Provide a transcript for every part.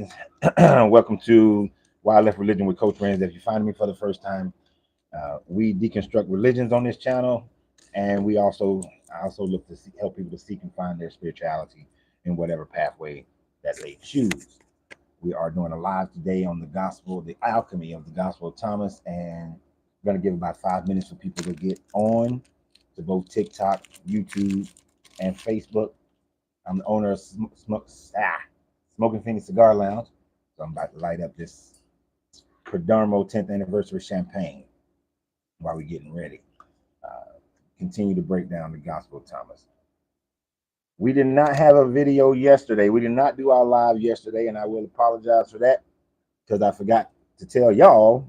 Religions. Welcome to Why I Left Religion with Coach Renz. If you find me for the first time, we deconstruct religions on this channel, and I also look to help people to seek and find their spirituality in whatever pathway that they choose. We are doing a live today on the alchemy of the Gospel of Thomas, and we're going to give about 5 minutes for people to get on to both TikTok, YouTube, and Facebook. I'm the owner of Smoking Phoenix Cigar Lounge. So I'm about to light up this Perdomo 10th anniversary champagne while we're getting ready. Continue to break down the Gospel of Thomas. We did not have a video yesterday. We did not do our live yesterday, and I will apologize for that because I forgot to tell y'all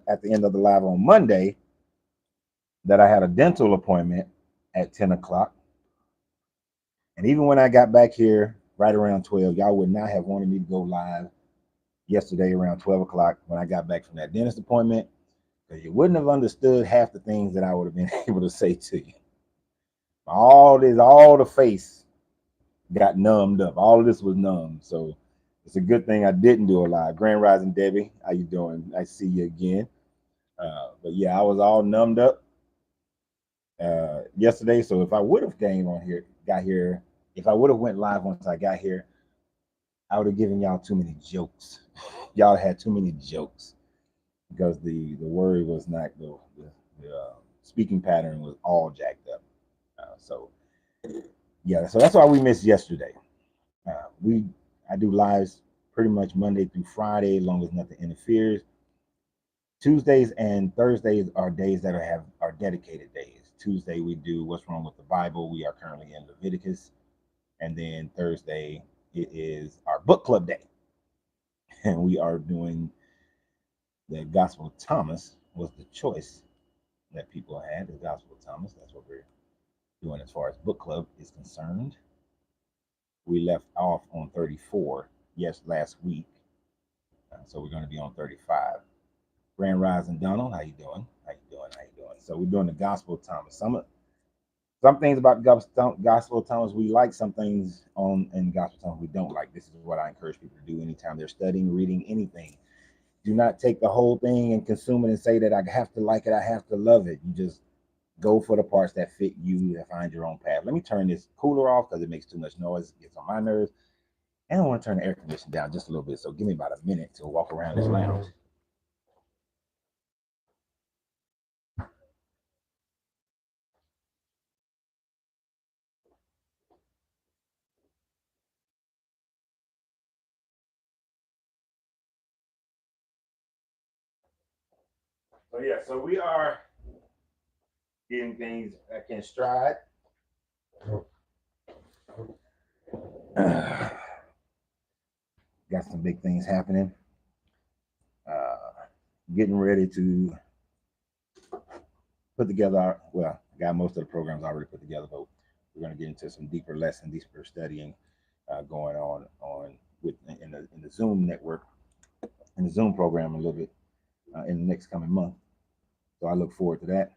at the end of the live on Monday that I had a dental appointment at 10 o'clock. And even when I got back here right around 12, y'all would not have wanted me to go live yesterday around 12 o'clock when I got back from that dentist appointment, because you wouldn't have understood half the things that I would have been able to say to you. All the face got numbed up. All of this was numb. So it's a good thing I didn't do a live. Grand Rising Debbie, how you doing? Nice to see you again. But yeah, I was all numbed up yesterday. So if I would have if I would have went live once I got here, I would have given y'all too many jokes. Y'all had too many jokes because the word was not the speaking pattern was all jacked up. So that's why we missed yesterday. I do lives pretty much Monday through Friday, as long as nothing interferes. Tuesdays and Thursdays are days that are dedicated days. Tuesday we do What's Wrong with the Bible. We are currently in Leviticus. And then Thursday, it is our book club day. And we are doing the Gospel of Thomas was the choice that people had, the Gospel of Thomas. That's what we're doing as far as book club is concerned. We left off on 34, last week. So we're going to be on 35. Grand Rising Donald, how you doing? So we're doing the Gospel of Thomas. Some things about the Gospel of Thomas we like, some things in Gospel of Thomas we don't like. This is what I encourage people to do anytime they're studying, reading anything. Do not take the whole thing and consume it and say that I have to like it, I have to love it. You just go for the parts that fit you and find your own path. Let me turn this cooler off because it makes too much noise. It gets on my nerves. And I want to turn the air conditioning down just a little bit. So give me about a minute to walk around this lounge. So we are getting things back in stride. Got some big things happening. Getting ready to put together I got most of the programs already put together, but we're going to get into some deeper studying going on in the Zoom network, in the Zoom program a little bit in the next coming month. So I look forward to that.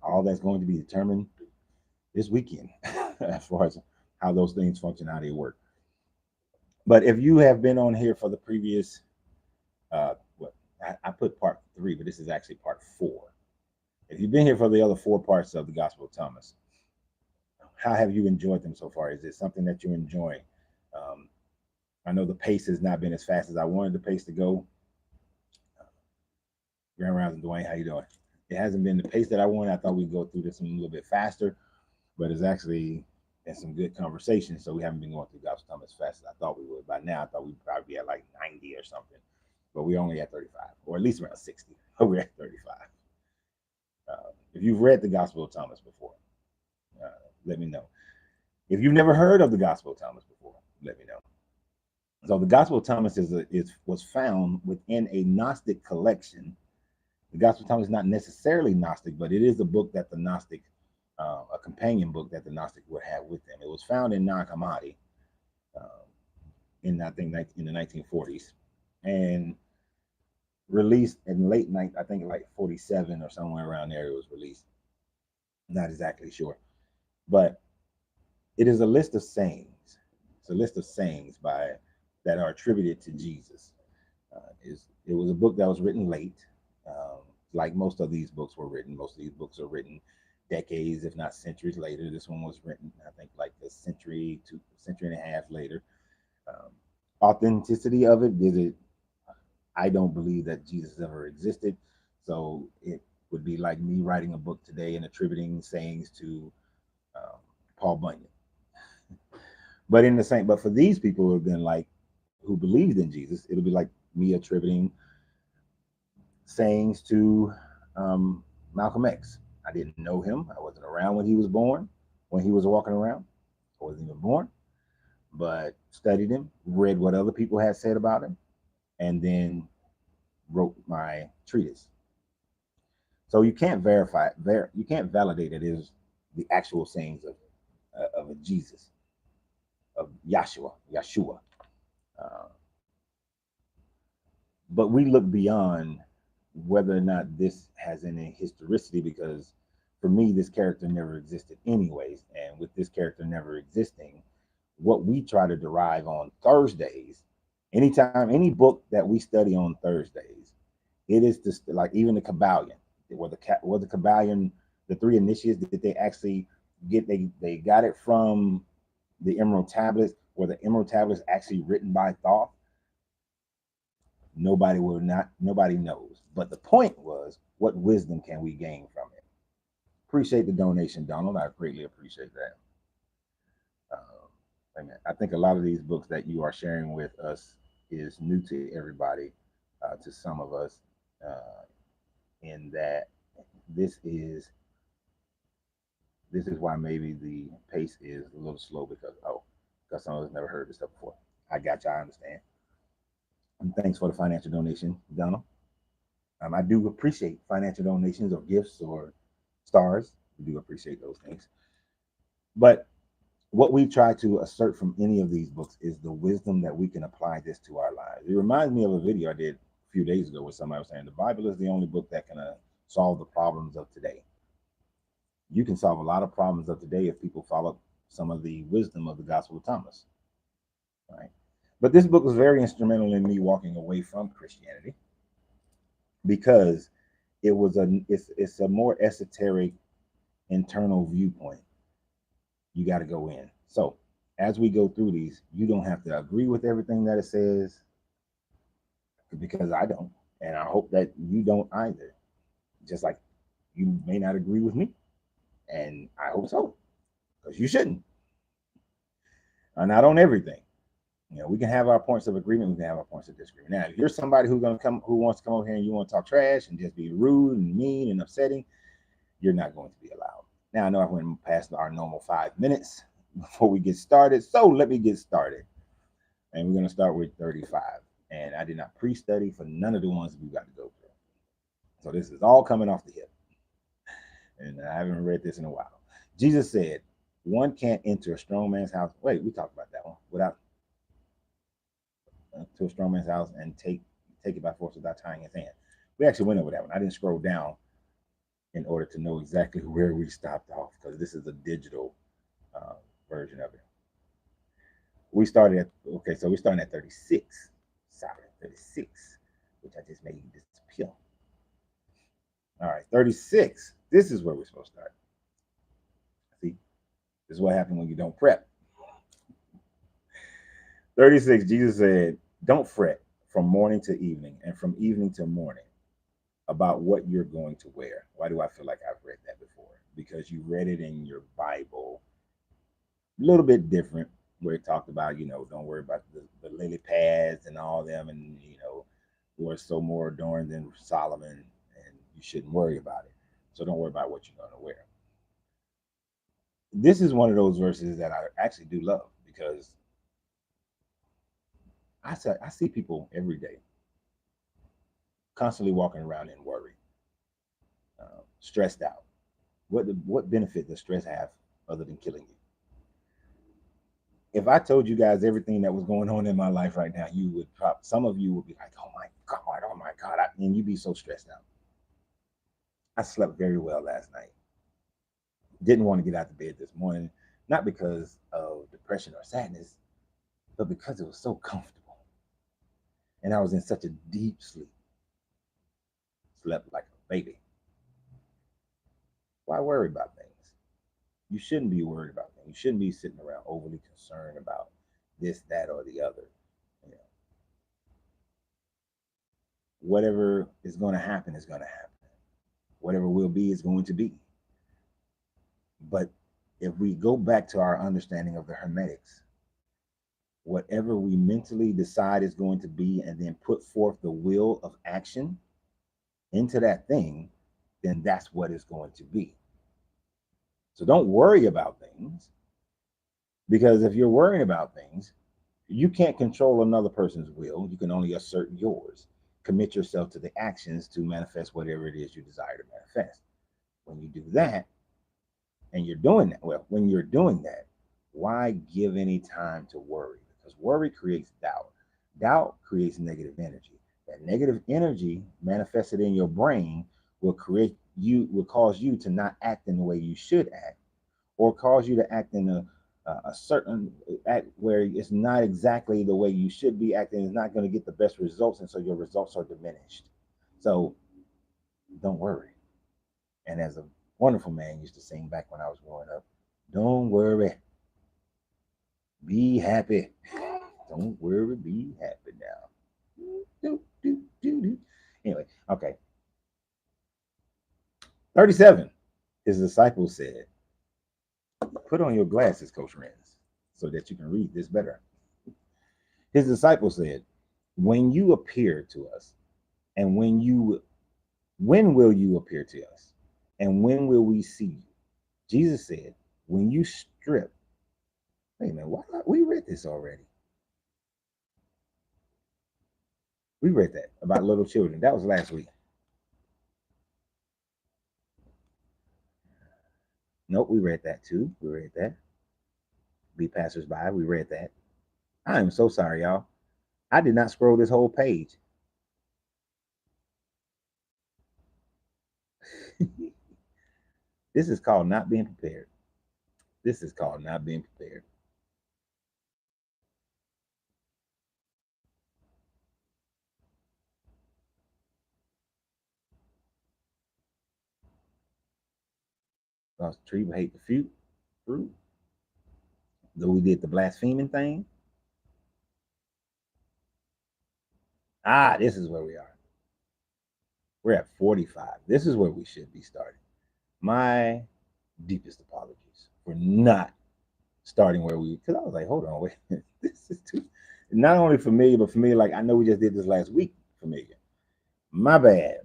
All that's going to be determined this weekend as far as how those things function, how they work. But if you have been on here for the previous, I put part 3, but this is actually part 4. If you've been here for the other 4 parts of the Gospel of Thomas, how have you enjoyed them so far? Is it something that you're enjoying? I know the pace has not been as fast as I wanted the pace to go. Grand Rising Dwayne, how you doing? It hasn't been the pace that I wanted. I thought we'd go through this one a little bit faster, but it's actually been some good conversation. So we haven't been going through Gospel of Thomas as fast as I thought we would. By now, I thought we'd probably be at like 90 or something, but we're only at 35, or at least around 60. But we're at 35. If you've read the Gospel of Thomas before, let me know. If you've never heard of the Gospel of Thomas before, let me know. So the Gospel of Thomas was found within a Gnostic collection. The Gospel of Thomas is not necessarily Gnostic, but it is a book that the Gnostic, a companion book that the Gnostic would have with them. It was found in Nag Hammadi in the 1940s, and released in late night, I think like 47 or somewhere around there. It was released. Not exactly sure, but it is a list of sayings. It's a list of sayings that are attributed to Jesus. It was a book that was written late, like most of these books were written. Most of these books are written decades, if not centuries later. This one was written, I think, like a century to century and a half later. Um, Authenticity of it is it. I don't believe that Jesus ever existed, so it would be like me writing a book today and attributing sayings to um, Paul Bunyan. But in the same, but for these people who have been like who believed in Jesus, it'll be like me attributing sayings to Malcolm X. I didn't know him. I wasn't around when he was born, when he was walking around. I wasn't even born, but studied him, read what other people had said about him, and then wrote my treatise. So you can't verify it. You can't validate it is the actual sayings of a Jesus, of Yeshua. Uh, but we look beyond whether or not this has any historicity, because for me this character never existed anyways, and with this character never existing, what we try to derive on Thursdays, anytime any book that we study on Thursdays, it is just like even the Kabbalion, were the Kabbalion, the three initiates, did they actually get, they got it from the Emerald Tablets? Were the Emerald Tablets actually written by Thoth? Nobody knows. But the point was, what wisdom can we gain from it? Appreciate the donation, Donald. I greatly appreciate that. I think a lot of these books that you are sharing with us is new to everybody, to some of us, in that this is why maybe the pace is a little slow, because some of us never heard this stuff before. I got you. I understand. And thanks for the financial donation, Donald. I do appreciate financial donations or gifts or stars. We do appreciate those things. But what we try to assert from any of these books is the wisdom that we can apply this to our lives. It reminds me of a video I did a few days ago where somebody was saying the Bible is the only book that can solve the problems of today. You can solve a lot of problems of today if people follow some of the wisdom of the Gospel of Thomas, right? But this book was very instrumental in me walking away from Christianity, because it's a more esoteric internal viewpoint. You got to go in. So as we go through these, you don't have to agree with everything that it says, because I don't, and I hope that you don't either. Just like you may not agree with me, and I hope so, because you shouldn't. Not on everything. We can have our points of agreement. We can have our points of disagreement. Now, if you're somebody who wants to come over here and you want to talk trash and just be rude and mean and upsetting, you're not going to be allowed. Now, I know I went past our normal 5 minutes before we get started, so let me get started. And we're going to start with 35. And I did not pre-study for none of the ones we got to go through. So this is all coming off the hip. And I haven't read this in a while. Jesus said, one can't enter a strong man's house. Wait, we talked about that one. Without to a strong man's house and take it by force without tying his hand. We actually went over that one. I didn't scroll down in order to know exactly where we stopped off, because this is a digital version of it. We started at 36. Sorry, 36, which I just made disappear. All right, 36. This is where we're supposed to start. See, this is what happens when you don't prep. 36, Jesus said, don't fret from morning to evening and from evening to morning about what you're going to wear. Why do I feel like I've read that before? Because you read it in your Bible a little bit different, where it talked about, don't worry about the lily pads and all them, and, we're so more adorned than Solomon, and you shouldn't worry about it. So don't worry about what you're going to wear. This is one of those verses that I actually do love, because I see people every day constantly walking around in worry, stressed out. What benefit does stress have other than killing you? If I told you guys everything that was going on in my life right now, some of you would be like, oh my God, and you'd be so stressed out. I slept very well last night. Didn't want to get out of bed this morning, not because of depression or sadness, But because it was so comfortable and I was in such a deep sleep, slept like a baby, why worry about things? You shouldn't be worried about things. You shouldn't be sitting around overly concerned about this, that, or the other. You know, whatever is going to happen is going to happen. Whatever will be is going to be. But if we go back to our understanding of the hermetics, whatever we mentally decide is going to be and then put forth the will of action into that thing, then that's what it's going to be. So don't worry about things, because if you're worrying about things, you can't control another person's will. You can only assert yours. Commit yourself to the actions to manifest whatever it is you desire to manifest. When you do that, and you're doing that, well, when you're doing that, why give any time to worry? Because worry creates doubt. Doubt creates negative energy. That negative energy manifested in your brain will cause you to not act in the way you should act, or cause you to act in a certain act where it's not exactly the way you should be acting. It's not going to get the best results, and so your results are diminished. So don't worry. And as a wonderful man used to sing back when I was growing up, don't worry, be happy. Don't worry, be happy now. Anyway, okay. 37. His disciples said, put on your glasses, Coach Renz, so that you can read this better. His disciples said, when you appear to us, and when will you appear to us? And when will we see you? Jesus said, when you strip. Wait a minute, why not? We read this already. We read that about little children. That was last week. Nope, we read that too. We read that. Be passersby. We read that. I am so sorry, y'all. I did not scroll this whole page. This is called not being prepared. This is called not being prepared. Because the tree will hate the fruit. Though we did the blaspheming thing. This is where we are. We're at 45. This is where we should be starting. My deepest apologies for not starting where we, because I was like, hold on, wait, this is too, not only familiar, but familiar, like I know we just did this last week, familiar. My bad.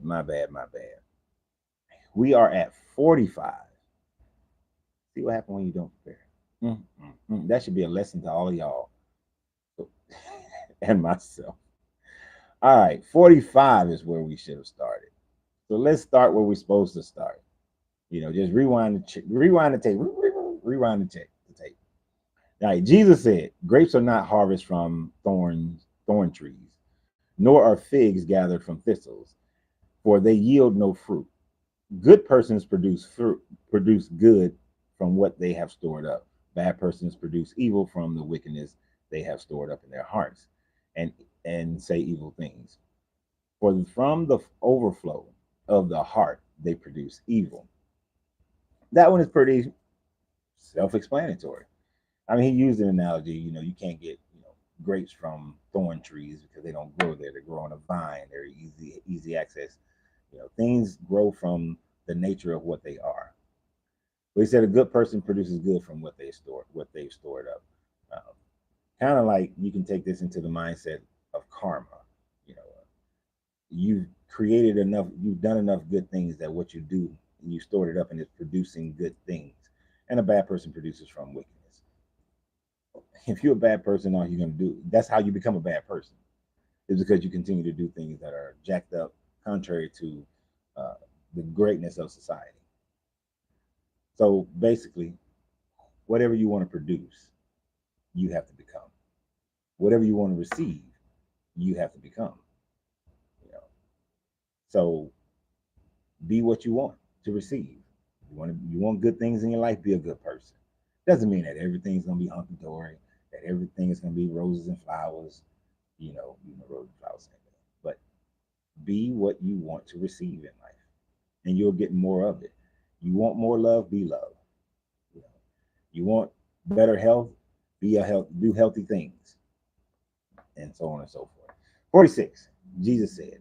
We are at 45. See what happened when you don't prepare. That should be a lesson to all of y'all and myself. All right, 45 is where we should have started. So let's start where we're supposed to start. You know, just rewind the tape, rewind the tape. All right, Jesus said, grapes are not harvested from thorn trees, nor are figs gathered from thistles, for they yield no fruit. Good persons produce good from what they have stored up. Bad persons produce evil from the wickedness they have stored up in their hearts, and say evil things. For from the overflow of the heart they produce evil. That one is pretty self-explanatory. I mean, he used an analogy. You know, you can't get grapes from thorn trees because they don't grow there. They grow on a vine. They're easy access. You know, things grow from the nature of what they are. But he said a good person produces good from what they've stored up. Kind of like you can take this into the mindset of karma. You know, you've created enough, you've done enough good things that what you do, you stored it up and it's producing good things. And a bad person produces from wickedness. If you're a bad person, all you're going to do, that's how you become a bad person, is because you continue to do things that are jacked up, contrary to the greatness of society. So basically, whatever you want to produce, you have to become. Whatever you want to receive, you have to become. You know, so be what you want to receive. You want good things in your life, be a good person. Doesn't mean that everything's gonna be hunky dory. that everything is going to be roses and flowers, roses and flowers, same thing. But be what you want to receive in life, and you'll get more of it. You want more love, be love. You know, you want better health, do healthy things, and so on and so forth. 46. Jesus said,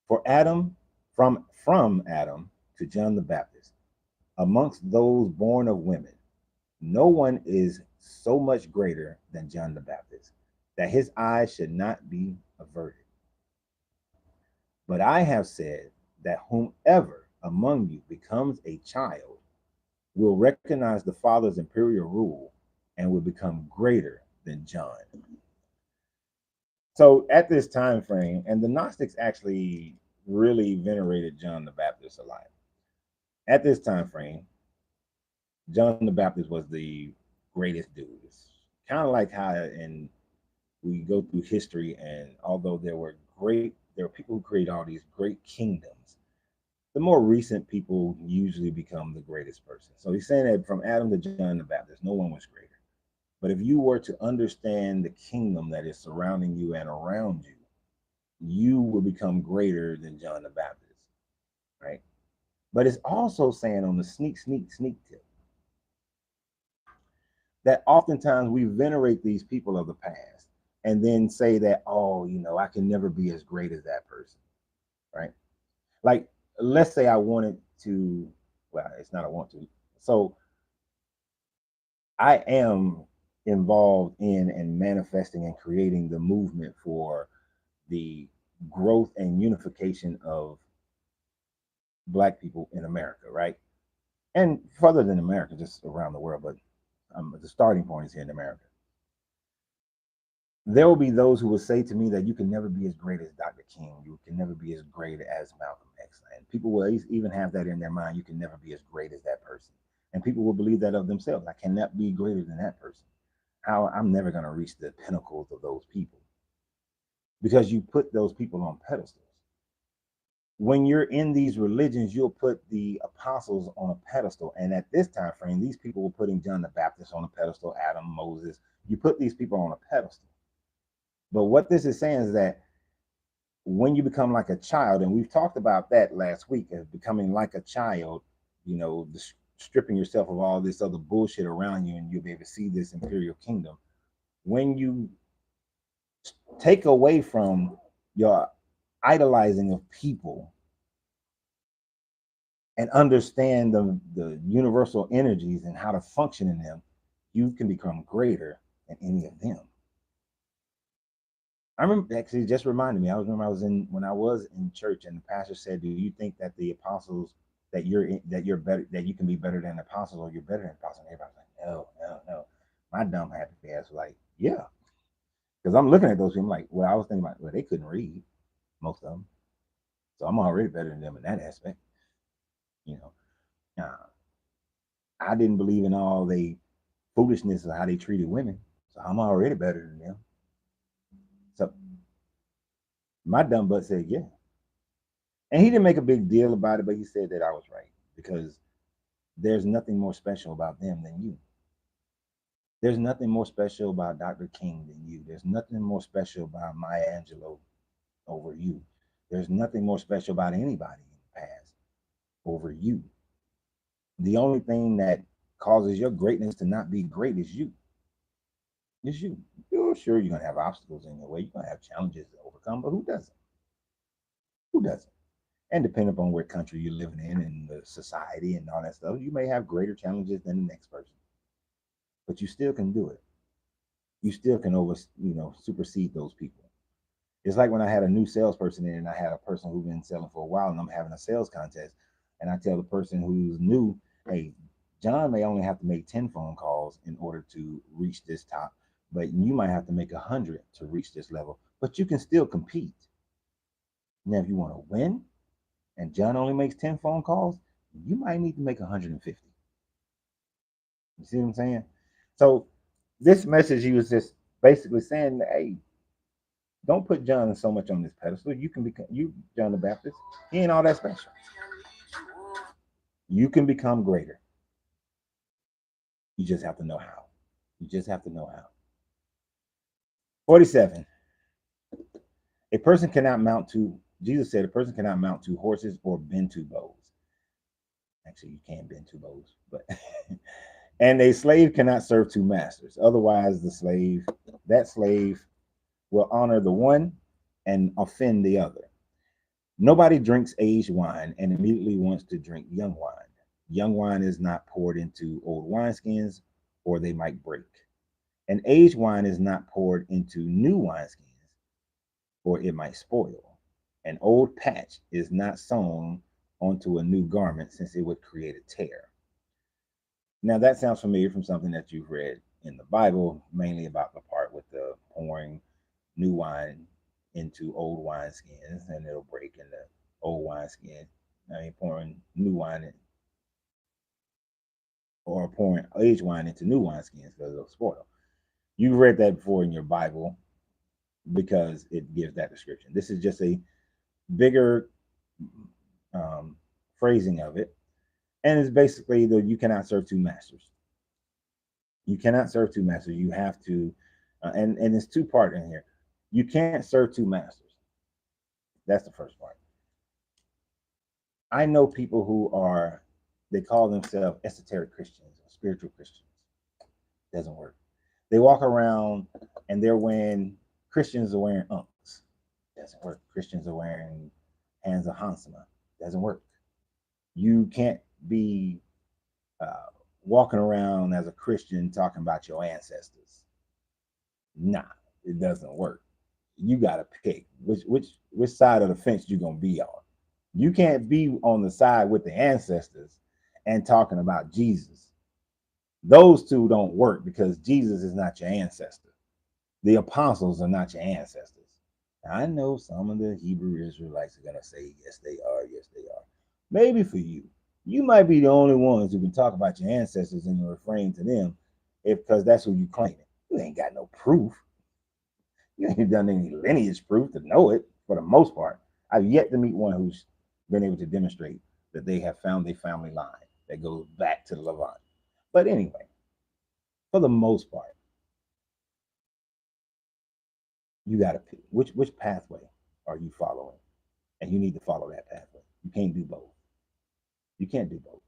for Adam, from Adam to John the Baptist, amongst those born of women, no one is so much greater than John the Baptist, that his eyes should not be averted. But I have said that whomever among you becomes a child will recognize the Father's imperial rule and will become greater than John. So at this time frame, and the Gnostics actually really venerated John the Baptist a lot. At this time frame, John the Baptist was the greatest dude. It's kind of like how we go through history, and although there were people who create all these great kingdoms, the more recent people usually become the greatest person. So he's saying that from Adam to John the Baptist, no one was greater. But if you were to understand the kingdom that is surrounding you and around you, you will become greater than John the Baptist, right? But it's also saying on the sneak tip that oftentimes we venerate these people of the past and then say that, oh, I can never be as great as that person, right? Like, let's say I wanted to, well, it's not I want to. So I am involved in and manifesting and creating the movement for the growth and unification of Black people in America, right? And further than America, just around the world, but the starting point is here in America. There will be those who will say to me that you can never be as great as Dr. King. You can never be as great as Malcolm X. And people will even have that in their mind. You can never be as great as that person. And people will believe that of themselves. I cannot be greater than that person. How I'm never going to reach the pinnacles of those people, because you put those people on pedestals. When you're in these religions, you'll put the apostles on a pedestal. And at this time frame, these people were putting John the Baptist on a pedestal, Adam, Moses. You put these people on a pedestal. But what this is saying is that when you become like a child, and we've talked about that last week, as becoming like a child, stripping yourself of all this other bullshit around you, and you'll be able to see this imperial kingdom. When you take away from your idolizing of people and understand the universal energies and how to function in them, you can become greater than any of them. I remember, actually, just reminded me. When I was in church, and the pastor said, "Do you think that the apostles that you're better, that you can be better than the apostles, or you're better than the apostles?" And everybody's like, "No." My dumb happy ass was like, "Yeah," because I'm looking at those people like, well, I was thinking about, well, they couldn't read, most of them, so I'm already better than them in that aspect. I didn't believe in all the foolishness of how they treated women, so I'm already better than them. So my dumb butt said, yeah. And he didn't make a big deal about it, but he said that I was right, because there's nothing more special about them than you. There's nothing more special about Dr. King than you. There's nothing more special about Maya Angelou over you. There's nothing more special about anybody in the past over you. The only thing that causes your greatness to not be great is you. It's you. You're sure you're going to have obstacles in your way. You're going to have challenges to overcome, but who doesn't? Who doesn't? And depending upon what country you're living in and the society and all that stuff, you may have greater challenges than the next person. But you still can do it. You still can supersede those people. It's like when I had a new salesperson in, and I had a person who's been selling for a while, and I'm having a sales contest, and I tell the person who's new, hey, John may only have to make 10 phone calls in order to reach this top, but you might have to make 100 to reach this level, but you can still compete. Now, if you want to win and John only makes 10 phone calls, you might need to make 150. You see what I'm saying? So this message, he was just basically saying, hey, don't put John so much on this pedestal. You can become, John the Baptist, he ain't all that special. You can become greater. You just have to know how. You just have to know how. 47. A person cannot mount two. Jesus said a person cannot mount two horses or bend two bows. Actually, you can't bend two bows, but and a slave cannot serve two masters. Otherwise, that slave will honor the one and offend the other. Nobody drinks aged wine and immediately wants to drink young wine. Young wine is not poured into old wineskins, or they might break. And aged wine is not poured into new wineskins, or it might spoil. An old patch is not sewn onto a new garment, since it would create a tear. Now, that sounds familiar from something that you've read in the Bible, mainly about the part with the pouring new wine into old wineskins, and it'll break in the old wineskin. I mean, pouring new wine in, or pouring aged wine into new wineskins because it'll spoil. You've read that before in your Bible because it gives that description. This is just a bigger phrasing of it, and it's basically that you cannot serve two masters. You cannot serve two masters. You have to, and it's two part in here. You can't serve two masters. That's the first part. I know people who are, they call themselves esoteric Christians or spiritual Christians. Doesn't work. They walk around and they're wearing, Christians are wearing unks. Doesn't work. Christians are wearing hands of Hansama. Doesn't work. You can't be walking around as a Christian talking about your ancestors. Nah, it doesn't work. You gotta pick which side of the fence you're gonna be on. You can't be on the side with the ancestors and talking about Jesus. Those two don't work because Jesus is not your ancestor. The apostles are not your ancestors. I know some of the Hebrew Israelites are gonna say, yes, they are, yes, they are. Maybe for you. You might be the only ones who can talk about your ancestors and referring to them because that's who you claim it. You ain't got no proof. You ain't done any lineage proof to know it for the most part. I've yet to meet one who's been able to demonstrate that they have found a family line that goes back to the Levant. But anyway, for the most part, you got to pick which pathway are you following, and you need to follow that pathway. You can't do both. You can't do both.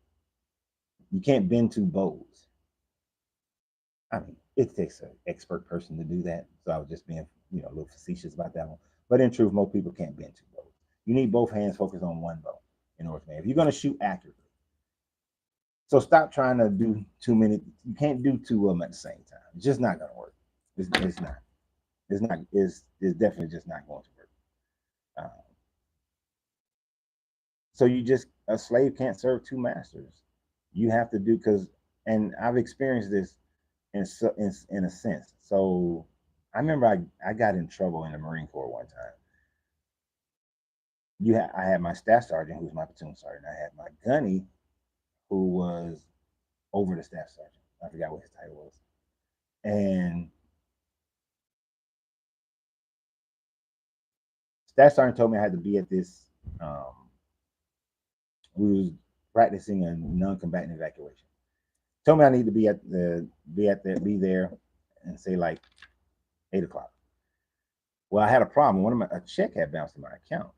You can't bend two bows. I mean, it takes an expert person to do that. So I was just being, a little facetious about that one. But in truth, most people can't bend two bows. You need both hands focused on one bow in order to, if you're going to shoot accurately. So stop trying to do too many. You can't do two of them at the same time. It's just not going to work. It's not. It's not. It's definitely just not going to work. So a slave can't serve two masters. You have to do and I've experienced this in a sense. So I remember I got in trouble in the Marine Corps one time. I had my staff sergeant, who was my platoon sergeant. I had my gunny, who was over the staff sergeant. I forgot what his title was. And staff sergeant told me I had to be at this. We was practicing a non-combatant evacuation. Told me I need to be there and say like 8:00. Well, I had a problem. A check had bounced in my account.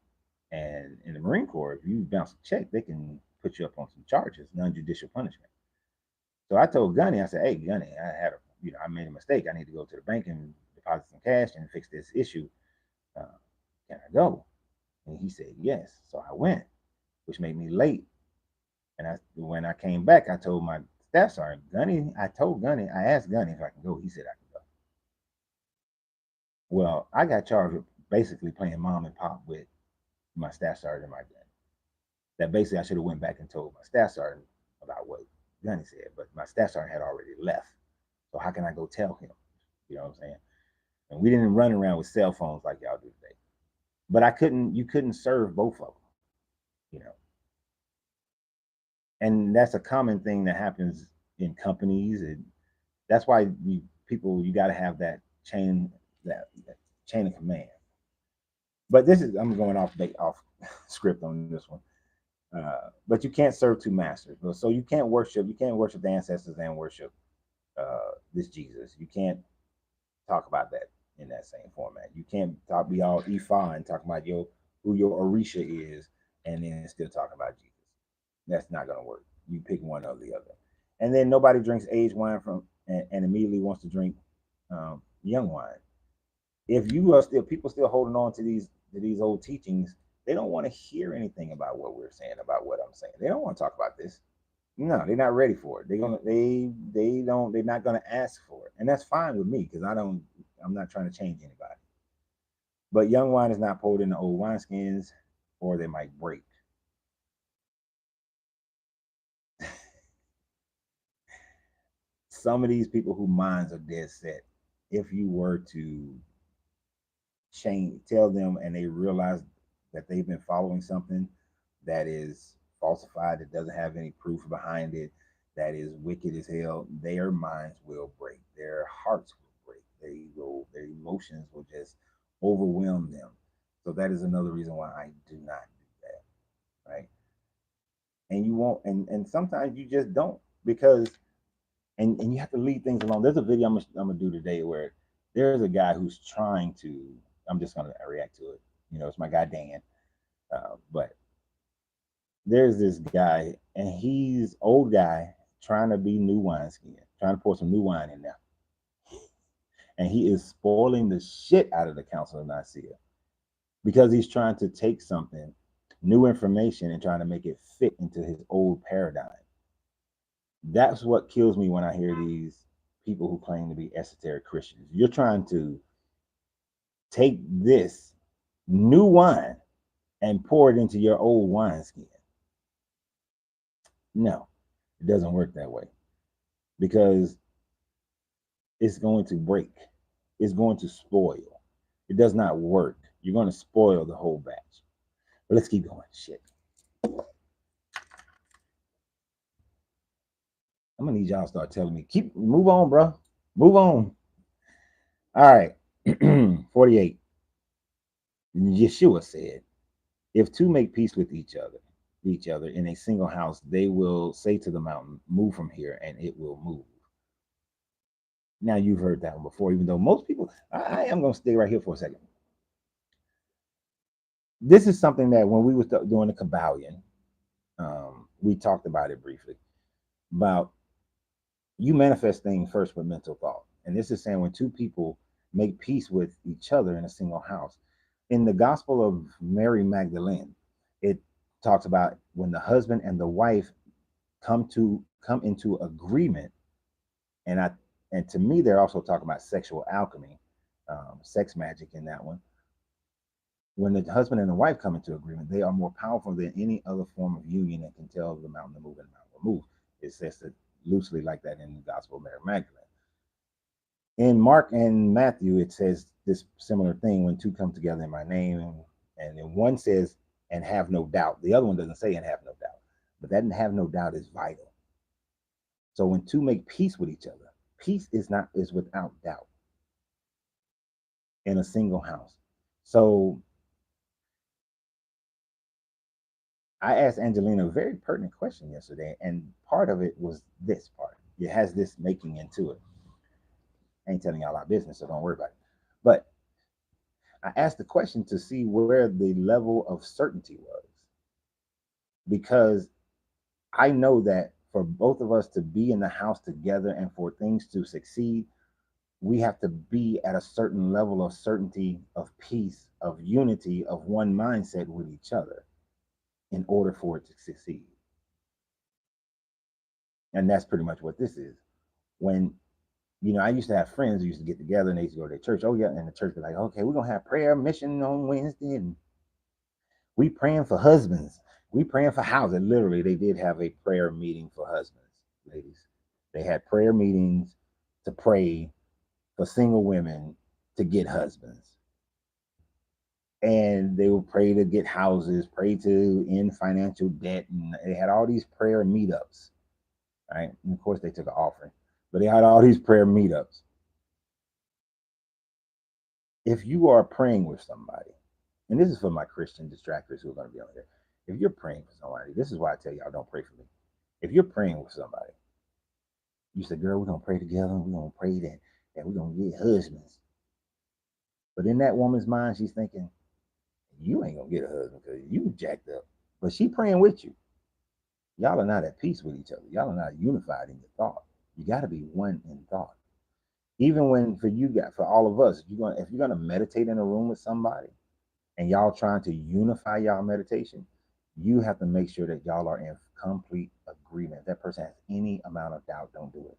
And in the Marine Corps, if you bounce a check, they can put you up on some charges, non-judicial punishment. So I told Gunny, I said, "Hey, Gunny, I made a mistake. I need to go to the bank and deposit some cash and fix this issue. Can I go?" And he said, "Yes." So I went, which made me late. And when I came back, I told my staff sergeant, I asked Gunny if I can go. He said I can go. Well, I got charged with basically playing mom and pop with my staff sergeant and my gun. That basically I should have went back and told my staff sergeant about what Gunny said, but my staff sergeant had already left. So how can I go tell him? You know what I'm saying? And we didn't run around with cell phones like y'all do today. But you couldn't serve both of them, And that's a common thing that happens in companies. And that's why you got to have that chain of command. But I'm going off script on this one. But you can't serve two masters. So you can't worship the ancestors and worship this Jesus. You can't talk about that in that same format. You can't be all Ifa and talk about who your Orisha is, and then still talking about Jesus. That's not gonna work. You pick one or the other. And then nobody drinks aged wine and immediately wants to drink young wine. If you are still people still holding on to these old teachings, they don't want to hear anything about what we're saying, about what I'm saying. They don't want to talk about this. No, they're not ready for it. They're not gonna ask for it. And that's fine with me because I'm not trying to change anybody. But young wine is not poured into old wineskins or they might break. Some of these people whose minds are dead set, if you were to tell them and they realize that they've been following something that is falsified, that doesn't have any proof behind it, that is wicked as hell, their minds will break, their hearts will break, their emotions will just overwhelm them. So that is another reason why I do not do that, right? And you won't, and sometimes you just don't, because and you have to leave things alone. There's a video I'm gonna do today where there's a guy who's trying to. I'm just gonna react to it. It's my guy Dan, but there's this guy, and he's old guy trying to be new wineskin, trying to pour some new wine in there, and he is spoiling the shit out of the Council of Nicaea because he's trying to take something, new information, and trying to make it fit into his old paradigm. That's what kills me when I hear these people who claim to be esoteric Christians. You're trying to take this new wine and pour it into your old wineskin. No, it doesn't work that way because it's going to break. It's going to spoil. It does not work. You're going to spoil the whole batch. But let's keep going. Shit. I'm gonna need y'all to start telling me. Move on, bro. Move on. All right. 48. Yeshua said, if two make peace with each other in a single house, they will say to the mountain, move from here, and it will move. Now you've heard that one before, even though most people, I am going to stay right here for a second. This is something that when we were doing the Kabbalion, we talked about it briefly, about you manifest things first with mental thought. And this is saying when two people make peace with each other in a single house. In the Gospel of Mary Magdalene, it talks about when the husband and the wife come into agreement, and to me, they're also talking about sexual alchemy, sex magic in that one. When the husband and the wife come into agreement, they are more powerful than any other form of union that can tell the mountain to move and the mountain will move. It says it loosely like that in the Gospel of Mary Magdalene. In Mark and Matthew, it says this similar thing when two come together in my name, and then one says, and have no doubt. The other one doesn't say, and have no doubt. But that and have no doubt is vital. So when two make peace with each other, peace is without doubt in a single house. So I asked Angelina a very pertinent question yesterday, and part of it was this part. It has this making into it. I ain't telling y'all our business, so don't worry about it. But I asked the question to see where the level of certainty was, because I know that for both of us to be in the house together and for things to succeed, we have to be at a certain level of certainty, of peace, of unity, of one mindset with each other in order for it to succeed. And that's pretty much what this is. When, I used to have friends who used to get together and they used to go to their church. Oh, yeah. And the church be like, okay, we're going to have prayer mission on Wednesday. And we praying for husbands. We praying for houses. Literally, they did have a prayer meeting for husbands, ladies. They had prayer meetings to pray for single women to get husbands. And they would pray to get houses, pray to end financial debt. And they had all these prayer meetups, right? And of course, they took an offering, but they had all these prayer meetups. If you are praying with somebody, and this is for my Christian distractors who are going to be on here. If you're praying for somebody, this is why I tell y'all don't pray for me. If you're praying with somebody You said, girl, we're gonna pray together, and we're gonna pray that we're gonna get husbands. But in that woman's mind, she's thinking, you ain't gonna get a husband because you jacked up. But she praying with you. Y'all are not at peace with each other. Y'all are not unified in your thought. You got to be one in thought. Even when for all of us, if you're gonna meditate in a room with somebody and y'all trying to unify y'all meditation, you have to make sure that y'all are in complete agreement. If that person has any amount of doubt, don't do it.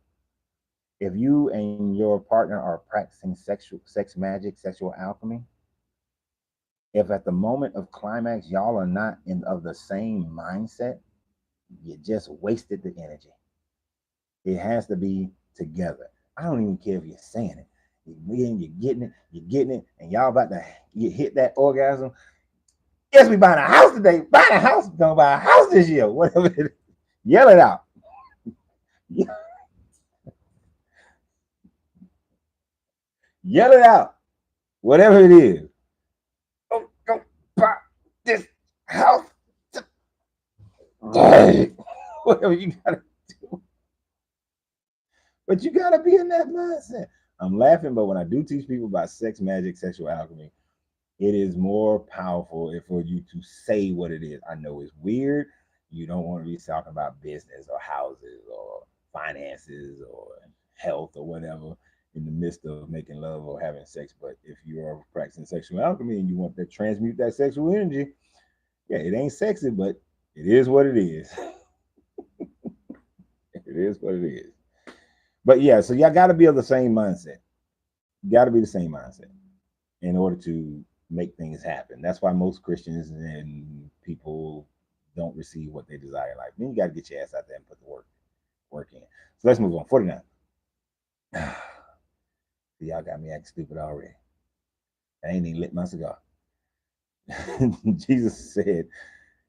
If you and your partner are practicing sex magic, sexual alchemy, if at the moment of climax y'all are not in of the same mindset, you just wasted the energy. It has to be together. I don't even care if you're saying it. You're getting it, and y'all about to hit that orgasm. Yes, we buying a house today. Buying a house. We're gonna buy a house this year. Whatever it is. Yell it out. Yell it out. Whatever it is. Go buy this house. Whatever you gotta do. But you gotta be in that mindset. I'm laughing, but when I do teach people about sex magic, sexual alchemy, it is more powerful for you to say what it is. I know it's weird. You don't want to be talking about business or houses or finances or health or whatever in the midst of making love or having sex. But if you are practicing sexual alchemy and you want to transmute that sexual energy, yeah, it ain't sexy, but it is what it is. It is what it is. But yeah, so y'all got to be of the same mindset. You got to be the same mindset in order to make things happen. That's why most Christians and people don't receive what they desire in life. Then you got to get your ass out there and put the work in. So let's move on. 49. Y'all got me acting stupid already. I ain't even lit my cigar. Jesus said,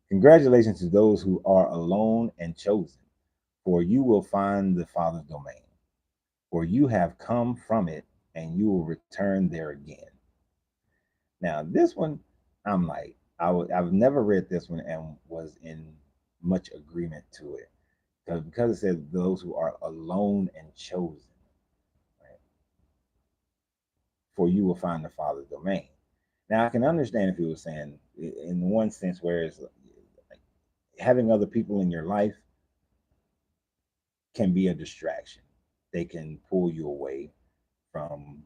congratulations to those who are alone and chosen, for you will find the Father's domain. For you have come from it, and you will return there again. Now, this one, I'm like, I've never read this one and was in much agreement to it. Because it says those who are alone and chosen, right? For you will find the Father's domain. Now, I can understand if he was saying, in one sense, where it's like having other people in your life can be a distraction. They can pull you away from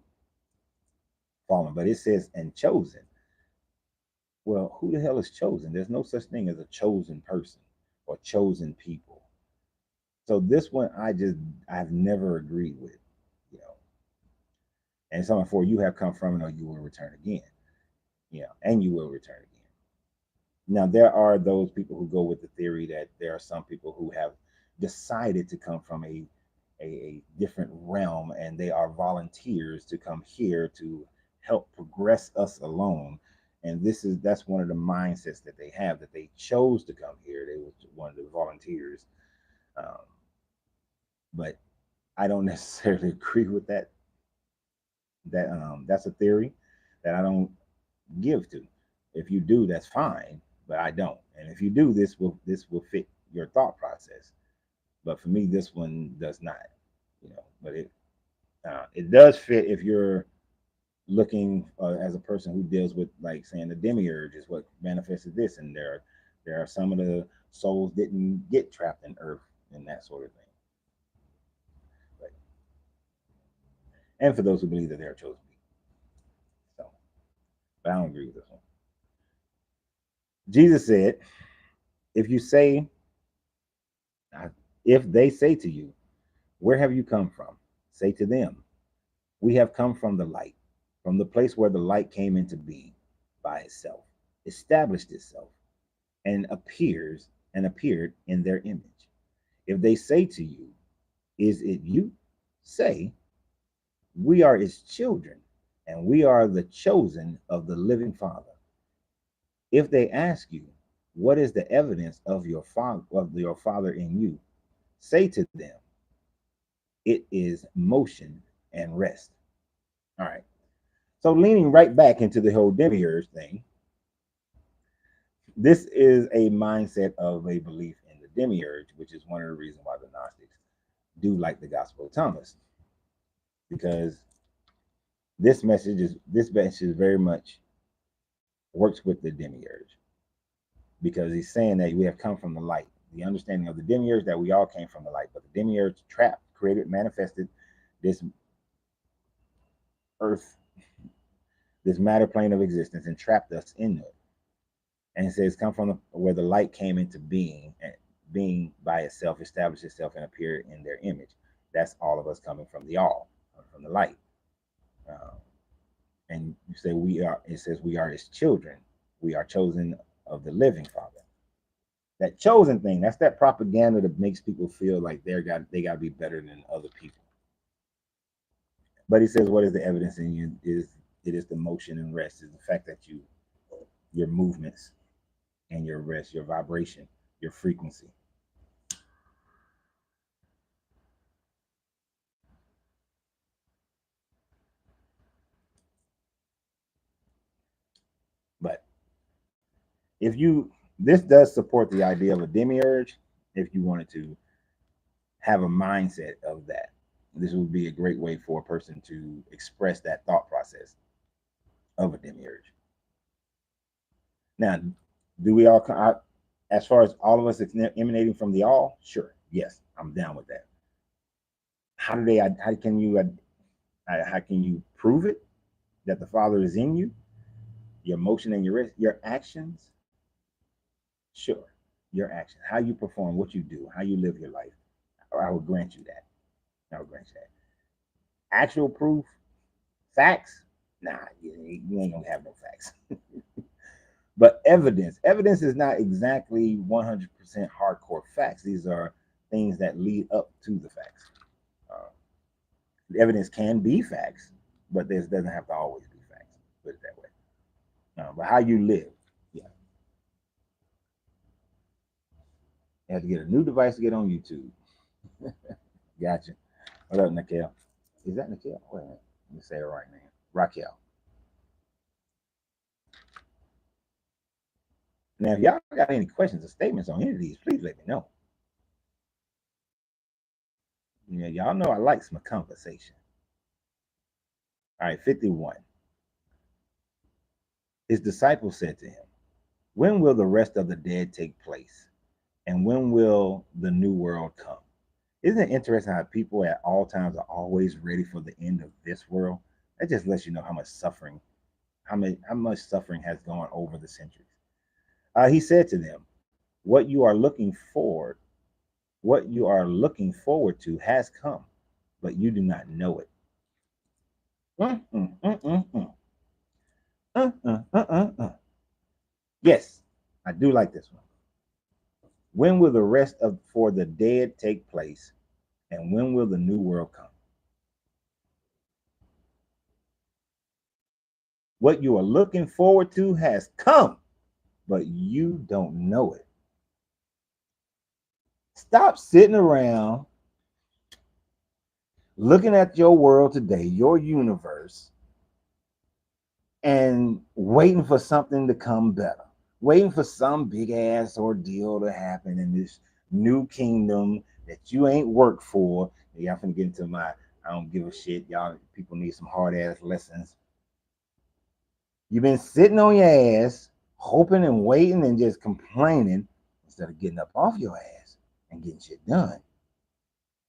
falling. But it says, and chosen. Well, who the hell is chosen? There's no such thing as a chosen person or chosen people. So this one, I've never agreed with, you know. And something for you have come from it, or you will return again, and you will return again. Now there are those people who go with the theory that there are some people who have decided to come from a different realm, and they are volunteers to come here to help progress us along. And that's one of the mindsets that they have, that they chose to come here. They were one of the volunteers. Um, but I don't necessarily agree with that. That's a theory that I don't give to. If you do, that's fine, but I don't. And if you do, this will fit your thought process. But for me, this one does not. But it does fit if you're looking as a person who deals with, like, saying the demiurge is what manifested this, and there are some of the souls didn't get trapped in earth and that sort of thing. But, and for those who believe that they are chosen people. So, but I don't agree with this one. Jesus said, if you say, if they say to you, where have you come from? Say to them, we have come from the light, from the place where the light came into being by itself, established itself, and appeared in their image. If they say to you, is it you? Say, we are its children, and we are the chosen of the living Father. If they ask you, what is the evidence of your father in you? Say to them, it is motion and rest. All right. So leaning right back into the whole demiurge thing, this is a mindset of a belief in the demiurge, which is one of the reasons why the Gnostics do like the Gospel of Thomas, because this message very much works with the demiurge, because he's saying that we have come from the light. The understanding of the demiurge that we all came from the light, but the demiurge trapped, created, manifested this earth, this matter plane of existence, and trapped us in it. And it says, come from where the light came into being, and being by itself established itself and appeared in their image. That's all of us coming from the all, from the light. And you say we are. It says we are his children. We are chosen of the living Father. That chosen thing, that's that propaganda that makes people feel like they got to be better than other people. But he says, what is the evidence in you? It is the motion and rest, is the fact that your movements and your rest, your vibration, your frequency. But this does support the idea of a demiurge. If you wanted to have a mindset of that, this would be a great way for a person to express that thought process of a demiurge. Now, do we all, as far as all of us emanating from the all? Sure, yes, I'm down with that. How can you prove it? That the Father is in you, your emotion and your actions. Sure, your actions, how you perform, what you do, how you live your life. I will grant you that. I will grant you that. Actual proof, facts, nah, you ain't gonna have no facts. But evidence is not exactly 100% hardcore facts. These are things that lead up to the facts. The evidence can be facts, but this doesn't have to always be facts. Put it that way. But how you live, yeah. You have to get a new device to get on YouTube. Gotcha. What up, Nikhil? Is that Nikhil? Wait a minute. Let me say it right now. Raquel. Now, if y'all got any questions or statements on any of these, please let me know. Y'all know I like some conversation. All right, 51. His disciples said to him, when will the rest of the dead take place? And when will the new world come? Isn't it interesting how people at all times are always ready for the end of this world? That just lets you know how much suffering has gone over the centuries. He said to them, what you are looking forward to has come, but you do not know it. Yes, I do like this one. When will the rest of for the dead take place, and when will the new world come? What you are looking forward to has come, but you don't know it. Stop sitting around looking at your world today, your universe, and waiting for something to come better, waiting for some big ass ordeal to happen in this new kingdom that you ain't worked for. Y'all finna get into my I don't give a shit. Y'all people need some hard ass lessons. You've been sitting on your ass, hoping and waiting and just complaining instead of getting up off your ass and getting shit done.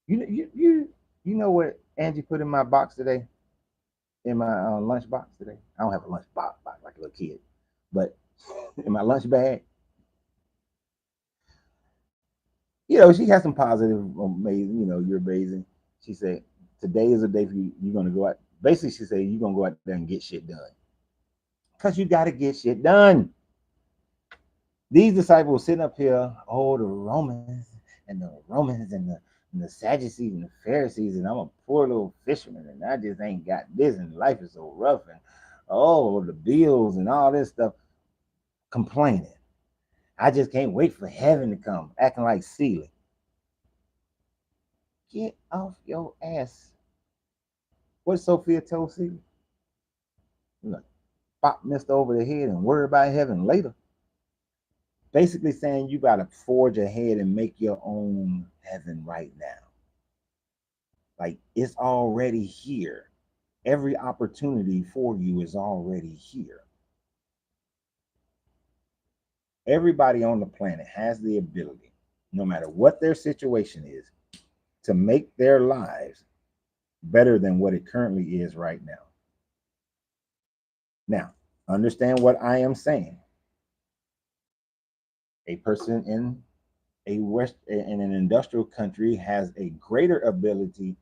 You know what Angie put in my box today? In my lunch box today. I don't have a lunch box like a little kid, but in my lunch bag, she has some positive, amazing. You're amazing. She said, "Today is a day for you. You're gonna go out." Basically, she said, "You're gonna go out there and get shit done, cause you got to get shit done." These disciples sitting up here, the Romans and the Sadducees and the Pharisees, and I'm a poor little fisherman, and I just ain't got this, and life is so rough, and the bills and all this stuff, complaining. I just can't wait for heaven to come, acting like Celie. Get off your ass. What Sophia told Celie? Look, pop mist over the head and worry about heaven later. Basically saying you got to forge ahead and make your own heaven right now. Like it's already here. Every opportunity for you is already here. Everybody on the planet has the ability, no matter what their situation is, to make their lives better than what it currently is right now. Now, understand what I am saying. A person in an industrial country has a greater ability.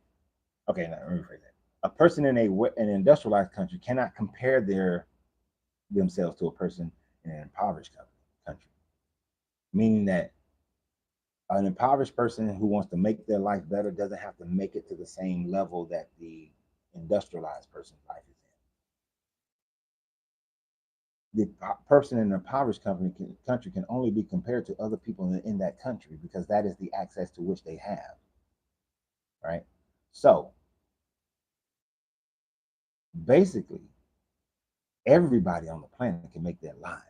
Okay, let me rephrase that. A person in an industrialized country cannot compare themselves to a person in an impoverished country. Meaning that an impoverished person who wants to make their life better doesn't have to make it to the same level that the industrialized person's life is in. The person in an impoverished country can only be compared to other people in that country because that is the access to which they have. Right? So basically, everybody on the planet can make their lives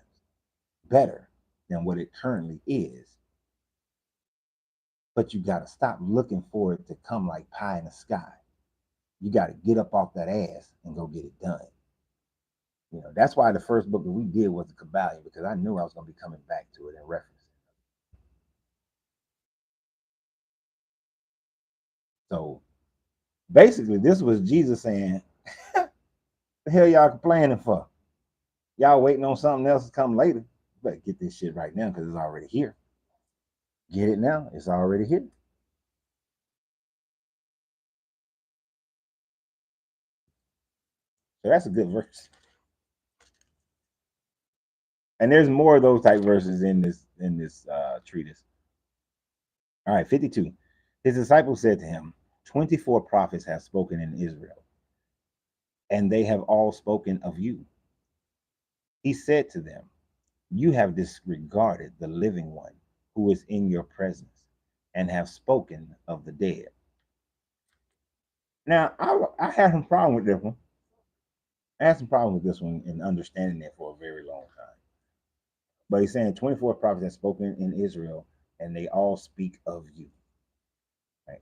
better than what it currently is. But you got to stop looking for it to come like pie in the sky. You got to get up off that ass and go get it done. You know, that's why the first book that we did was the Kabbalion, because I knew I was going to be coming back to it and referencing. So basically, this was Jesus saying, the hell y'all complaining for? Y'all waiting on something else to come later. You better get this shit right now because it's already here. Get it now. It's already here. So that's a good verse. And there's more of those type verses in this treatise. All right, 52. His disciples said to him, 24 prophets have spoken in Israel, and they have all spoken of you. He said to them, you have disregarded the living one who is in your presence and have spoken of the dead. Now, I had some problem with this one. I had some problem with this one in understanding it for a very long time. But he's saying 24 prophets have spoken in Israel, and they all speak of you. Right?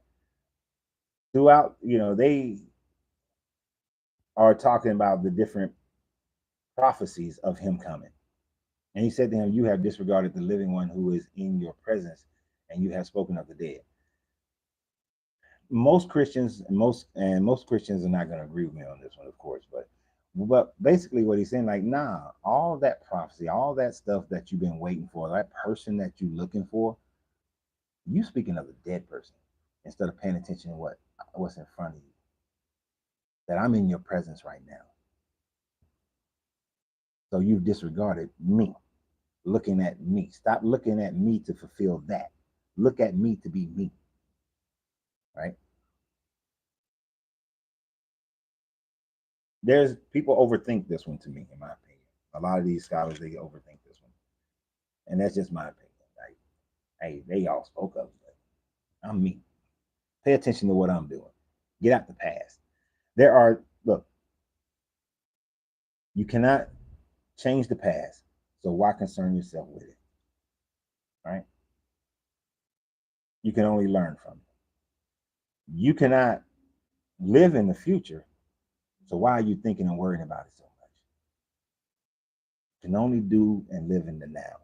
Throughout, they are talking about the different prophecies of him coming. And he said to him, you have disregarded the living one who is in your presence, and you have spoken of the dead. Most Christians are not going to agree with me on this one, of course, but basically what he's saying, like, nah, all that prophecy, all that stuff that you've been waiting for, that person that you're looking for, you speaking of the dead person instead of paying attention to what's in front of you. That I'm in your presence right now. So you've disregarded me, looking at me. Stop looking at me to fulfill that. Look at me to be me. Right? There's people overthink this one to me, in my opinion. A lot of these scholars, they overthink this one. And that's just my opinion. Like, hey, they all spoke of it. I'm me. Pay attention to what I'm doing. Get out the past. Look, you cannot change the past. So why concern yourself with it? Right? You can only learn from it. You cannot live in the future. So why are you thinking and worrying about it so much? You can only do and live in the now.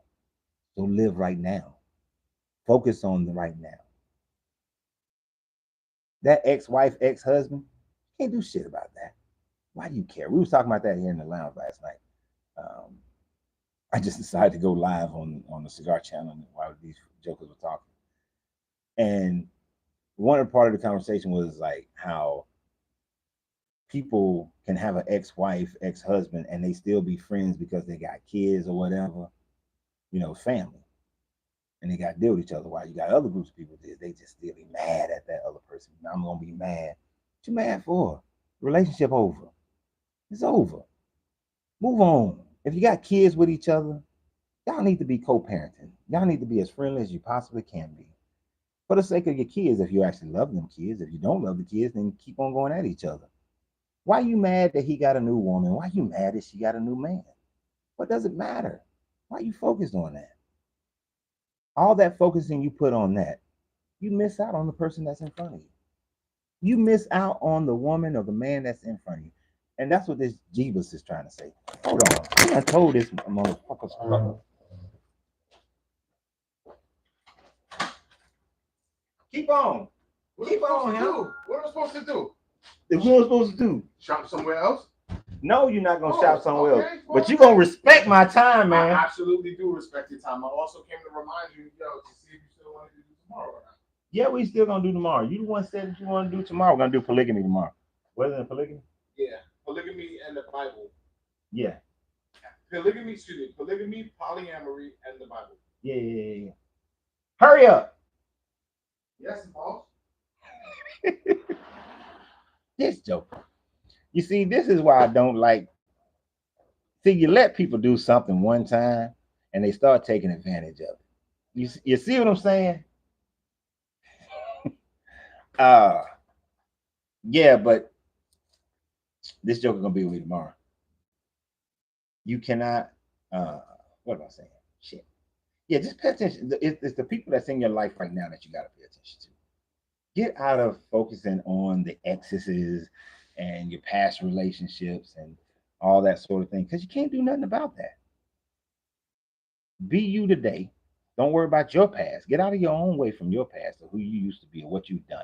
So live right now. Focus on the right now. That ex-wife, ex-husband, can't do shit about that. Why do you care? We was talking about that here in the lounge last night. I just decided to go live on the Cigar Channel while these jokers were talking. And one part of the conversation was like how people can have an ex-wife, ex-husband, and they still be friends because they got kids or whatever, family. And they got to deal with each other. While you got other groups of people, they just still be mad at that other person. I'm going to be mad. What you mad for? Relationship over. It's over. Move on. If you got kids with each other, y'all need to be co-parenting. Y'all need to be as friendly as you possibly can be. For the sake of your kids, if you actually love them kids. If you don't love the kids, then keep on going at each other. Why are you mad that he got a new woman? Why are you mad that she got a new man? What does it matter? Why are you focused on that? All that focusing you put on that, you miss out on the person that's in front of you. you miss out on the woman or the man that's in front of you. And that's what this Jeebus is trying to say. Hold on. I told this motherfucker. Keep on. Keep on, him. What am I supposed to do? What you supposed to do? Shop somewhere else? No, you're not gonna shop somewhere else. But you're gonna respect my time, man. I absolutely do respect your time. I also came to remind you, to see if you still want to do tomorrow or not. Yeah, we still gonna do tomorrow. You the one said that you want to do tomorrow. We're gonna do polygamy tomorrow. Wasn't it polygamy? Yeah, polygamy and the Bible. Yeah. Polygamy, polyamory, and the Bible. Yeah. Hurry up. Yes, boss. This joke. You see, this is why I don't like. See, you let people do something one time, and they start taking advantage of it. You see what I'm saying? Yeah, but this joke is gonna be with me tomorrow. You cannot. What am I saying? Shit. Yeah, just pay attention. It's the people that's in your life right now that you gotta pay attention to. Get out of focusing on the excesses and your past relationships and all that sort of thing, because you can't do nothing about that. Be you today. Don't worry about your past. Get out of your own way from your past or who you used to be or what you've done,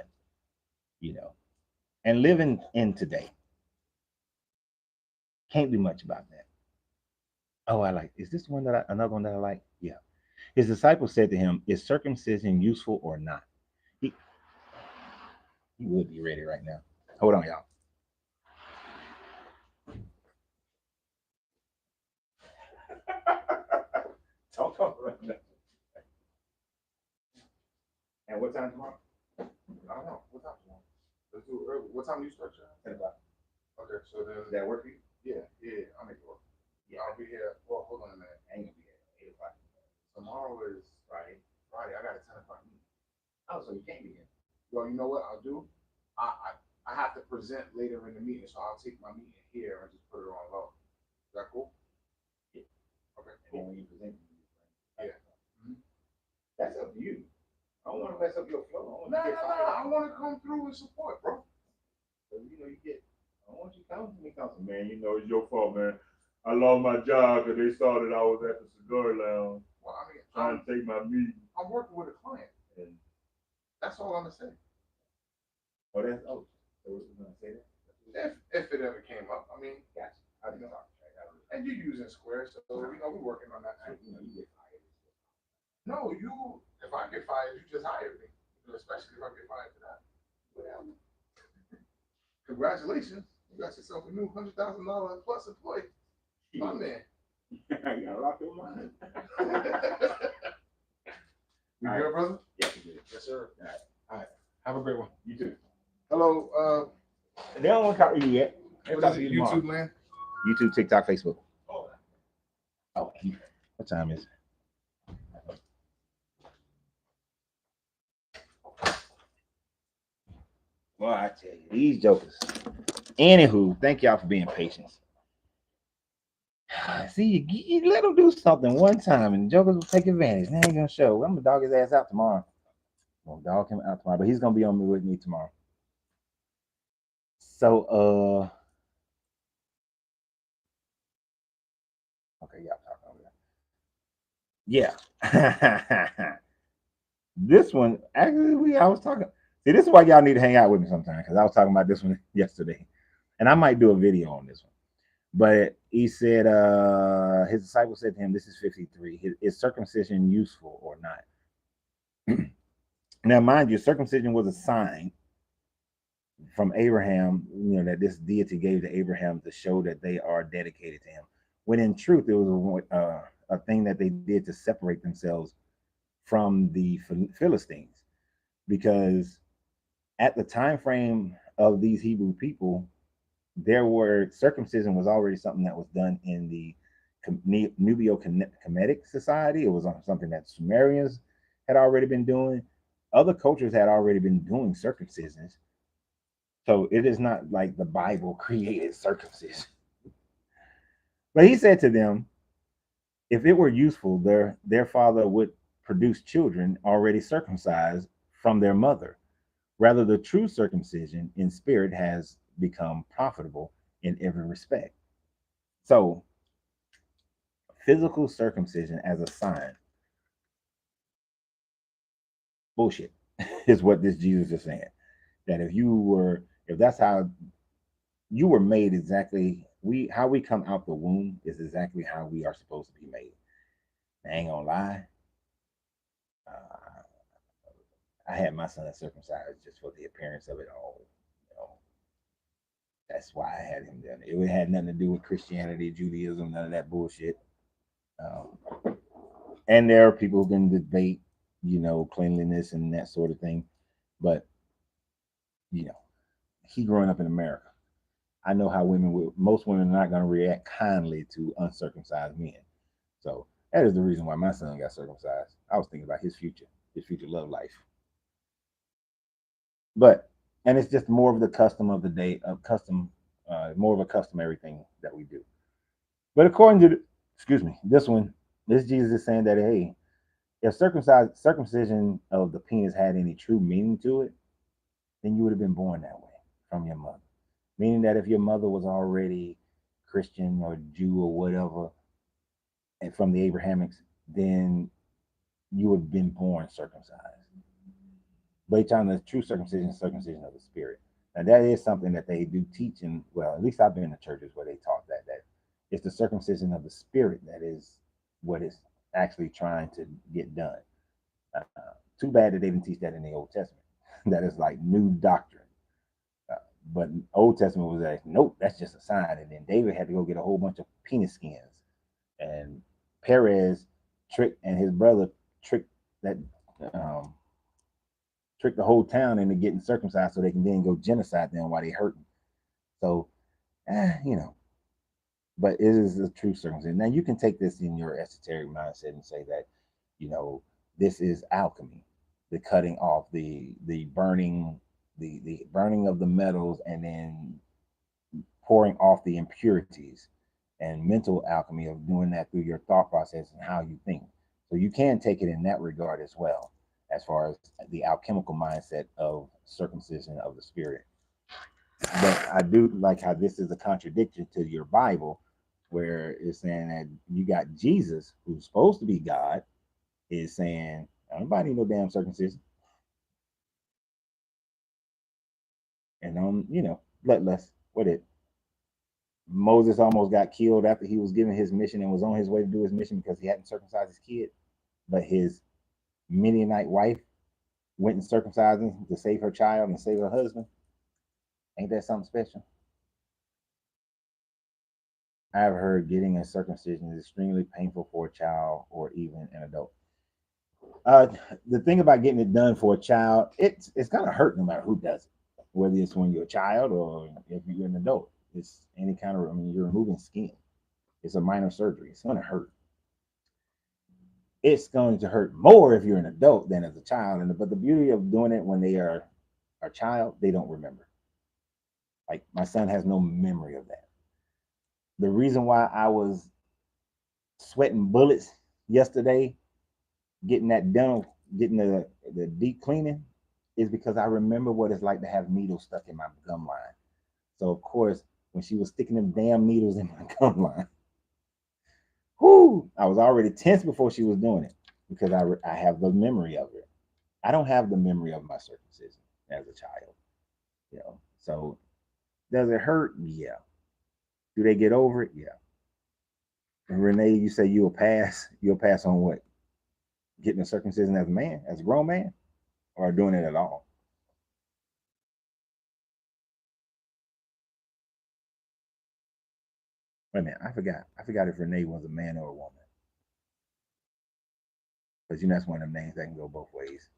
and live in today. Can't do much about that. Oh, is this one another one that I like? Yeah. His disciples said to him, "Is circumcision useful or not?" He would be ready right now. Hold on, y'all. Don't talk right now. And what time tomorrow? I don't know. What time tomorrow? Let's do it early. What time do you start, John? 10 o'clock. Okay, so then. Does that work for you? Yeah, I'll make it work. Yeah, I'll be here. Well, hold on a minute. I ain't gonna be here at 8 o'clock. Tomorrow is Friday. I got a 10 o'clock meeting. Oh, so you can't be here. Well, you know what I'll do? I have to present later in the meeting, so I'll take my meeting here and just put it on low. Is that cool? Yeah. Okay. And then when you present, yeah. Mm-hmm. That's up to you. I don't want to mess up your flow. No. I want to come through and support, bro. So I want you to come to me, man. It's your fault, man. I lost my job because they saw that I was at the cigar lounge. Well, I mean, trying to take my meeting. I'm working with a client, and that's all I'm gonna say. Oh, that's so we're gonna say that. If it ever came up, I mean, gotcha. I didn't talk. And you're using Square, so we're working on that. You get fired. No, if I get fired, you just hire me. Especially if I get fired for that. Well, congratulations. You got yourself a new $100,000 plus employee. My man. I got a lot of money. You good, brother? Yeah, you good. Yes, sir. All right. Have a great one. You too. Hello. They don't want to talk to you yet. What is it? YouTube land? YouTube, TikTok, Facebook. Oh, what time is it? Well, I tell you, these jokers. Anywho, thank y'all for being patient. See, you let them do something one time, and jokers will take advantage. They ain't gonna show. I'm gonna dog his ass out tomorrow. I'm gonna dog him out tomorrow, but he's gonna be on me with me tomorrow. So, okay, y'all talking over there. Yeah. This one, actually, I was talking. See, this is why y'all need to hang out with me sometime, because I was talking about this one yesterday, and I might do a video on this one. But he said, his disciple said to him, this is 53, is circumcision useful or not? Now, mind you, circumcision was a sign from Abraham, that this deity gave to Abraham to show that they are dedicated to him. When in truth, it was a thing that they did to separate themselves from the Philistines, because at the time frame of these Hebrew people, circumcision was already something that was done in the Nubio-Kemetic society. It was something that Sumerians had already been doing. Other cultures had already been doing circumcisions. So it is not like the Bible created circumcision. But he said to them, if it were useful, their father would produce children already circumcised from their mother. Rather, the true circumcision in spirit has become profitable in every respect. So, physical circumcision as a sign, bullshit, is what this Jesus is saying. That if that's how you were made, exactly how we come out the womb is exactly how we are supposed to be made. I ain't gonna lie. Uh, I had my son circumcised just for the appearance of it all. You know, that's why I had him done. It had nothing to do with Christianity, Judaism, none of that bullshit. Um, and there are people who can debate, cleanliness and that sort of thing. But, he growing up in America, I know how most women are not going to react kindly to uncircumcised men. So that is the reason why my son got circumcised. I was thinking about his future love life. But, and it's just more of the custom of the day, more of a customary thing that we do. But according to, this Jesus is saying that, hey, if circumcision of the penis had any true meaning to it, then you would have been born that way from your mother. Meaning that if your mother was already Christian or Jew or whatever, and from the Abrahamics, then you would have been born circumcised. But he's talking the true circumcision of the spirit. Now that is something that they do teach in, well, at least I've been to churches where they taught that it's the circumcision of the spirit that is what is actually trying to get done. Too bad that they didn't teach that in the Old Testament. That is like new doctrine. But Old Testament was like, nope, that's just a sign. And then David had to go get a whole bunch of penis skins. And Perez and his brother tricked that tricked the whole town into getting circumcised so they can then go genocide them while they hurting. So, but it is a true circumcision. Now you can take this in your esoteric mindset and say that, this is alchemy, the cutting off, the burning, the burning of the metals, and then pouring off the impurities, and mental alchemy of doing that through your thought process and how you think. So you can take it in that regard as well, as far as the alchemical mindset of circumcision of the spirit. But I do like how this is a contradiction to your Bible, where it's saying that you got Jesus, who's supposed to be God, is saying, nobody need no damn circumcision. And bloodlust. What it? Moses almost got killed after he was given his mission and was on his way to do his mission because he hadn't circumcised his kid. But his Midianite wife went and circumcised him to save her child and save her husband. Ain't that something special? I've heard getting a circumcision is extremely painful for a child or even an adult. The thing about getting it done for a child, it's gonna hurt no matter who does it, whether it's when you're a child or if you're an adult. It's any kind of, you're removing skin. It's a minor surgery. It's gonna hurt. It's going to hurt more if you're an adult than as a child. But the beauty of doing it when they are a child, they don't remember. Like my son has no memory of that. The reason why I was sweating bullets yesterday, getting that done, getting the deep cleaning, is because I remember what it's like to have needles stuck in my gum line. So of course, when she was sticking them damn needles in my gum line, I was already tense before she was doing it because I have the memory of it. I don't have the memory of my circumcision as a child, So does it hurt? Yeah. Do they get over it? Yeah. And Renee, you say you'll pass. You'll pass on what? Getting a circumcision as a man, as a grown man, or doing it at all? Wait a minute, I forgot. I forgot if Renee was a man or a woman. Because that's one of them names that can go both ways.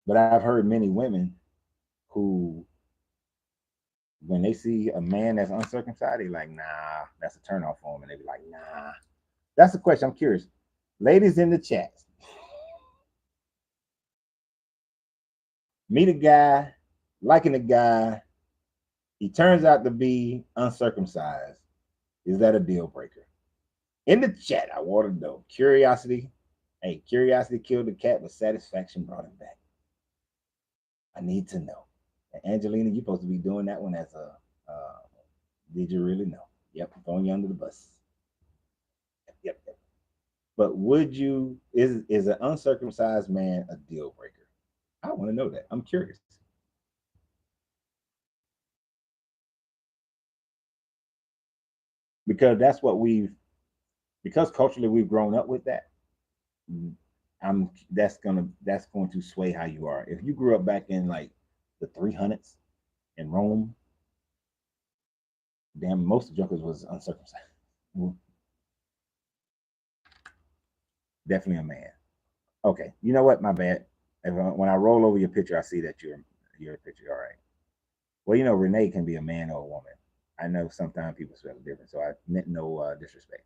But I've heard many women who, when they see a man that's uncircumcised, they like, nah, that's a turnoff for them. And they be like, nah. That's the question. I'm curious. Ladies in the chat, meet a guy, liking a guy, he turns out to be uncircumcised. Is that a deal breaker? In the chat, I want to know. Curiosity Hey, curiosity killed the cat, but satisfaction brought him back. I need to know. And Angelina, you're supposed to be doing that one as a. Did you really know? Yep, throwing you under the bus. Yep. But would you is an uncircumcised man a deal breaker? I want to know that. I'm curious. Because that's what because culturally we've grown up with that. I'm that's going to sway how you are. If you grew up back in like the 300s in Rome, damn, most of the jokers was uncircumcised. Definitely a man. Okay, you know what? My bad. When I roll over your picture, I see that you're a picture. All right. Well, Renee can be a man or a woman. I know sometimes people spell it different, so I meant no disrespect.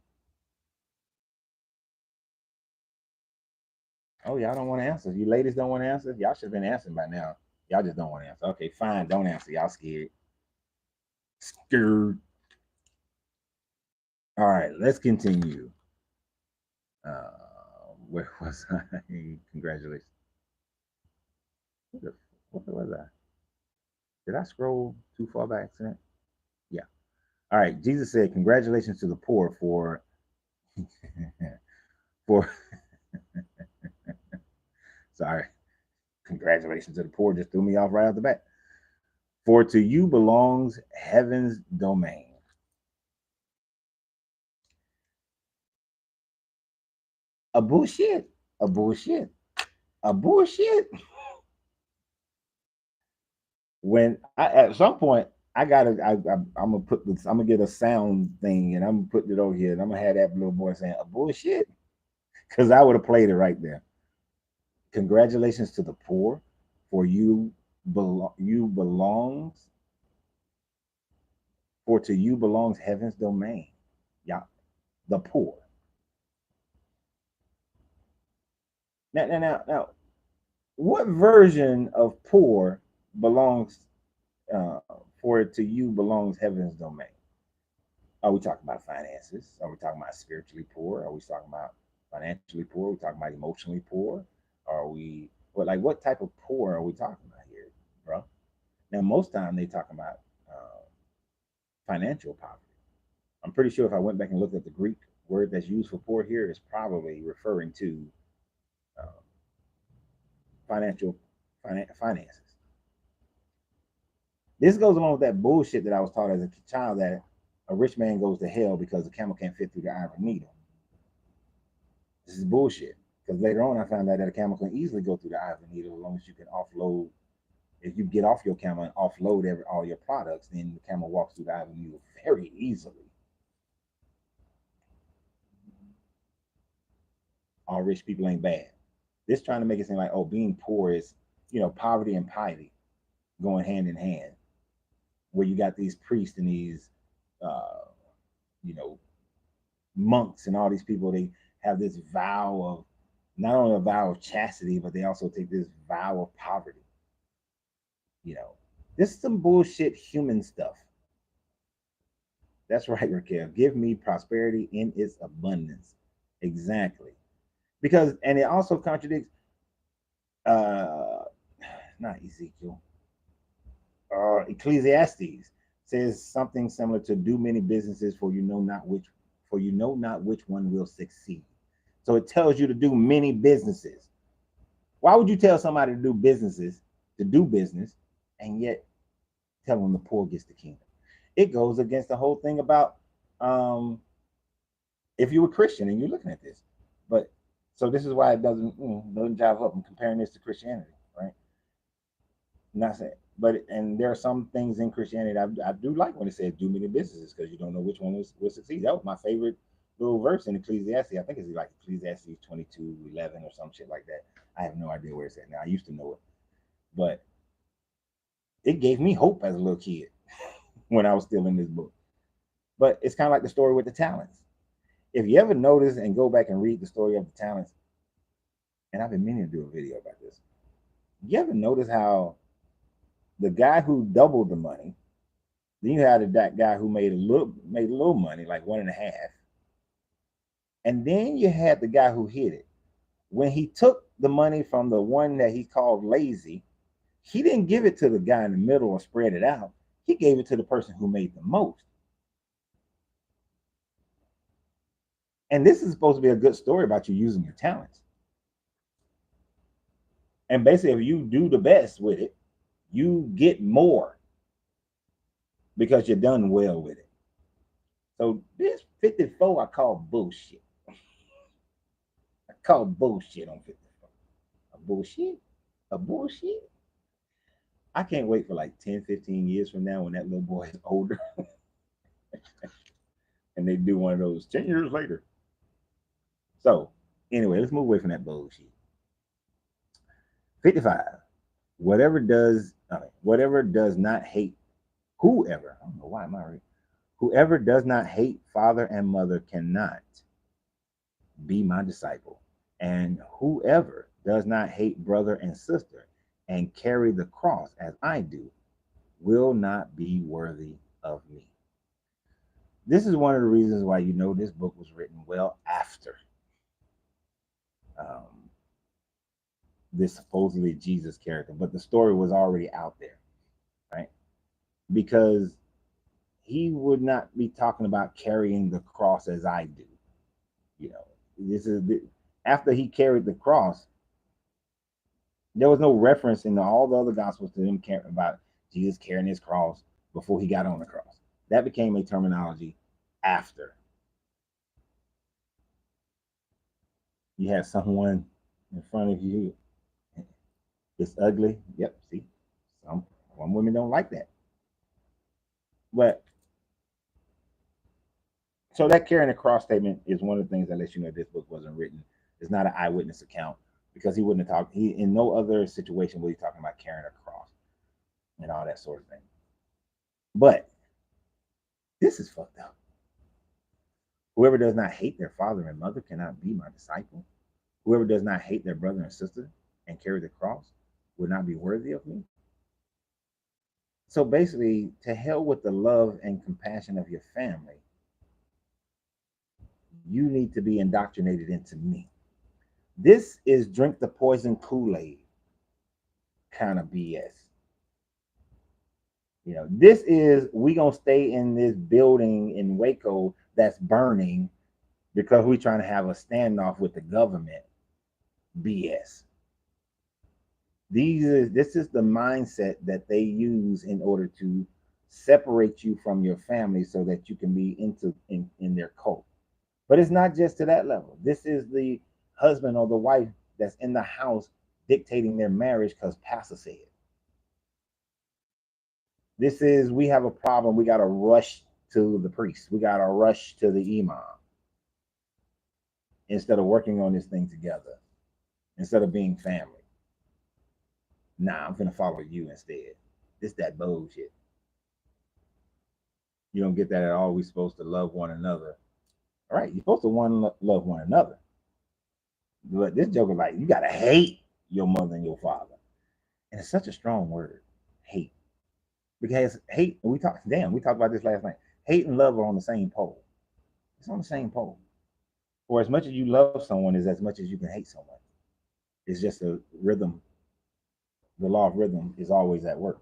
Oh, y'all don't want to answer. You ladies don't want to answer. Y'all should have been answering by now. Y'all just don't want to answer. Okay, fine. Don't answer. Y'all scared. Scared. All right, let's continue. Where was I? Congratulations. What was I? Did I scroll too far by accident? Yeah. All right. Jesus said, "Congratulations to the poor for for." Sorry. Congratulations to the poor. Just threw me off right off the bat. For to you belongs heaven's domain. A bullshit. A bullshit. A bullshit. When at some point I'm gonna put this, I'm gonna get a sound thing and I'm gonna put it over here and I'm gonna have that little boy saying a bullshit because I would have played it right there. Congratulations to the poor, for you belongs for to you belongs heaven's domain. Yeah, the poor. Now, what version of poor belongs uh, for to you belongs heaven's domain? Are we talking about finances? Are we talking about spiritually poor? Are we talking about financially poor? Are we talking about emotionally poor? Are we what type of poor are we talking about here, bro? Now, most time they talk about uh, financial poverty. I'm pretty sure if I went back and looked at the Greek word that's used for poor here, is probably referring to uh, financial finances. This goes along with that bullshit that I was taught as a child that a rich man goes to hell because the camel can't fit through the eye of a needle. This is bullshit. Because later on, I found out that a camel can easily go through the eye of a needle as long as you can offload. If you get off your camel and offload all your products, then the camel walks through the eye of a needle very easily. All rich people ain't bad. This trying to make it seem like, oh, being poor is, poverty and piety going hand in hand, where you got these priests and these, uh, you know, monks and all these people. They have this vow of not only a vow of chastity, but they also take this vow of poverty. This is some bullshit human stuff. That's right, Raquel. Give me prosperity in its abundance. Exactly. And it also contradicts uh not Ezekiel. Ecclesiastes says something similar to do many businesses for you know not which one will succeed. So it tells you to do many businesses. Why would you tell somebody to do business, and yet tell them the poor gets the kingdom? It goes against the whole thing about if you were Christian and you're looking at this. But so this is why it doesn't jive up. I'm comparing this to Christianity, right? I'm not saying, and there are some things in Christianity I do like when it says do many businesses because you don't know which one will succeed. That was my favorite little verse in Ecclesiastes. I think it's like Ecclesiastes 22:11 or some shit like that. I have no idea where it's at now. I used to know it, but it gave me hope as a little kid when I was still in this book. But it's kind of like the story with the talents. If you ever notice and go back and read the story of the talents, and I've been meaning to do a video about this. You ever notice how the guy who doubled the money, then you had that guy who made a little money, like 1.5, and then you had the guy who hid it. When he took the money from the one that he called lazy, he didn't give it to the guy in the middle or spread it out. He gave it to the person who made the most. And this is supposed to be a good story about you using your talents. And basically, if you do the best with it, you get more because you're done well with it. So this 54 I call bullshit. I call bullshit on 54. A bullshit? A bullshit? I can't wait for like 10, 15 years from now when that little boy is older and they do one of those 10 years later. So, anyway, let's move away from that bullshit. 55. Whatever does not hate, whoever, I don't know why am I right? Whoever does not hate father and mother cannot be my disciple. And whoever does not hate brother and sister and carry the cross as I do will not be worthy of me. This is one of the reasons why you know this book was written well after this supposedly Jesus character, but the story was already out there, right? Because he would not be talking about carrying the cross as I do. You know, this is after he carried the cross. There was no reference in all the other gospels to him caring about Jesus carrying his cross before he got on the cross. That became a terminology after. You have someone in front of you. It's ugly. Yep. See, some women don't like that. But so that carrying the cross statement is one of the things that lets you know this book wasn't written. It's not an eyewitness account because he wouldn't have talked. He in no other situation was he talking about carrying a cross and all that sort of thing. But this is fucked up. Whoever does not hate their father and mother cannot be my disciple. Whoever does not hate their brother and sister and carry the cross will not be worthy of me. So basically, to hell with the love and compassion of your family. You need to be indoctrinated into me. This is drink the poison Kool-Aid kind of BS. You know, this is we gonna stay in this building in Waco that's burning because we trying to have a standoff with the government. BS. This is the mindset that they use in order to separate you from your family so that you can be in their cult. But it's not just to that level. This is the husband or the wife that's in the house dictating their marriage because pastor said. This is we have a problem. We got to rush to the priest. We got to rush to the imam instead of working on this thing together. Instead of being family. Nah, I'm gonna follow you instead. It's that bullshit. You don't get that at all. We're supposed to love one another. All right, you're supposed to love one another. But this joke is like you gotta hate your mother and your father, and it's such a strong word, hate. Because hate, we talked about this last night. Hate and love are on the same pole. It's on the same pole. For as much as you love someone is as much as you can hate someone. It's just a rhythm. The law of rhythm is always at work.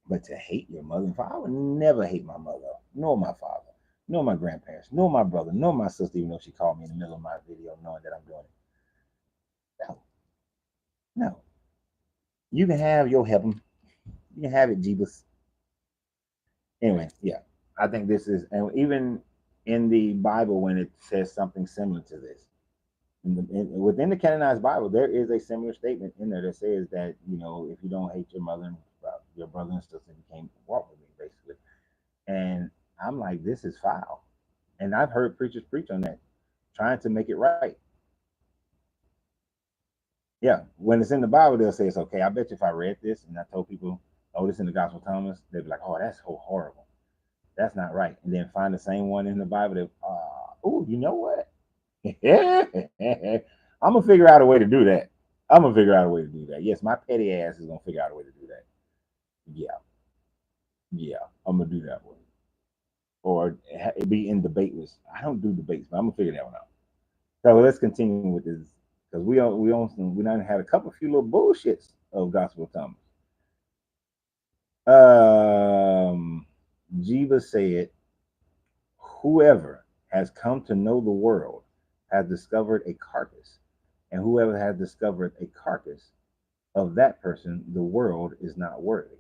But to hate your mother and father, I would never hate my mother, nor my father, nor my grandparents, nor my brother, nor my sister, even though she called me in the middle of my video knowing that I'm doing it. No. No. You can have your heaven. You can have it, Jeebus. Anyway, yeah. I think this is, and even in the Bible, when it says something similar to this, within the canonized Bible, there is a similar statement in there that says that, you know, if you don't hate your mother and your brother and sister, you can't walk with me, basically. And I'm like, this is foul. And I've heard preachers preach on that, trying to make it right. Yeah, when it's in the Bible, they'll say it's okay. I bet you if I read this and I told people, oh, this in the Gospel of Thomas, they'd be like, oh, that's so horrible. That's not right. And then find the same one in the Bible that, oh, you know what? I'm gonna figure out a way to do that. I'm gonna figure out a way to do that. Yes, my petty ass is gonna figure out a way to do that. Yeah, I'm gonna do that one. Or be in debate with. I don't do debates, but I'm gonna figure that one out. So let's continue with this because we done had a few little bullshits of gospel Thomas. Jiva said, "Whoever has come to know the world has discovered a carcass, and whoever has discovered a carcass of that person, the world is not worthy."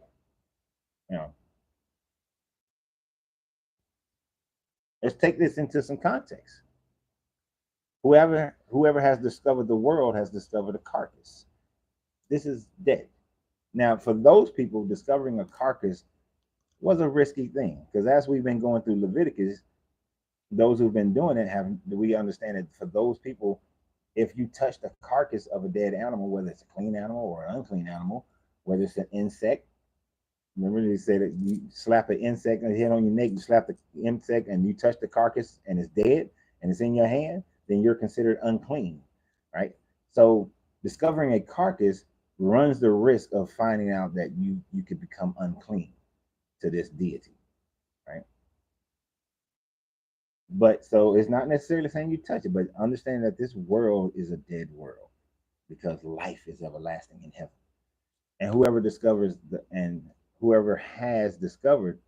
You know, let's take this into some context. Whoever has discovered the world has discovered a carcass. This is dead. Now, for those people, discovering a carcass was a risky thing because as we've been going through Leviticus, those who've been doing it have we understand that for those people, if you touch the carcass of a dead animal, whether it's a clean animal or an unclean animal, whether it's an insect, remember they say that you slap an insect and head on your neck, you slap the insect and you touch the carcass and it's dead and it's in your hand, then you're considered unclean, right? So discovering a carcass runs the risk of finding out that you could become unclean to this deity, right? But so it's not necessarily saying you touch it, but understand that this world is a dead world because life is everlasting in heaven. And whoever has discovered,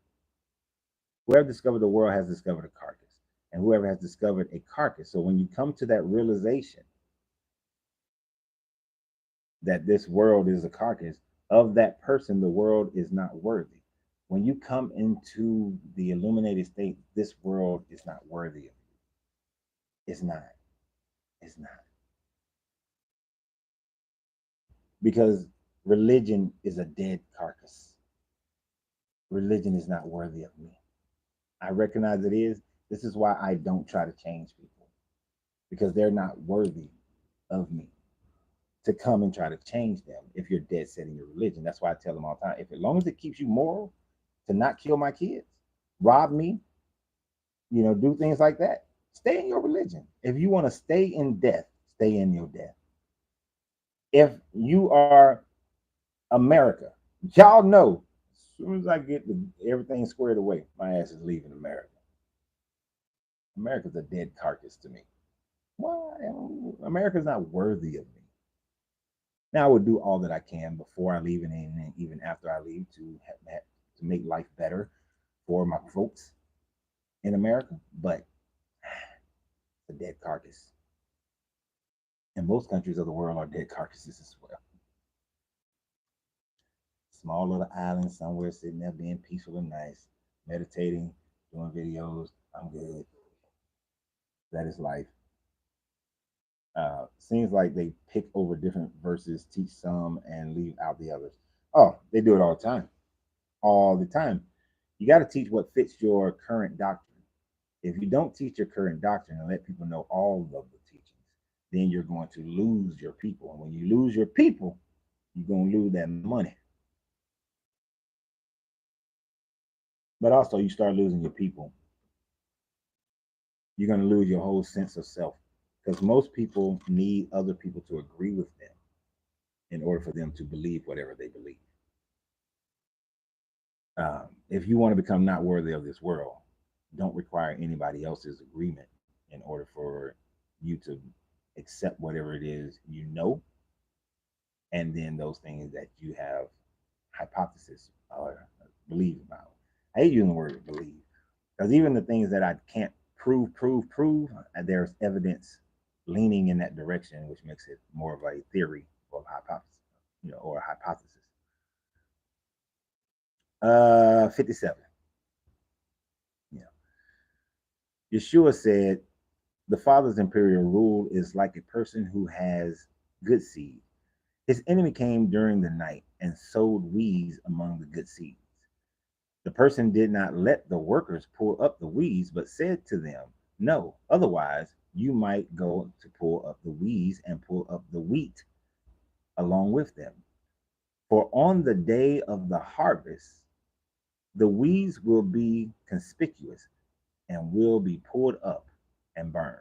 whoever discovered the world has discovered a carcass. And whoever has discovered a carcass. So when you come to that realization that this world is a carcass, of that person, the world is not worthy. When you come into the illuminated state, this world is not worthy of you. It's not. It's not. Because religion is a dead carcass. Religion is not worthy of me. I recognize it is. This is why I don't try to change people because they're not worthy of me to come and try to change them if you're dead set in your religion. That's why I tell them all the time, if as long as it keeps you moral to not kill my kids, rob me, do things like that, stay in your religion. If you want to stay in death, stay in your death. If you are America, y'all know as soon as I get everything squared away, my ass is leaving America. America's a dead carcass to me. Why? America's not worthy of me. Now I would do all that I can before I leave and even after I leave to make life better for my folks in America, but it's a dead carcass. And most countries of the world are dead carcasses as well. Small little island somewhere sitting there being peaceful and nice, meditating, doing videos. I'm good. That is life. Seems like they pick over different verses, teach some, and leave out the others. Oh, they do it all the time. All the time. You got to teach what fits your current doctrine. If you don't teach your current doctrine and let people know all of the teachings, then you're going to lose your people. And when you lose your people, you're going to lose that money. But also, you start losing your people, you're going to lose your whole sense of self because most people need other people to agree with them in order for them to believe whatever they believe. If you want to become not worthy of this world, don't require anybody else's agreement in order for you to accept whatever it is and then those things that you have hypothesis or believe about. I hate using the word believe because even the things that I can't prove, there's evidence leaning in that direction, which makes it more of a theory or hypothesis, or a hypothesis. 57. Yeah. Yeshua said, the Father's imperial rule is like a person who has good seed. His enemy came during the night and sowed weeds among the good seeds. The person did not let the workers pull up the weeds, but said to them, no, otherwise you might go to pull up the weeds and pull up the wheat along with them. For on the day of the harvest, the weeds will be conspicuous and will be pulled up and burned.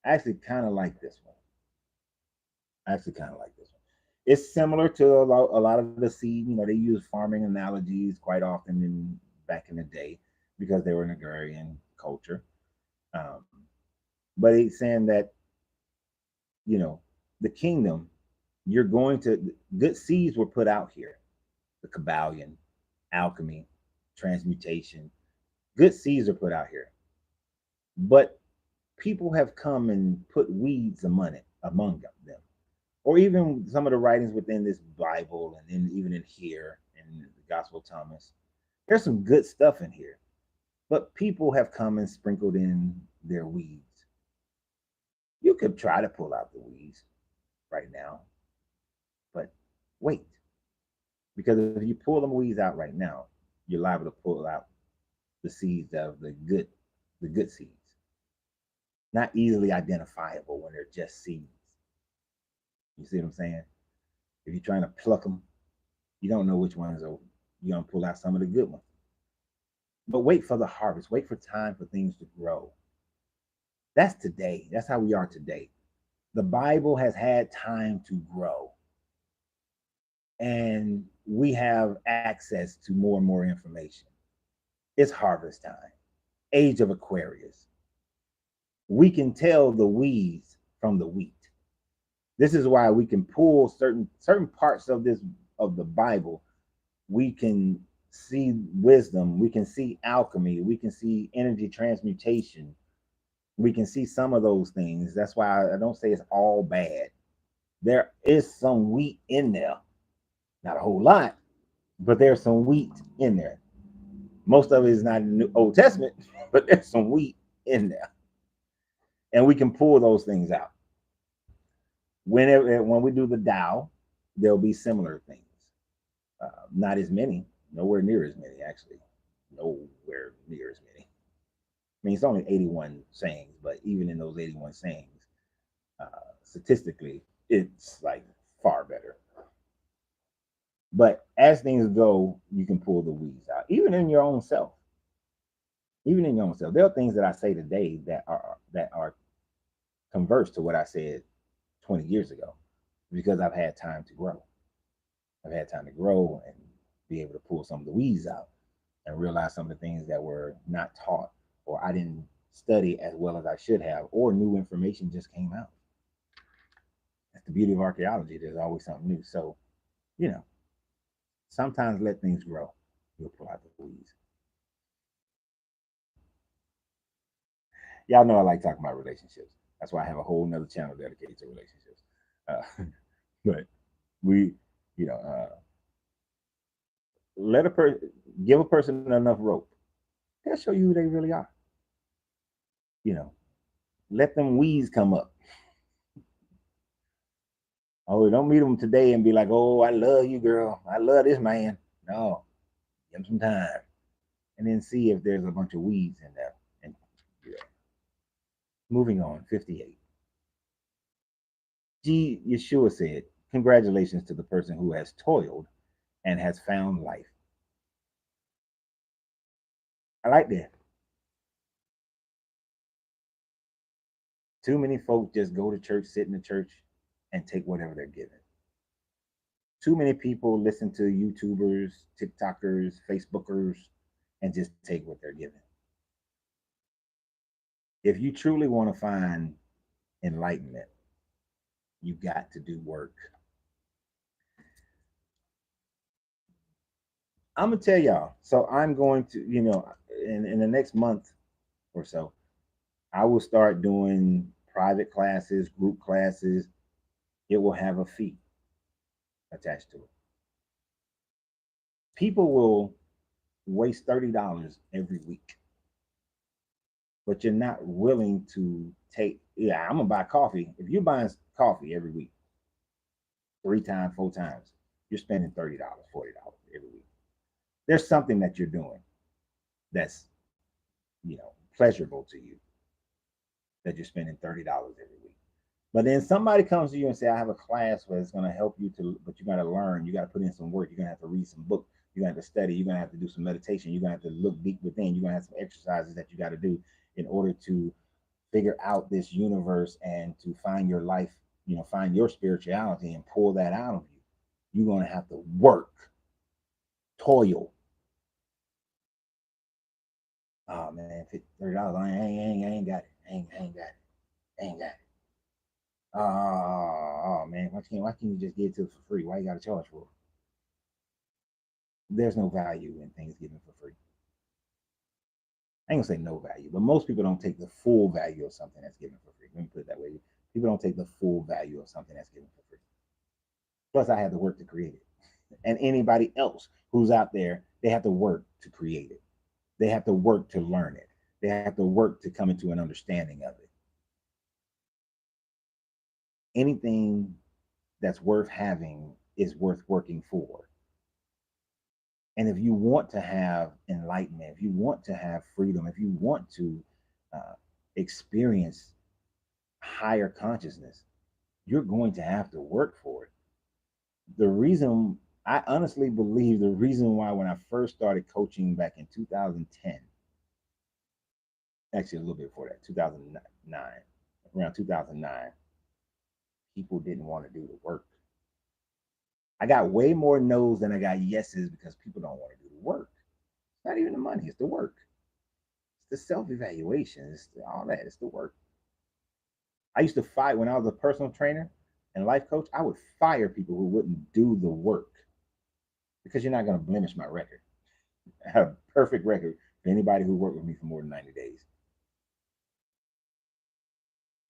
I actually kind of like this one. It's similar to a lot of the seed. They use farming analogies quite often back in the day because they were an agrarian culture. Um, But it's saying that, you know, the kingdom, you're going to, good seeds were put out here. The Kabbalion, alchemy, transmutation, good seeds are put out here. But people have come and put weeds among them. Or even some of the writings within this Bible and even in here in the Gospel of Thomas. There's some good stuff in here. But people have come and sprinkled in their weeds. You could try to pull out the weeds right now, but wait. Because if you pull them weeds out right now, you're liable to pull out the seeds of the good seeds. Not easily identifiable when they're just seeds. You see what I'm saying? If you're trying to pluck them, you don't know which ones are, you're going to pull out some of the good ones. But wait for the harvest. Wait for time for things to grow. That's today. That's how we are today. The Bible has had time to grow. And we have access to more and more information. It's harvest time, age of Aquarius. We can tell the weeds from the wheat. This is why we can pull certain parts of the Bible. We can see wisdom, we can see alchemy, we can see energy transmutation. We can see some of those things. That's why I don't say it's all bad. There is some wheat in there. Not a whole lot, but there's some wheat in there. Most of it is not in the Old Testament, but there's some wheat in there. And we can pull those things out. When we do the Tao, there'll be similar things. Not as many, nowhere near as many, actually. Nowhere near as many. I mean, it's only 81 sayings, but even in those 81 sayings, statistically, it's like far better. But as things go, you can pull the weeds out, even in your own self. Even in your own self, there are things that I say today that are converse to what I said 20 years ago, because I've had time to grow. I've had time to grow and be able to pull some of the weeds out and realize some of the things that were not taught, or I didn't study as well as I should have, or new information just came out. That's the beauty of archaeology. There's always something new. So, sometimes let things grow. You'll pull out the weeds. Y'all know I like talking about relationships. That's why I have a whole nother channel dedicated to relationships. But we, you know, give a person enough rope. They'll show you who they really are. Let them weeds come up. Oh, don't meet them today and be like, "Oh, I love you, girl. I love this man." No, give them some time, and then see if there's a bunch of weeds in there. And moving on, 58. Yeshua said, "Congratulations to the person who has toiled and has found life." I like that. Too many folks just go to church, sit in the church, and take whatever they're given. Too many people listen to YouTubers, TikTokers, Facebookers, and just take what they're given. If you truly want to find enlightenment, you got to do work. I'm gonna tell y'all. So I'm going to, in the next month or so, I will start doing private classes, group classes. It will have a fee attached to it. People will waste $30 every week, but you're not willing to take. Yeah, I'm gonna buy coffee. If you're buying coffee every week, 3 times, 4 times, you're spending $30, $40 every week. There's something that you're doing that's, pleasurable to you, that you're spending $30 every week. But then somebody comes to you and say, "I have a class where it's going to help you but you got to learn. You got to put in some work. You're going to have to read some books. You're going to have to study. You're going to have to do some meditation. You're going to have to look deep within. You're going to have some exercises that you got to do in order to figure out this universe and to find your life, find your spirituality and pull that out of you. You're going to have to work, toil." Oh man, $30. I ain't got it. I ain't got it. Ain't got it. Oh man, why can't you just get it to us for free? Why you gotta charge for it? There's no value in things given for free. I ain't gonna say no value, but most people don't take the full value of something that's given for free. Let me put it that way. People don't take the full value of something that's given for free. Plus, I had to work to create it. And anybody else who's out there, they have to work to create it. They have to work to learn it. They have to work to come into an understanding of it. Anything that's worth having is worth working for. And if you want to have enlightenment, if you want to have freedom, if you want to experience higher consciousness, you're going to have to work for it. The reason I honestly believe the reason why when I first started coaching back in 2010, actually a little bit before that, 2009, around 2009, people didn't want to do the work. I got way more no's than I got yeses because people don't want to do the work. It's not even the money, it's the work. It's the self-evaluation, it's all that, it's the work. I used to fight when I was a personal trainer and life coach, I would fire people who wouldn't do the work because you're not going to blemish my record. I have a perfect record for anybody who worked with me for more than 90 days.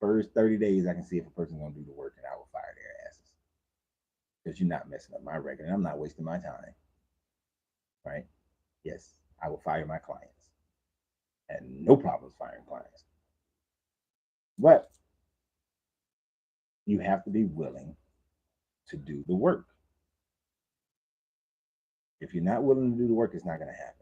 First 30 days, I can see if a person's going to do the work and I will fire their asses because you're not messing up my record and I'm not wasting my time. Right? Yes, I will fire my clients and no problems firing clients. But you have to be willing to do the work. If you're not willing to do the work, it's not going to happen.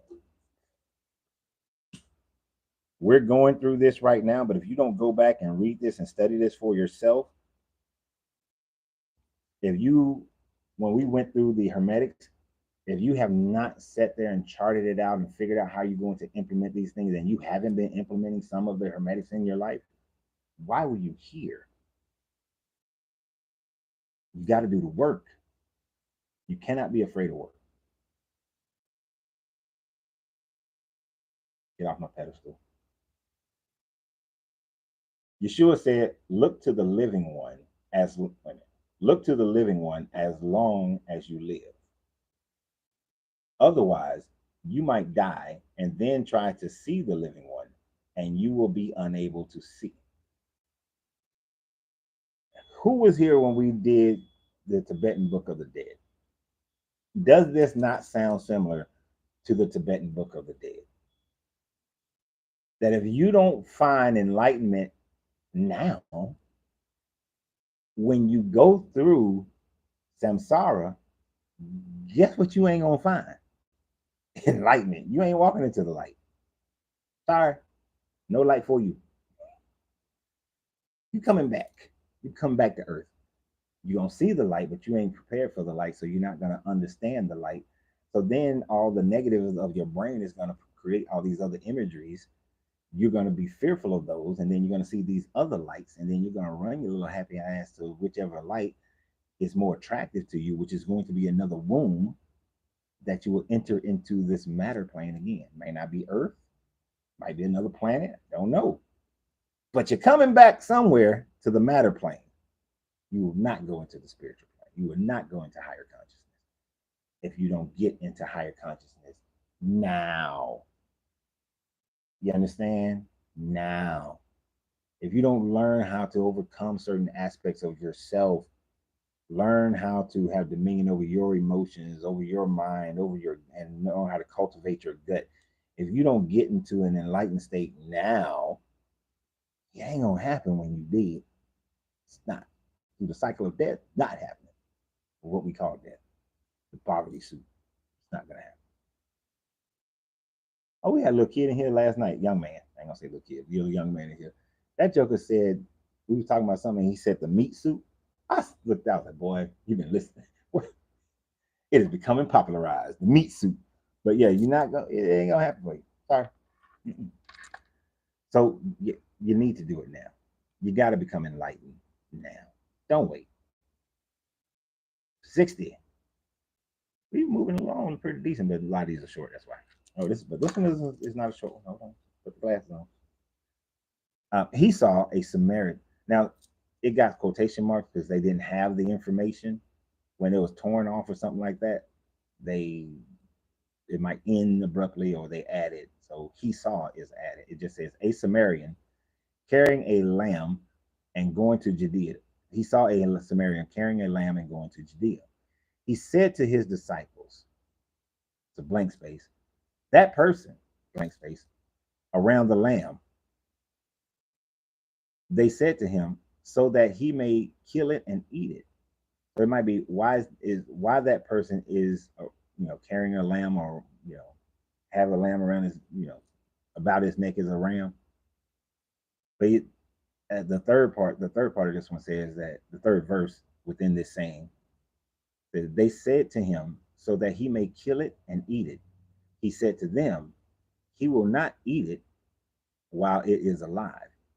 We're going through this right now, but if you don't go back and read this and study this for yourself, when we went through the hermetics, if you have not sat there and charted it out and figured out how you're going to implement these things and you haven't been implementing some of the hermetics in your life, why were you here? You got to do the work. You cannot be afraid of work. Get off my pedestal. Yeshua said, look to the living one as long as you live. Otherwise, you might die and then try to see the living one, and you will be unable to see. Who was here when we did the Tibetan Book of the Dead? Does this not sound similar to the Tibetan Book of the Dead? That if you don't find enlightenment now, when you go through samsara, guess what you ain't gonna find? Enlightenment. You ain't walking into the light. Sorry, no light for you. You coming back. You come back to earth. You're gonna see the light, but you ain't prepared for the light, so you're not gonna understand the light. So then all the negatives of your brain is gonna create all these other imageries. You're gonna be fearful of those, and then you're gonna see these other lights, and then you're gonna run your little happy ass to whichever light is more attractive to you, which is going to be another womb that you will enter into this matter plane again. May not be Earth, might be another planet, don't know. But you're coming back somewhere to the matter plane. You will not go into the spiritual plane. You will not go into higher consciousness if you don't get into higher consciousness now. You understand? Now. If you don't learn how to overcome certain aspects of yourself, learn how to have dominion over your emotions, over your mind, and know how to cultivate your gut. If you don't get into an enlightened state now, it ain't gonna happen when you did. It's not. Through the cycle of death, not happening. Or what we call death, the poverty suit. It's not gonna happen. Oh, we had a little kid in here last night, young man. I ain't gonna say little kid, little young man in here. That joker said, we was talking about something, he said the meat suit. I looked out, like, boy, you've been listening. It is becoming popularized, the meat suit. But yeah, you're not gonna, it ain't gonna happen for you. Sorry. So you need to do it now. You got to become enlightened now. Don't wait. 60. We're moving along pretty decent, but a lot of these are short. That's why. Oh, this one is not a short one. Hold on. Put the glasses on. He saw a Samaritan. Now, it got quotation marks because they didn't have the information when it was torn off or something like that. They it might end abruptly or they added. So he saw is added. It just says a Samaritan carrying a lamb and going to Judea. He saw a Samaritan carrying a lamb and going to Judea. He said to his disciples, it's a blank space, that person, blank space, around the lamb. They said to him, so that he may kill it and eat it. So it might be why that person is carrying a lamb or have a lamb around his about his neck as a ram. But the third part of this one says that the third verse within this saying, they said to him, so that he may kill it and eat it. He said to them, he will not eat it while it is alive,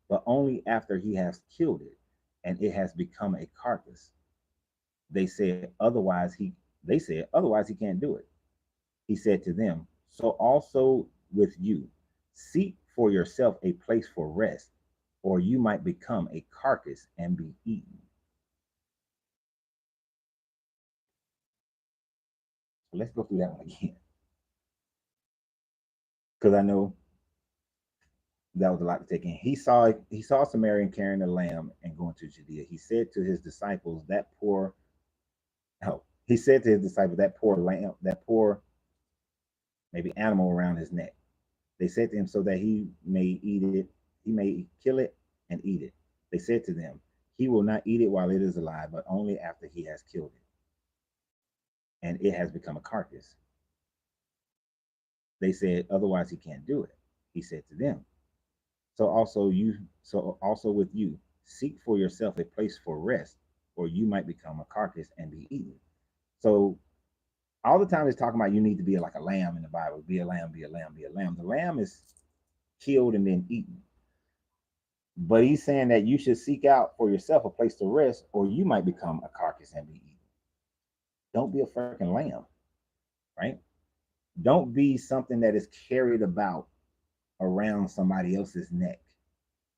but only after he has killed it and it has become a carcass. They said otherwise he can't do it. He said to them, so also with you, seek for yourself a place for rest, or you might become a carcass and be eaten. So let's go through that one again, because I know that was a lot to take in. He saw a Samaritan carrying a lamb and going to Judea. He said to his disciples, that poor lamb, that poor maybe animal around his neck. They said to him, so that he may eat it, he may kill it and eat it. They said to them, he will not eat it while it is alive, but only after he has killed it and it has become a carcass. They said, otherwise he can't do it. He said to them, so also with you, seek for yourself a place for rest, or you might become a carcass and be eaten. So all the time it's talking about you need to be like a lamb in the Bible. Be a lamb, be a lamb, be a lamb. The lamb is killed and then eaten. But he's saying that you should seek out for yourself a place to rest, or you might become a carcass and be eaten. Don't be a freaking lamb, right? Don't be something that is carried about around somebody else's neck,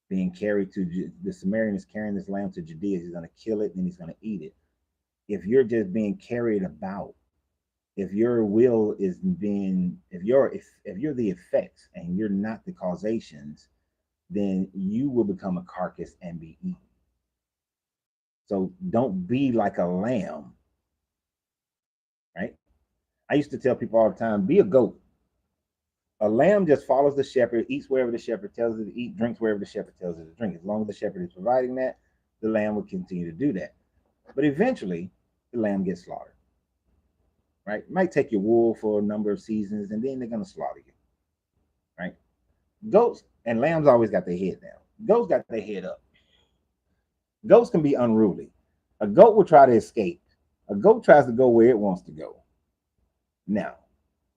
being carried to the Samaritan is carrying this lamb to Judea. He's going to kill it, and he's going to eat it. If you're just being carried about, if your will is being, if you're the effects and you're not the causations, then you will become a carcass and be eaten. So don't be like a lamb, right? I used to tell people all the time, be a goat. A lamb just follows the shepherd, eats wherever the shepherd tells it to eat, drinks wherever the shepherd tells it to drink. As long as the shepherd is providing that, the lamb will continue to do that. But eventually, the lamb gets slaughtered, right? It might take your wool for a number of seasons, and then they're going to slaughter you, right? Goats and lambs always got their head down. Goats got their head up. Goats can be unruly. A goat will try to escape. A goat tries to go where it wants to go. Now,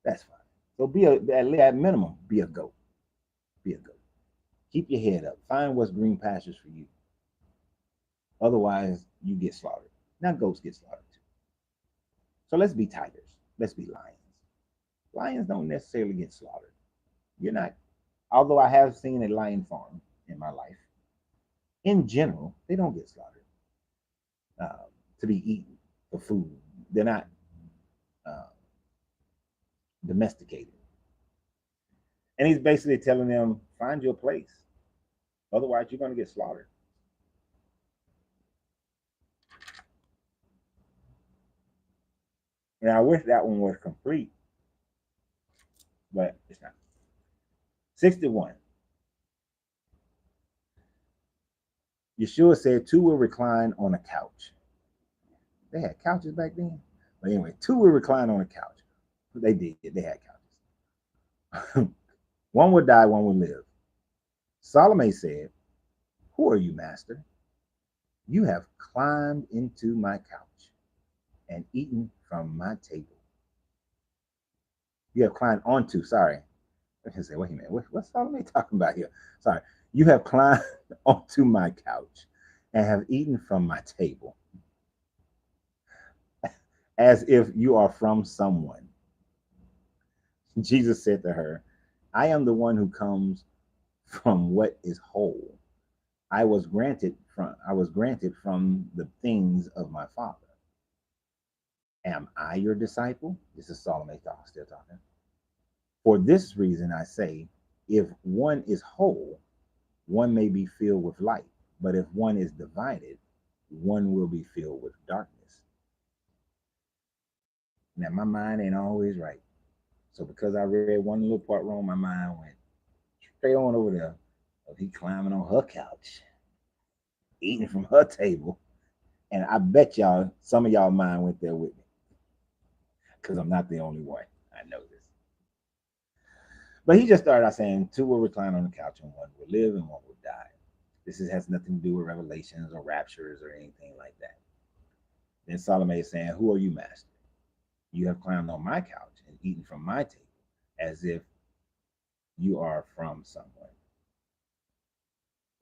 that's fine. So at minimum, be a goat. Be a goat. Keep your head up. Find what's green pastures for you. Otherwise, you get slaughtered. Now, goats get slaughtered too. So let's be tigers. Let's be lions. Lions don't necessarily get slaughtered. You're not. Although I have seen a lion farm in my life, in general, they don't get slaughtered to be eaten for food. They're not domesticated. And he's basically telling them, find your place. Otherwise, you're going to get slaughtered. Now, I wish that one was complete, but it's not. 61. Yeshua said, two will recline on a couch. They had couches back then. But anyway, two will recline on a couch. They did. They had couches. One would die, one would live. Salome said, who are you, master? You have climbed into my couch and eaten from my table. You have climbed onto, sorry. I say, wait a minute, what's Salome talking about here? Sorry. You have climbed onto my couch and have eaten from my table, as if you are from someone. Jesus said to her, I am the one who comes from what is whole. I was granted from the things of my Father. Am I your disciple? This is Solomon still talking. For this reason I say, if one is whole, one may be filled with light, but if one is divided, one will be filled with darkness. Now, my mind ain't always right. So because I read one little part wrong, my mind went straight on over there. He climbing on her couch, eating from her table. And I bet y'all, some of y'all mind went there with me. Because I'm not the only one. I know this. But he just started out saying, two will recline on the couch and one will live and one will die. This has nothing to do with revelations or raptures or anything like that. Then Solomon is saying, who are you, master? You have climbed on my couch and eaten from my table as if you are from someone.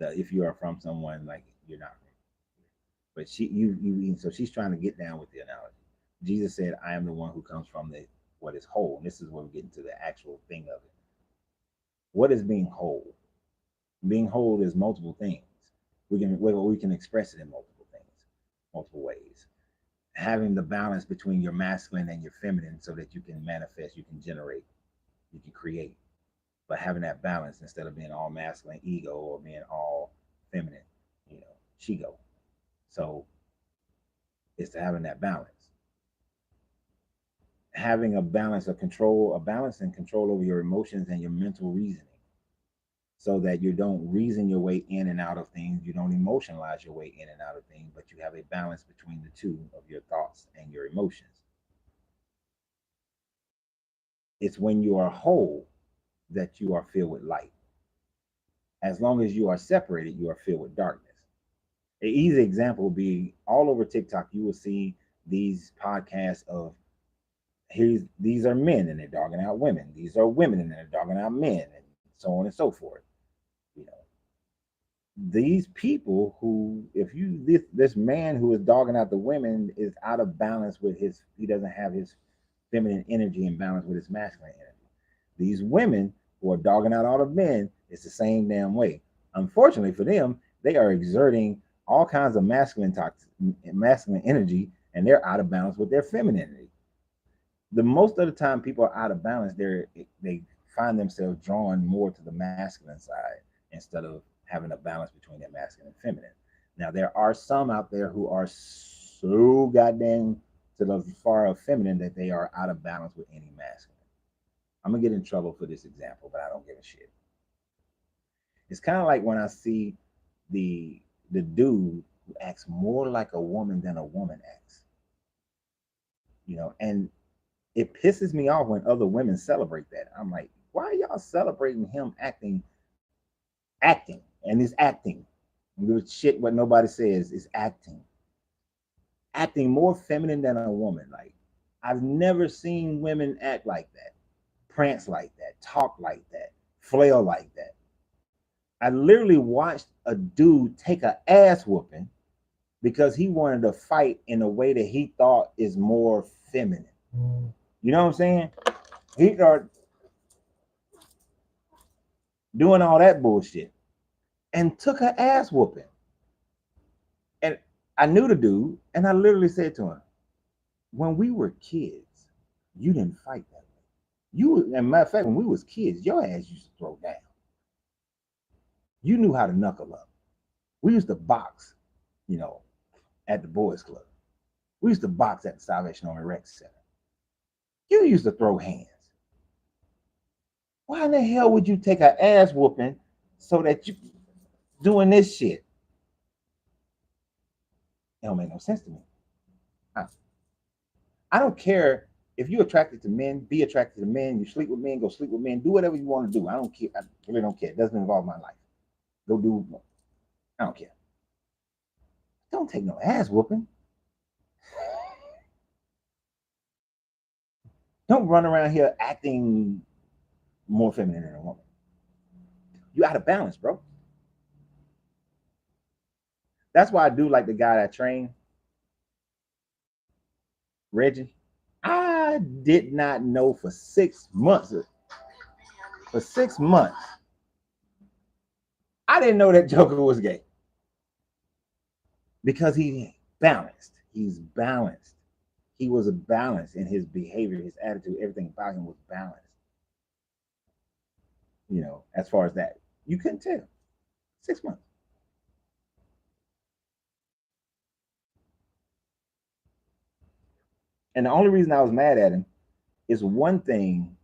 If you are from someone, like you're not from. But you eat. So she's trying to get down with the analogy. Jesus said, I am the one who comes from what is whole. And this is where we get into the actual thing of it. What is being whole? Being whole is multiple things. We can express it in multiple things, multiple ways. Having the balance between your masculine and your feminine so that you can manifest, you can generate, you can create. But having that balance instead of being all masculine ego or being all feminine, she-go. So it's to having that balance. Having a balance and control over your emotions and your mental reasoning so that you don't reason your way in and out of things. You don't emotionalize your way in and out of things, but you have a balance between the two of your thoughts and your emotions. It's when you are whole that you are filled with light. As long as you are separated, you are filled with darkness. An easy example would be all over TikTok, you will see these podcasts of these are men and they're dogging out women. These are women and they're dogging out men, and so on and so forth. These people who, this man who is dogging out the women is out of balance with he doesn't have his feminine energy in balance with his masculine energy. These women who are dogging out all the men, it's the same damn way. Unfortunately for them, they are exerting all kinds of masculine energy, and they're out of balance with their femininity. The most of the time people are out of balance, they find themselves drawn more to the masculine side instead of having a balance between their masculine and feminine. Now, there are some out there who are so goddamn to the far of feminine that they are out of balance with any masculine. I'm gonna get in trouble for this example, but I don't give a shit. It's kind of like when I see the dude who acts more like a woman than a woman acts. And it pisses me off when other women celebrate that. I'm like, why are y'all celebrating him acting? And it's acting. This shit what nobody says is acting more feminine than a woman. Like, I've never seen women act like that, prance like that, talk like that, flail like that. I literally watched a dude take an ass whooping because he wanted to fight in a way that he thought is more feminine. You know what I'm saying? He started doing all that bullshit and took an ass whooping. And I knew the dude, and I literally said to him, when we were kids, you didn't fight that way. As a matter of fact, when we was kids, your ass used to throw down. You knew how to knuckle up. We used to box, at the boys' club. We used to box at the Salvation Army Rec Center. You used to throw hands. Why in the hell would you take an ass whooping so that you doing this shit? It don't make no sense to me. I don't care if you're attracted to men, be attracted to men. You sleep with men, go sleep with men. Do whatever you want to do. I don't care. I really don't care. It doesn't involve my life. Go do. I don't care. Don't take no ass whooping. Don't run around here acting more feminine than a woman. You out of balance, bro. That's why I do like the guy that trained, Reggie. I did not know for 6 months. For 6 months, I didn't know that Joker was gay. because he balanced. He's balanced. He was a balance in his behavior, his attitude, everything about him was balanced. As far as that, you couldn't tell. 6 months. And the only reason I was mad at him is one thing.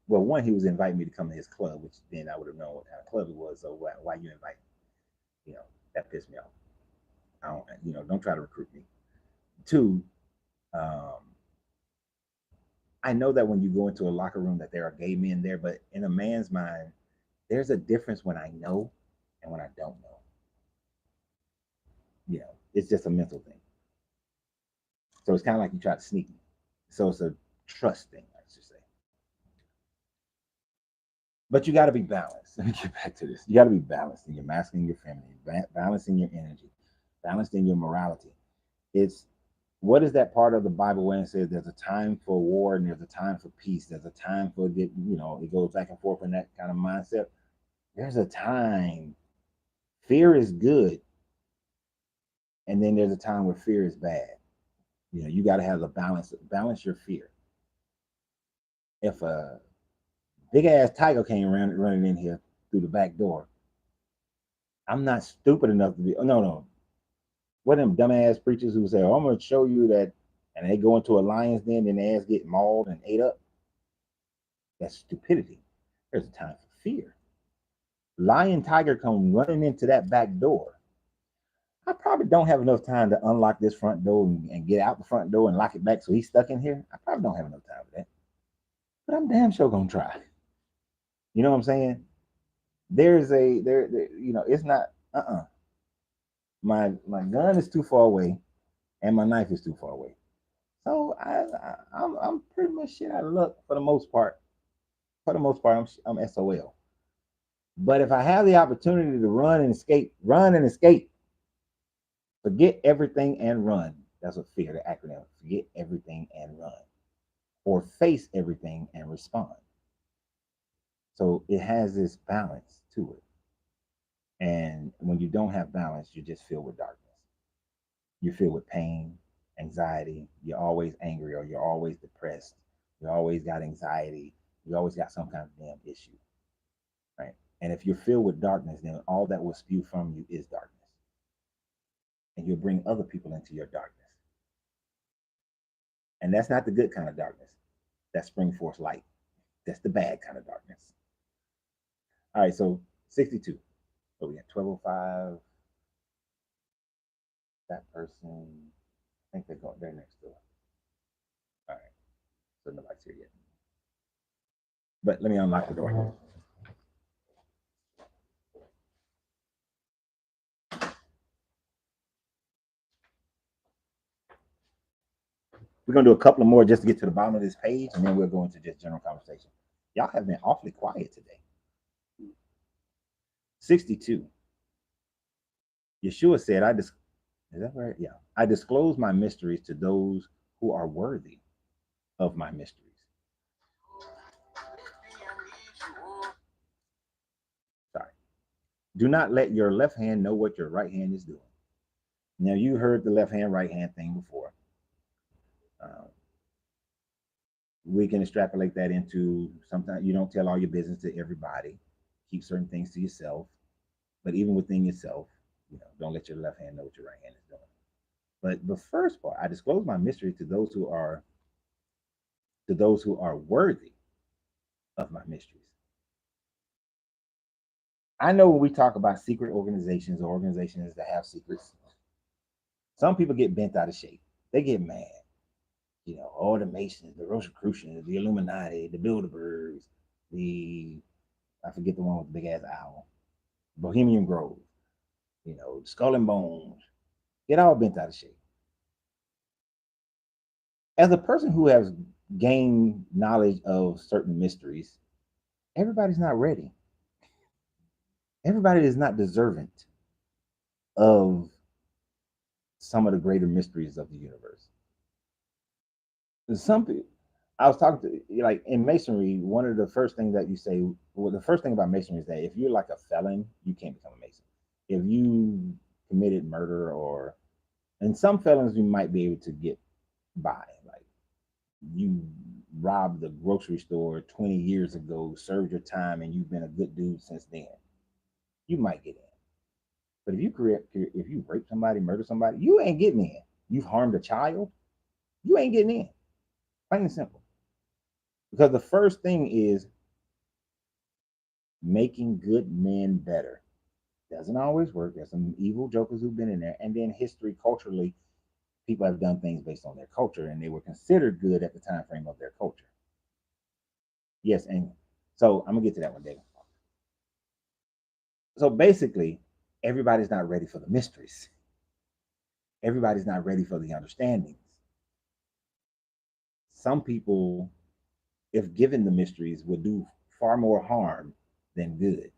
Well, one, he was inviting me to come to his club, which then I would have known what kind of club it was. So why you invite me? That pissed me off. I don't try to recruit me. Two, um, I know that when you go into a locker room that there are gay men there, but in a man's mind, there's a difference when I know and when I don't know. It's just a mental thing. So it's kind of like you try to sneak me. So it's a trust thing, I should say. But you got to be balanced. Let me get back to this. You got to be balanced in your masculine and your feminine, balanced in your energy, balanced in your morality. It's what is that part of the Bible when it says there's a time for war and there's a time for peace? There's a time for it goes back and forth in that kind of mindset. There's a time. Fear is good, and then there's a time where fear is bad. You got to have a balance your fear. If a big ass tiger came running in here through the back door, I'm not stupid enough to be. Oh, no. What them dumbass preachers who say, "Oh, I'm going to show you that," and they go into a lion's den and their ass get mauled and ate up. That's stupidity. There's a time for fear. Lion tiger come running into that back door. I probably don't have enough time to unlock this front door and get out the front door and lock it back so he's stuck in here. I probably don't have enough time for that. But I'm damn sure gonna try. You know what I'm saying? There's it's not my gun is too far away and my knife is too far away. So I'm pretty much shit out of luck for the most part. For the most part, I'm SOL. But if I have the opportunity to run and escape, forget everything and run. That's what fear, the acronym. Forget everything and run. Or face everything and respond. So it has this balance to it. And when you don't have balance, you're just filled with darkness. You're filled with pain, anxiety. You're always angry or you're always depressed. You always got anxiety. You always got some kind of damn issue. Right? And if you're filled with darkness, then all that will spew from you is darkness. And you'll bring other people into your darkness. And that's not the good kind of darkness. That's spring force light. That's the bad kind of darkness. All right, so 62. So we got 1205. That person, I think they're next door. All right, so nobody's here yet. But let me unlock the door here. We're gonna do a couple of more just to get to the bottom of this page, and then we'll go into just general conversation. Y'all have been awfully quiet today. 62. Yeshua said, is that right? Yeah. I disclose my mysteries to those who are worthy of my mysteries. Sorry. Do not let your left hand know what your right hand is doing. Now, you heard the left hand, right hand thing before. We can extrapolate that into sometimes you don't tell all your business to everybody. Keep certain things to yourself. But even within yourself, don't let your left hand know what your right hand is doing. But the first part, I disclose my mystery to those who are worthy of my mysteries. I know when we talk about secret organizations or organizations that have secrets, some people get bent out of shape. They get mad. All the Masons, the Rosicrucians, the Illuminati, the Bilderbergs, I forget the one with the big ass owl, Bohemian Grove, Skull and Bones, get all bent out of shape. As a person who has gained knowledge of certain mysteries, everybody's not ready. Everybody is not deserving of some of the greater mysteries of the universe. Some people, I was talking to, like in masonry, one of the first things that you say, well, the first thing about masonry is that if you're like a felon, you can't become a mason. If you committed murder or And some felons you might be able to get by. Like you robbed the grocery store 20 years ago, served your time, and you've been a good dude since then. You might get in. But if you rape somebody, murder somebody, you ain't getting in. You've harmed a child, you ain't getting in. Plain and simple. Because the first thing is making good men better. Doesn't always work. There's some evil jokers who've been in there. And then history, culturally, people have done things based on their culture, and they were considered good at the time frame of their culture. Yes, and so I'm gonna get to that one, David. So basically, everybody's not ready for the mysteries. Everybody's not ready for the understandings. Some people, if given the mysteries, would do far more harm than good.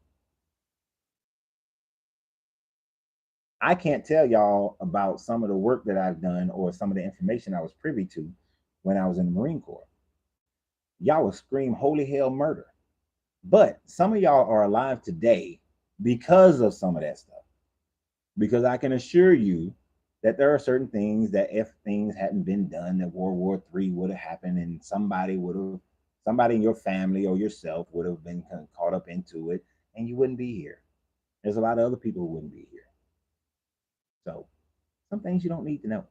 I can't tell y'all about some of the work that I've done or some of the information I was privy to when I was in the Marine Corps. Y'all would scream holy hell murder. But some of y'all are alive today because of some of that stuff. Because I can assure you that there are certain things that if things hadn't been done, that World War III would have happened and somebody in your family or yourself would have been caught up into it and you wouldn't be here. There's a lot of other people who wouldn't be here. So some things you don't need to know.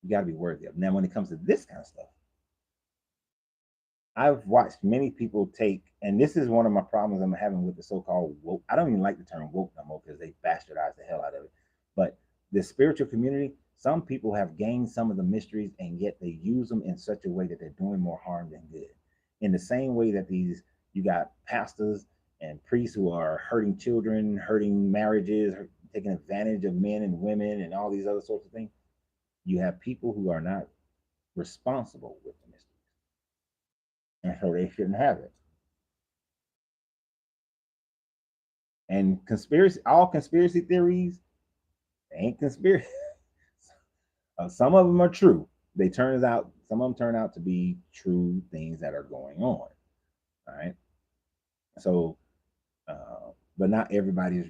You got to be worthy of. Now, when it comes to this kind of stuff, I've watched many people take, and this is one of my problems I'm having with the so-called woke. I don't even like the term woke no more because they bastardize the hell out of it. But the spiritual community, some people have gained some of the mysteries, and yet they use them in such a way that they're doing more harm than good. In the same way that you got pastors and priests who are hurting children, hurting marriages, taking advantage of men and women, and all these other sorts of things. You have people who are not responsible with the mysteries, and so they shouldn't have it. And all conspiracy theories ain't conspiracy. Some of them are true. Some of them turn out to be true things that are going on. All right. So, but not everybody's,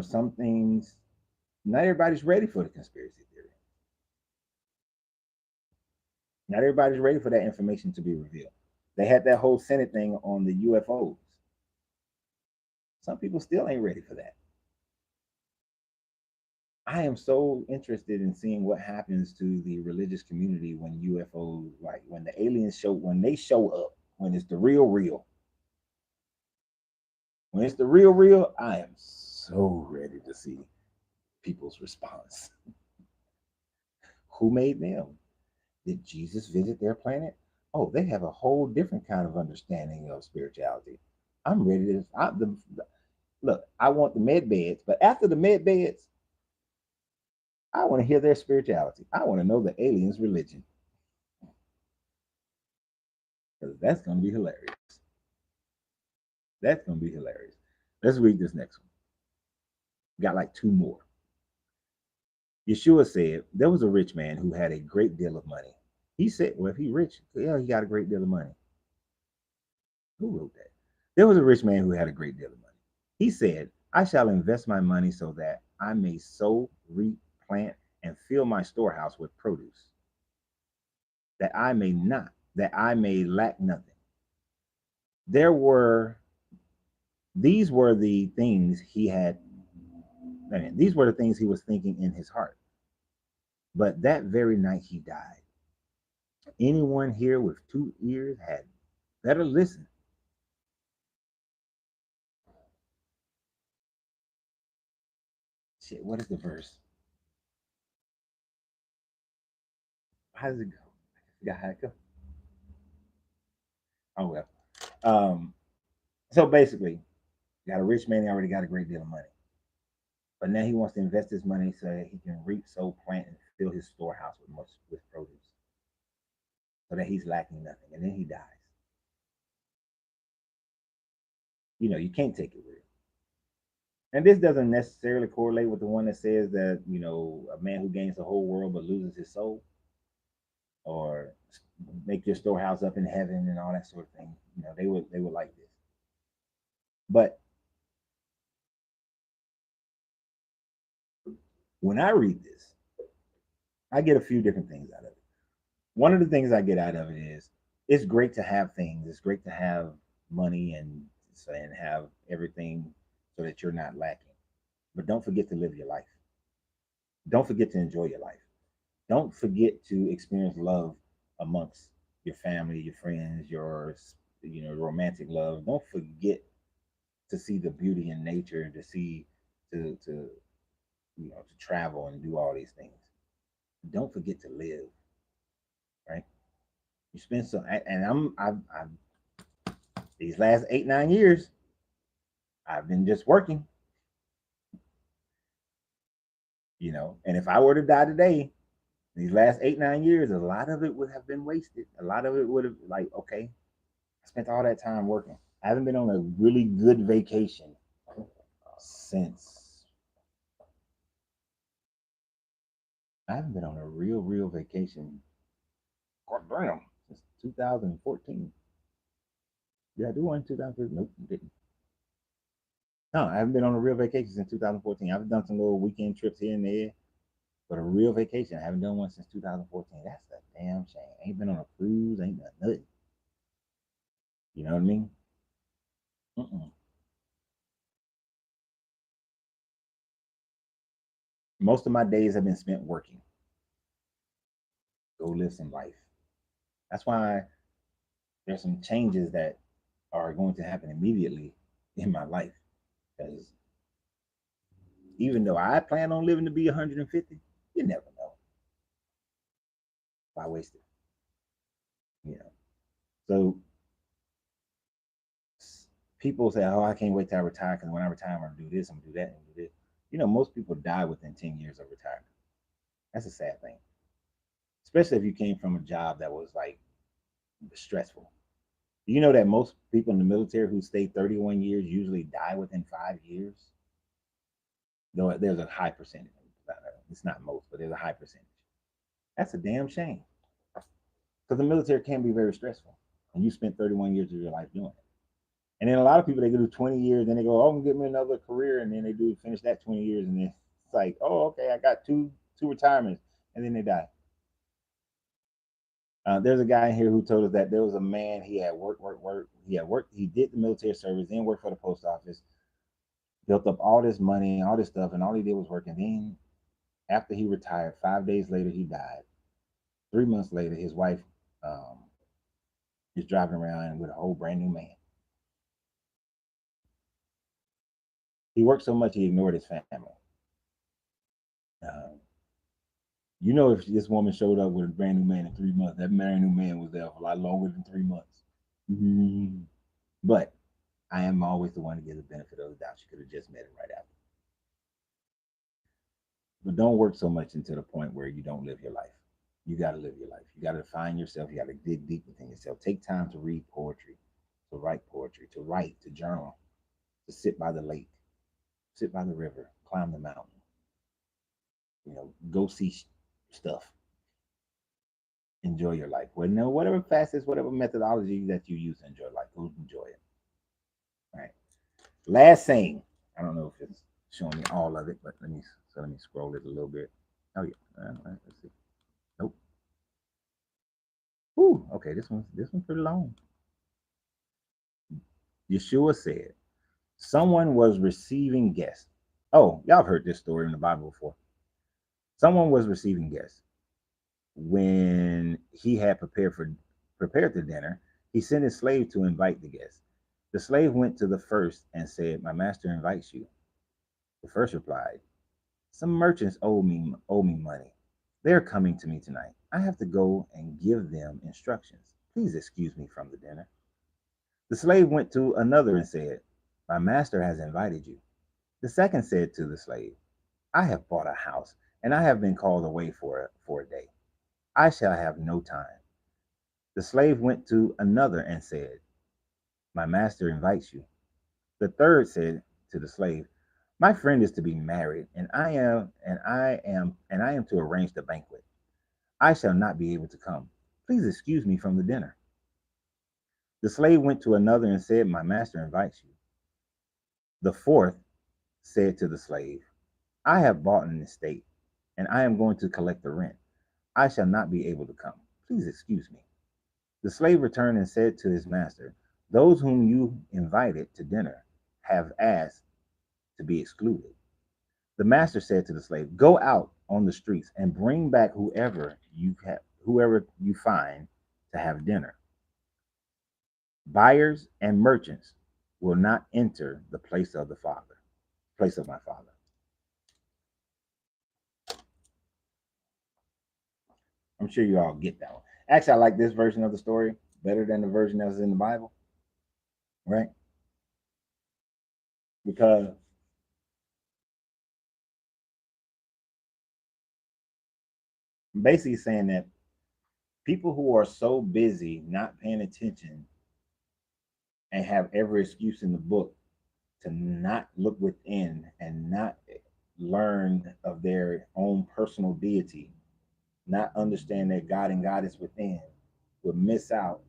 some things, not everybody's ready for the conspiracy theory. Not everybody's ready for that information to be revealed. They had that whole Senate thing on the UFOs. Some people still ain't ready for that. I am so interested in seeing what happens to the religious community when UFOs, like when the aliens when they show up, when it's the real real. When it's the real real, I am so ready to see people's response. Who made them? Did Jesus visit their planet? Oh, they have a whole different kind of understanding of spirituality. I'm ready to. Look, I want the med beds, but after the med beds, I want to hear their spirituality. I want to know the aliens' religion. Because that's going to be hilarious. That's going to be hilarious. Let's read this next one. Got like two more. Yeshua said, there was a rich man who had a great deal of money. He said, well, if he's rich, yeah, he got a great deal of money. Who wrote that? There was a rich man who had a great deal of money. He said, I shall invest my money so that I may sow, reap, plant, and fill my storehouse with produce, that I may lack nothing. These were the things these were the things he was thinking in his heart. But that very night he died. Anyone here with 2 ears had better listen. Shit, what is the verse? How does it go? I forgot how it go. Oh well. So basically, got a rich man, he already got a great deal of money. But now he wants to invest his money so that he can reap, sow, plant, and fill his storehouse with produce. So that he's lacking nothing. And then he dies. You can't take it with him. And this doesn't necessarily correlate with the one that says that, a man who gains the whole world but loses his soul, or make your storehouse up in heaven and all that sort of thing. They would like this. But When I read this, I get a few different things out of it. One of the things I get out of it is it's great to have things. It's great to have money and have everything so that you're not lacking. But don't forget to live your life. Don't forget to enjoy your life. Don't forget to experience love amongst your family, your friends, your romantic love. Don't forget to see the beauty in nature, to see to to travel and do all these things. Don't forget to live, right? You spend some, and I've these last 8 9 years, I've been just working, and if I were to die today, these last 8 9 years, a lot of it would have been wasted. A lot of it would have like, okay, I spent all that time working. I haven't been on a really good vacation since I haven't been on a real vacation. God damn, since 2014. Did I do one in 2015? Nope, didn't. No, I haven't been on a real vacation since 2014. I've done some little weekend trips here and there, but a real vacation, I haven't done one since 2014. That's a damn shame. Ain't been on a cruise, ain't done nothing. You know what I mean? Mm-mm. Most of my days have been spent working. Go live some life. That's why there's some changes that are going to happen immediately in my life. Because even though I plan on living to be 150, you never know. Why waste it? You know. So people say, "Oh, I can't wait till I retire because when I retire, I'm gonna do this, I'm gonna do that, and do this." Most people die within 10 years of retirement. That's a sad thing, especially if you came from a job that was like stressful. You know that most people in the military who stay 31 years usually die within 5 years. Though there's a high percentage. It's not most, but there's a high percentage. That's a damn shame because the military can be very stressful, and you spent 31 years of your life doing it. And then a lot of people they do 20 years, then they go, "Oh, I'm gonna get me another career," and then they do finish that 20 years, and then it's like, "Oh, okay, I got two retirements," and then they die. There's a guy here who told us that there was a man he had work. He had worked. He did the military service, then worked for the post office, built up all this money, all this stuff, and all he did was work. And then after he retired, 5 days later he died. 3 months later, his wife um, is driving around with a whole brand new man. He worked so much he ignored his family. Um, if this woman showed up with a brand new man in 3 months, that brand new man was there for a lot longer than 3 months. Mm-hmm. But I am always the one to give the benefit of the doubt. She could have just met him right after. But don't work so much until the point where you don't live your life. You got to live your life. You got to find yourself. You got to dig deep within yourself. Take time to read poetry, to write poetry, to write, to journal, to sit by the lake, sit by the river, climb the mountain. Go see stuff. Enjoy your life. Whatever facets, whatever methodology that you use to enjoy life, go enjoy it. All right. Last thing. I don't know if it's showing me all of it, but let me scroll it a little bit. Oh yeah. All right, let's see. Nope. Ooh, okay, this one's pretty long. Yeshua said, someone was receiving guests. Oh, y'all have heard this story in the Bible before. Someone was receiving guests. When he had prepared the dinner, he sent his slave to invite the guests. The slave went to the first and said, "My master invites you." The first replied, "Some merchants owe me money. They are coming to me tonight. I have to go and give them instructions. Please excuse me from the dinner." The slave went to another and said, "My master has invited you." The second said to the slave, "I have bought a house and I have been called away for a day. I shall have no time." The slave went to another and said, "My master invites you." The third said to the slave, "My friend is to be married, and I am to arrange the banquet. I shall not be able to come. Please excuse me from the dinner." The slave went to another and said, "My master invites you." The fourth said to the slave, "I have bought an estate and I am going to collect the rent. I shall not be able to come. Please excuse me. The slave returned and said to his master, those whom you invited to dinner have asked to be excluded. The master said to the slave, go out on the streets and bring back whoever you find to have dinner. Buyers and merchants will not enter the place of my father. I'm sure you all get that one. Actually, I like this version of the story better than the version that was in the Bible, right? Because I'm basically saying that people who are so busy not paying attention and have every excuse in the book to not look within and not learn of their own personal deity, not understand that God and God is within, would miss out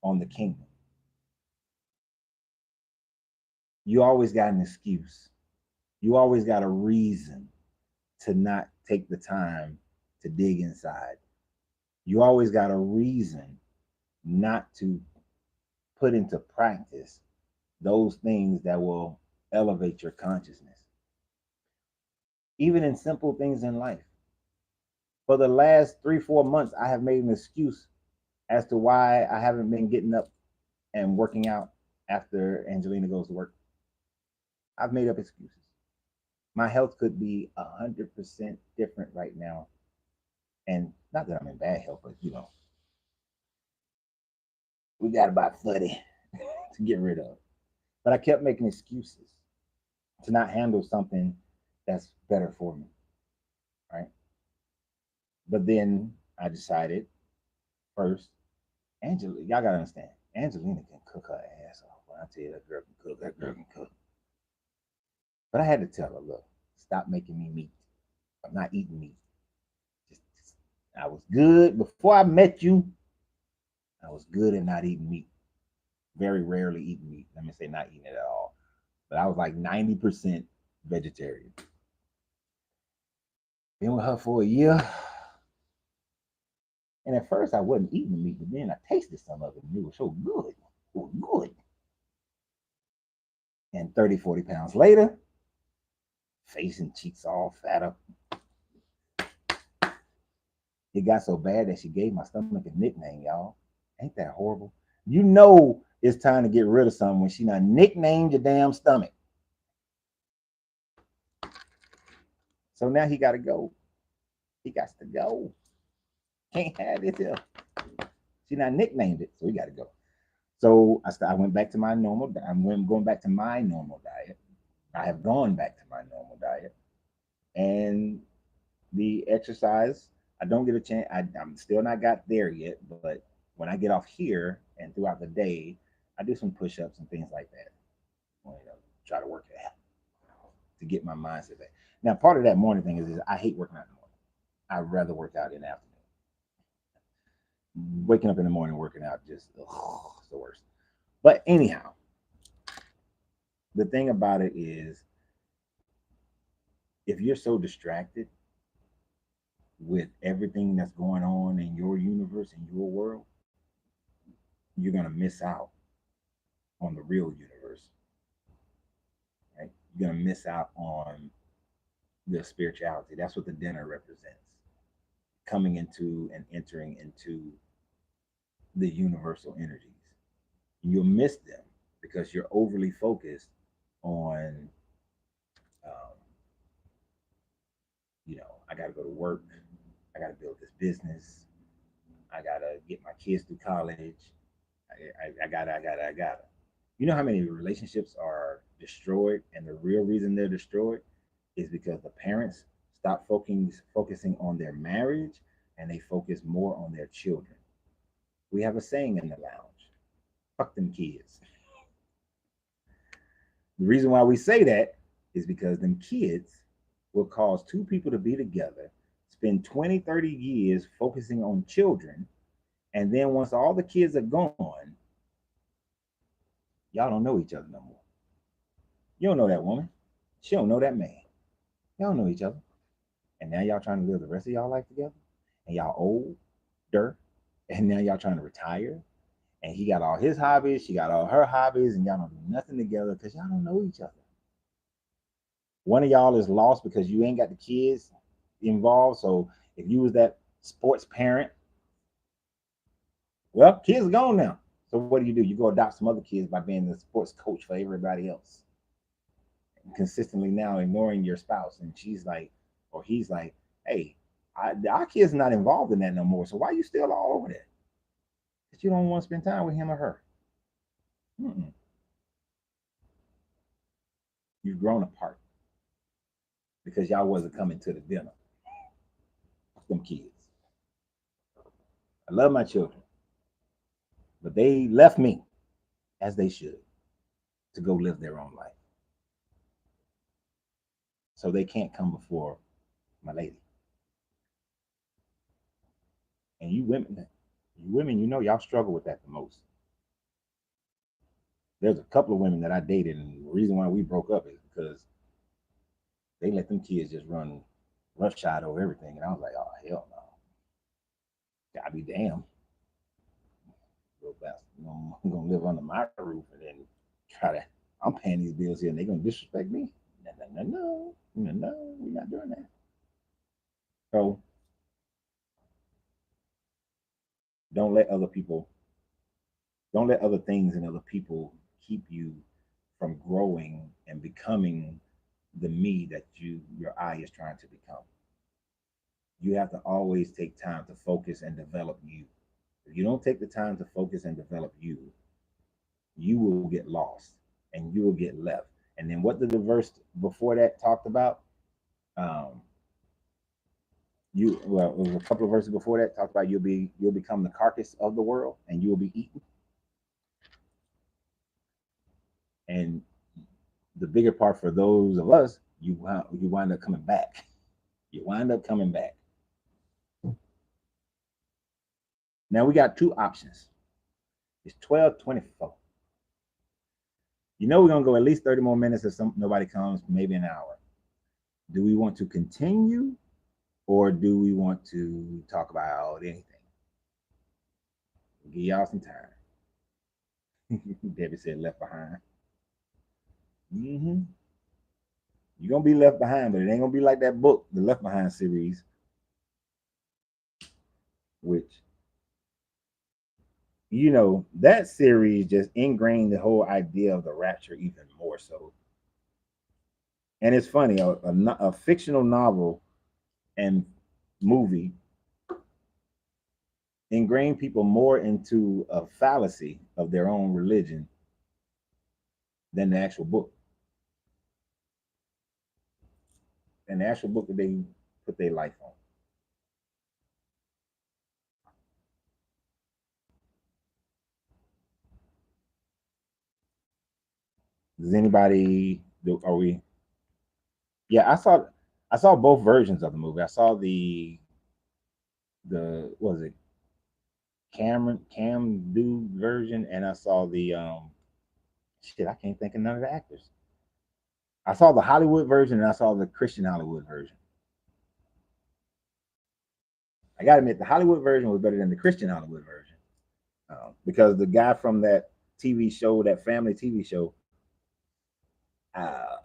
on the kingdom. You always got an excuse. You always got a reason to not take the time to dig inside. You always got a reason not to put into practice those things that will elevate your consciousness. Even in simple things in life. For the last 3-4 months, I have made an excuse as to why I haven't been getting up and working out after Angelina goes to work. I've made up excuses. My health could be 100% different right now. And not that I'm in bad health, but we got about 30 to get rid of. But I kept making excuses to not handle something that's better for me, right? But then I decided first, y'all gotta understand, Angelina can cook her ass off. When I tell you that girl can cook, that girl can cook. But I had to tell her, look, stop making me meat. I'm not eating meat. I was good before I met you. I was good at not eating meat. Very rarely eating meat. Let me say not eating it at all. But I was like 90% vegetarian. Been with her for a year. And at first I wasn't eating the meat, but then I tasted some of it and it was so good. It was good. And 30, 40 pounds later, face and cheeks all fat up. It got so bad that she gave my stomach a nickname, y'all. Ain't that horrible? You know it's time to get rid of something when she not nicknamed your damn stomach. So now he got to go. He got to go. Can't have it here. She not nicknamed it, so he got to go. So I went back to my normal. I'm going back to my normal diet. I have gone back to my normal diet, and the exercise. I don't get a chance. I'm still not got there yet, but when I get off here and throughout the day, I do some push-ups and things like that. Try to work it out to get my mindset back. Now, part of that morning thing is I hate working out in the morning. I'd rather work out in the afternoon. Waking up in the morning working out just it's the worst. But anyhow, the thing about it is, if you're so distracted with everything that's going on in your universe, in your world, you're going to miss out on the real universe. Right? You're going to miss out on the spirituality. That's what the dinner represents. Coming into and entering into the universal energies. You'll miss them because you're overly focused on, I got to go to work. I got to build this business. I got to get my kids through college. I gotta. You know how many relationships are destroyed, and the real reason they're destroyed is because the parents stop focusing on their marriage and they focus more on their children. We have a saying in the lounge: "Fuck them kids." The reason why we say that is because them kids will cause two people to be together, spend 20, 30 years focusing on children, and then once all the kids are gone, y'all don't know each other no more. You don't know that woman. She don't know that man. Y'all don't know each other. And now y'all trying to live the rest of y'all life together, and y'all older, and now y'all trying to retire. And he got all his hobbies, she got all her hobbies, and y'all don't do nothing together because y'all don't know each other. One of y'all is lost because you ain't got the kids involved. So if you was that sports parent, well, kids are gone now. So what do? You go adopt some other kids by being the sports coach for everybody else. Consistently now ignoring your spouse. And she's like, or he's like, hey, our kid's not involved in that no more. So why are you still all over that? Because you don't want to spend time with him or her. Mm-mm. You've grown apart because y'all wasn't coming to the dinner. Them kids. I love my children, but they left me, as they should, to go live their own life. So they can't come before my lady. And you women, you know, y'all struggle with that the most. There's a couple of women that I dated, and the reason why we broke up is because they let them kids just run roughshod over everything. And I was like, oh, hell no. God be damned. Little bastard. I'm going to live under my roof and then try to, I'm paying these bills here and they're going to disrespect me. No, we're not doing that. So don't let other things and other people keep you from growing and becoming the me that your eye is trying to become. You have to always take time to focus and develop you. If you don't take the time to focus and develop you, you will get lost and you will get left. And then what the verse before that talked about, um, it was a couple of verses before that talked about you'll become the carcass of the world and you will be eaten. And the bigger part for those of us, you wind up coming back. You wind up coming back. Now we got two options. It's 12:24. You know we're gonna go at least 30 more minutes if nobody comes, maybe an hour. Do we want to continue or do we want to talk about anything? Give y'all some time. Debbie said left behind. Mm-hmm. You're gonna be left behind, but it ain't gonna be like that book, the Left Behind series, which you know, that series just ingrained the whole idea of the rapture even more so. And it's funny, a fictional novel and movie ingrained people more into a fallacy of their own religion than the actual book. And the actual book that they put their life on. Does anybody are we? Yeah, I saw both versions of the movie. I saw the what was it, Cam dude version, and I saw the shit, I can't think of none of the actors. I saw the Hollywood version and I saw the Christian Hollywood version. I gotta admit, the Hollywood version was better than the Christian Hollywood version because the guy from that TV show, that family TV show, uh,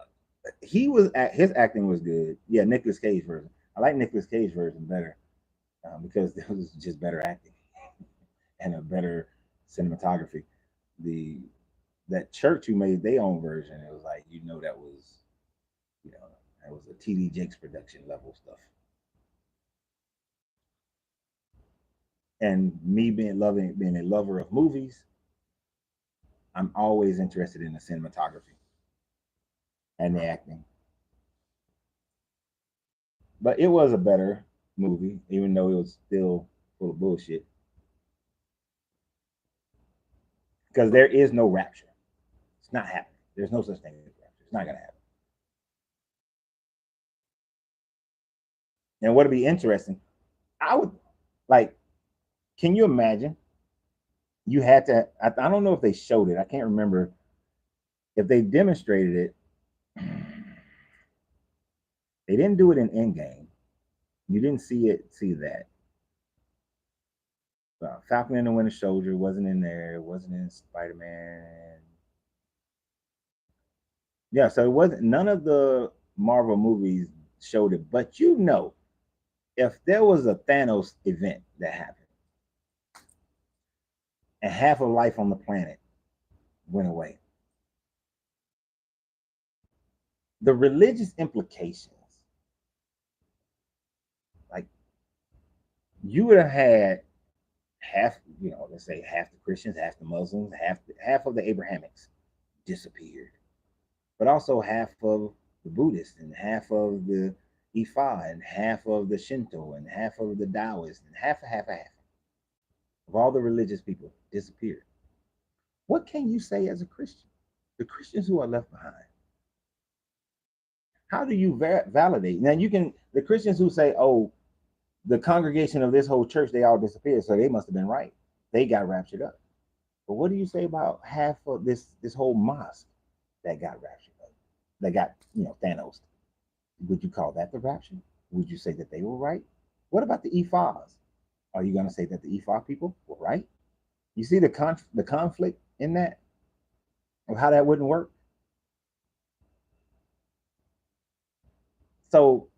his acting was good. Yeah, Nicolas Cage version. I like Nicolas Cage version better because it was just better acting and a better cinematography. The that church who made their own version, it was like that was that was a TD Jakes production level stuff. And me being a lover of movies, I'm always interested in the cinematography and the acting. But it was a better movie, even though it was still full of bullshit. Because there is no rapture. It's not happening. There's no such thing as rapture. It's not gonna happen. And what'd be interesting, I would like, can you imagine? You had to, I don't know if they showed it. I can't remember if they demonstrated it. They didn't do it in Endgame. You didn't see that. Falcon and the Winter Soldier wasn't in there. It wasn't in Spider-Man. Yeah, so it wasn't. None of the Marvel movies showed it. But if there was a Thanos event that happened and half of life on the planet went away, the religious implications, like you would have had half, let's say half the Christians, half the Muslims, half of the Abrahamics disappeared, but also half of the Buddhists and half of the Ifa and half of the Shinto and half of the Taoists and half of all the religious people disappeared. What can you say as a Christian? The Christians who are left behind. How do you validate? Now the Christians who say, "Oh, the congregation of this whole church, they all disappeared, so they must have been right. They got raptured up." But what do you say about half of this whole mosque that got raptured up? That got Thanos. Would you call that the rapture? Would you say that they were right? What about the Ifas? Are you going to say that the Ifa people were right? You see the conflict in that, of how that wouldn't work. So,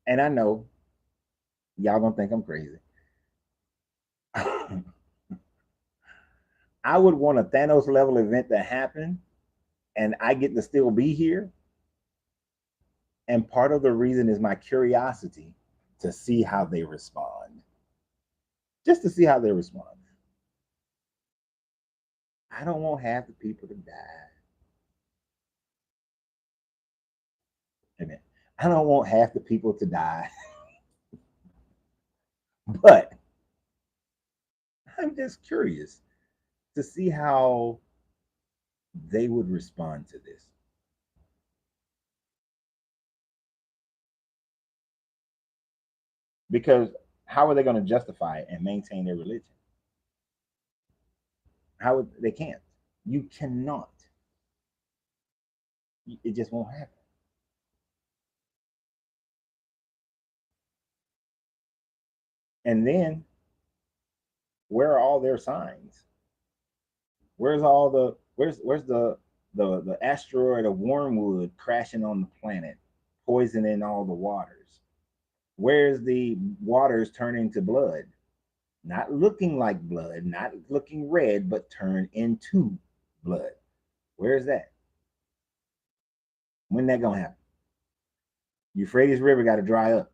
and I know y'all gonna think I'm crazy. I would want a Thanos level event to happen, and I get to still be here. And part of the reason is my curiosity to see how they respond. Just to see how they respond. I don't want half the people to die. Amen. I don't want half the people to die. But I'm just curious to see how they would respond to this. Because how are they going to justify it and maintain their religion? They can't. You cannot. It just won't happen. And then, where are all their signs? Where's the asteroid of wormwood crashing on the planet, poisoning all the waters? Where's the waters turning to blood? Not looking like blood, not looking red, but turn into blood. Where's that? When that gonna happen? Euphrates River got to dry up.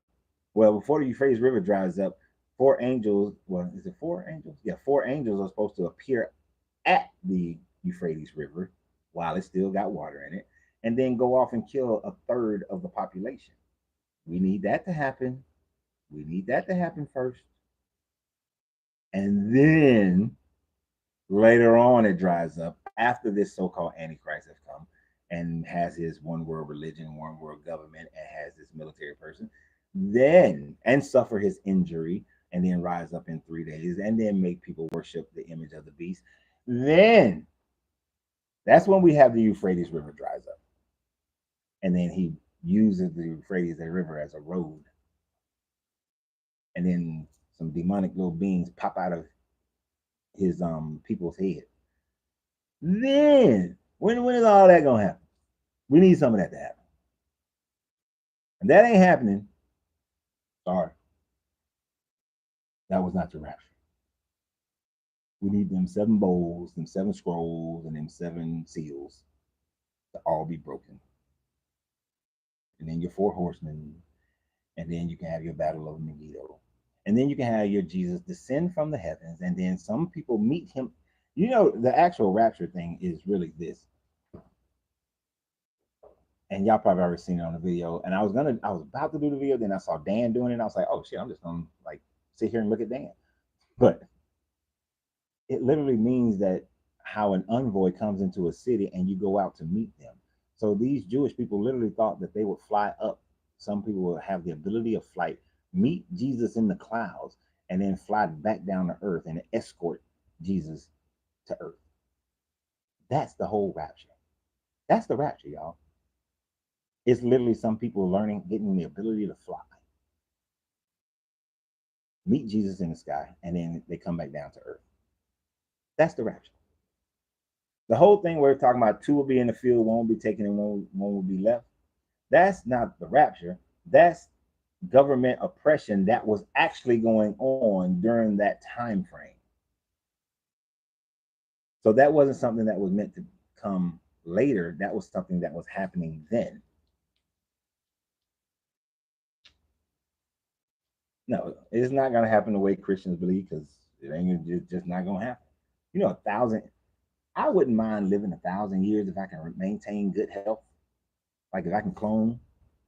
Well, before the Euphrates River dries up, four angels. Well, is it four angels? Yeah, four angels are supposed to appear at the Euphrates River while it still got water in it, and then go off and kill a third of the population. We need that to happen. We need that to happen first. And then later on, it dries up after this so called Antichrist has come and has his one world religion, one world government, and has this military person, then and suffer his injury and then rise up in 3 days and then make people worship the image of the beast. Then that's when we have the Euphrates River dries up. And then he uses the Euphrates River as a road. And then some demonic little beings pop out of his people's head. Then when is all that gonna happen? We need some of that to happen. And that ain't happening. Sorry. That was not the rapture. We need them 7 bowls, them 7 scrolls, and them 7 seals to all be broken. And then your 4 horsemen, and then you can have your battle of Megiddo. And then you can have your Jesus descend from the heavens, and then some people meet him. The actual rapture thing is really this. And y'all probably already seen it on the video. And I was about to do the video, then I saw Dan doing it, and I was like, oh shit, I'm just gonna sit here and look at Dan. But it literally means that how an envoy comes into a city and you go out to meet them. So these Jewish people literally thought that they would fly up. Some people will have the ability of flight, meet Jesus in the clouds, and then fly back down to earth and escort Jesus to earth. That's the whole rapture. That's the rapture, y'all. It's literally some people getting the ability to fly. meet Jesus in the sky, and then they come back down to earth. That's the rapture. The whole thing we're talking about, two will be in the field, one will be taken, and one will be left. That's not the rapture. That's government oppression that was actually going on during that time frame. So that wasn't something that was meant to come later. That was something that was happening then. No, it's not going to happen the way Christians believe, because it ain't just not going to happen. You know, 1,000. I wouldn't mind living 1,000 years if I can maintain good health. Like if I can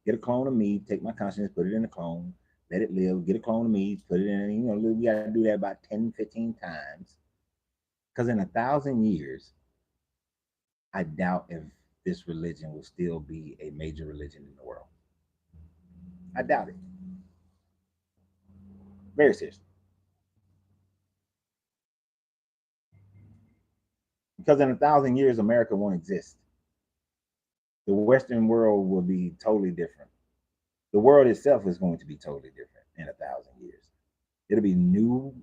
get a clone of me, take my consciousness, put it in a clone, let it live, get a clone of me, put it in, you know, we got to do that about 10, 15 times. Because in 1,000 years, I doubt if this religion will still be a major religion in the world. I doubt it. Very seriously. Because in 1,000 years, America won't exist. The Western world will be totally different. The world itself is going to be totally different in 1,000 years. It'll be new,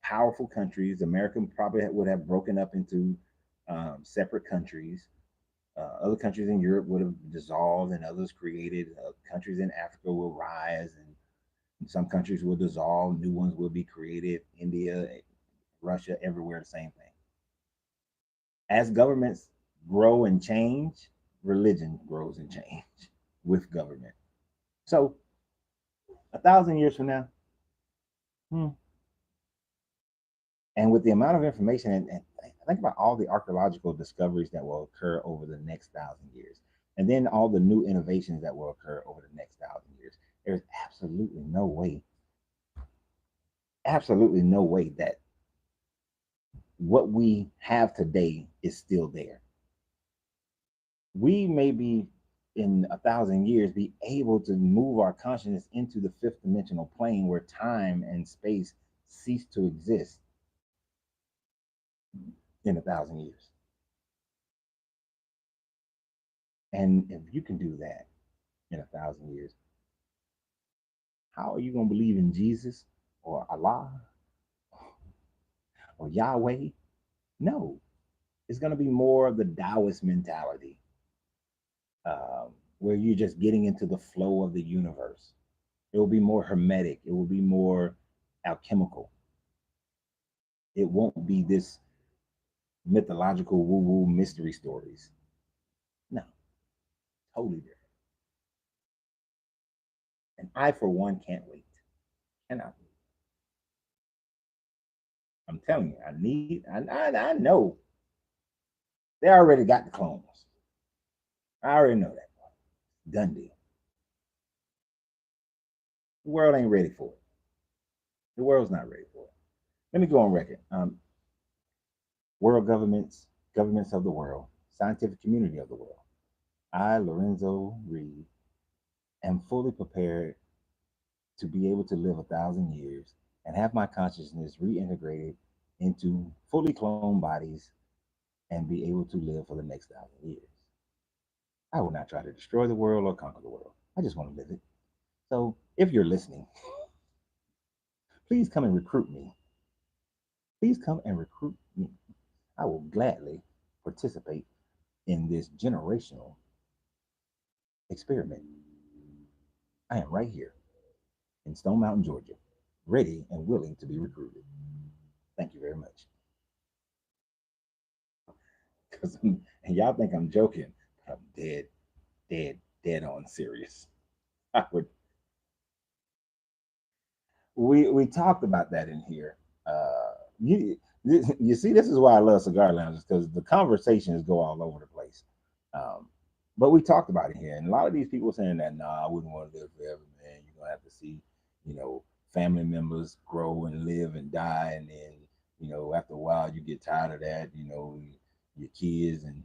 powerful countries. America probably would have broken up into separate countries. Other countries in Europe would have dissolved and others created. Countries in Africa will rise, and some countries will dissolve. New ones will be created. India, Russia, everywhere, the same thing. As governments grow and change, religion grows and change with government. So 1,000 years from now, and with the amount of information, and think about all the archaeological discoveries that will occur over the next 1,000 years, and then all the new innovations that will occur over the next 1,000 years, there's absolutely no way that what we have today is still there. We may be in 1,000 years be able to move our consciousness into the fifth dimensional plane where time and space cease to exist in 1,000 years. And if you can do that in 1,000 years, how are you going to believe in Jesus or Allah or Yahweh? No, it's going to be more of the Taoist mentality, where you're just getting into the flow of the universe. It will be more hermetic. It will be more alchemical. It won't be this mythological woo-woo mystery stories. No, totally different. And I, for one, can't wait. Cannot wait. I'm telling you, I know they already got the clones. I already know that. Done deal. The world ain't ready for it. The world's not ready for it. Let me go on record. World governments of the world, scientific community of the world. I, Larenzo Reid, am fully prepared to be able to live 1,000 years and have my consciousness reintegrated into fully cloned bodies and be able to live for the next 1,000 years. I will not try to destroy the world or conquer the world. I just want to live it. So if you're listening, please come and recruit me. Please come and recruit me. I will gladly participate in this generational experiment. I am right here in Stone Mountain, Georgia, ready and willing to be recruited. Thank you very much. And y'all think I'm joking, but I'm dead on serious. I would. We talked about that in here. You see, this is why I love cigar lounges, because the conversations go all over the place. But we talked about it here, and a lot of these people saying that, I wouldn't want to live forever, man. You're gonna have to see, family members grow and live and die, and then, after a while you get tired of that, your kids, and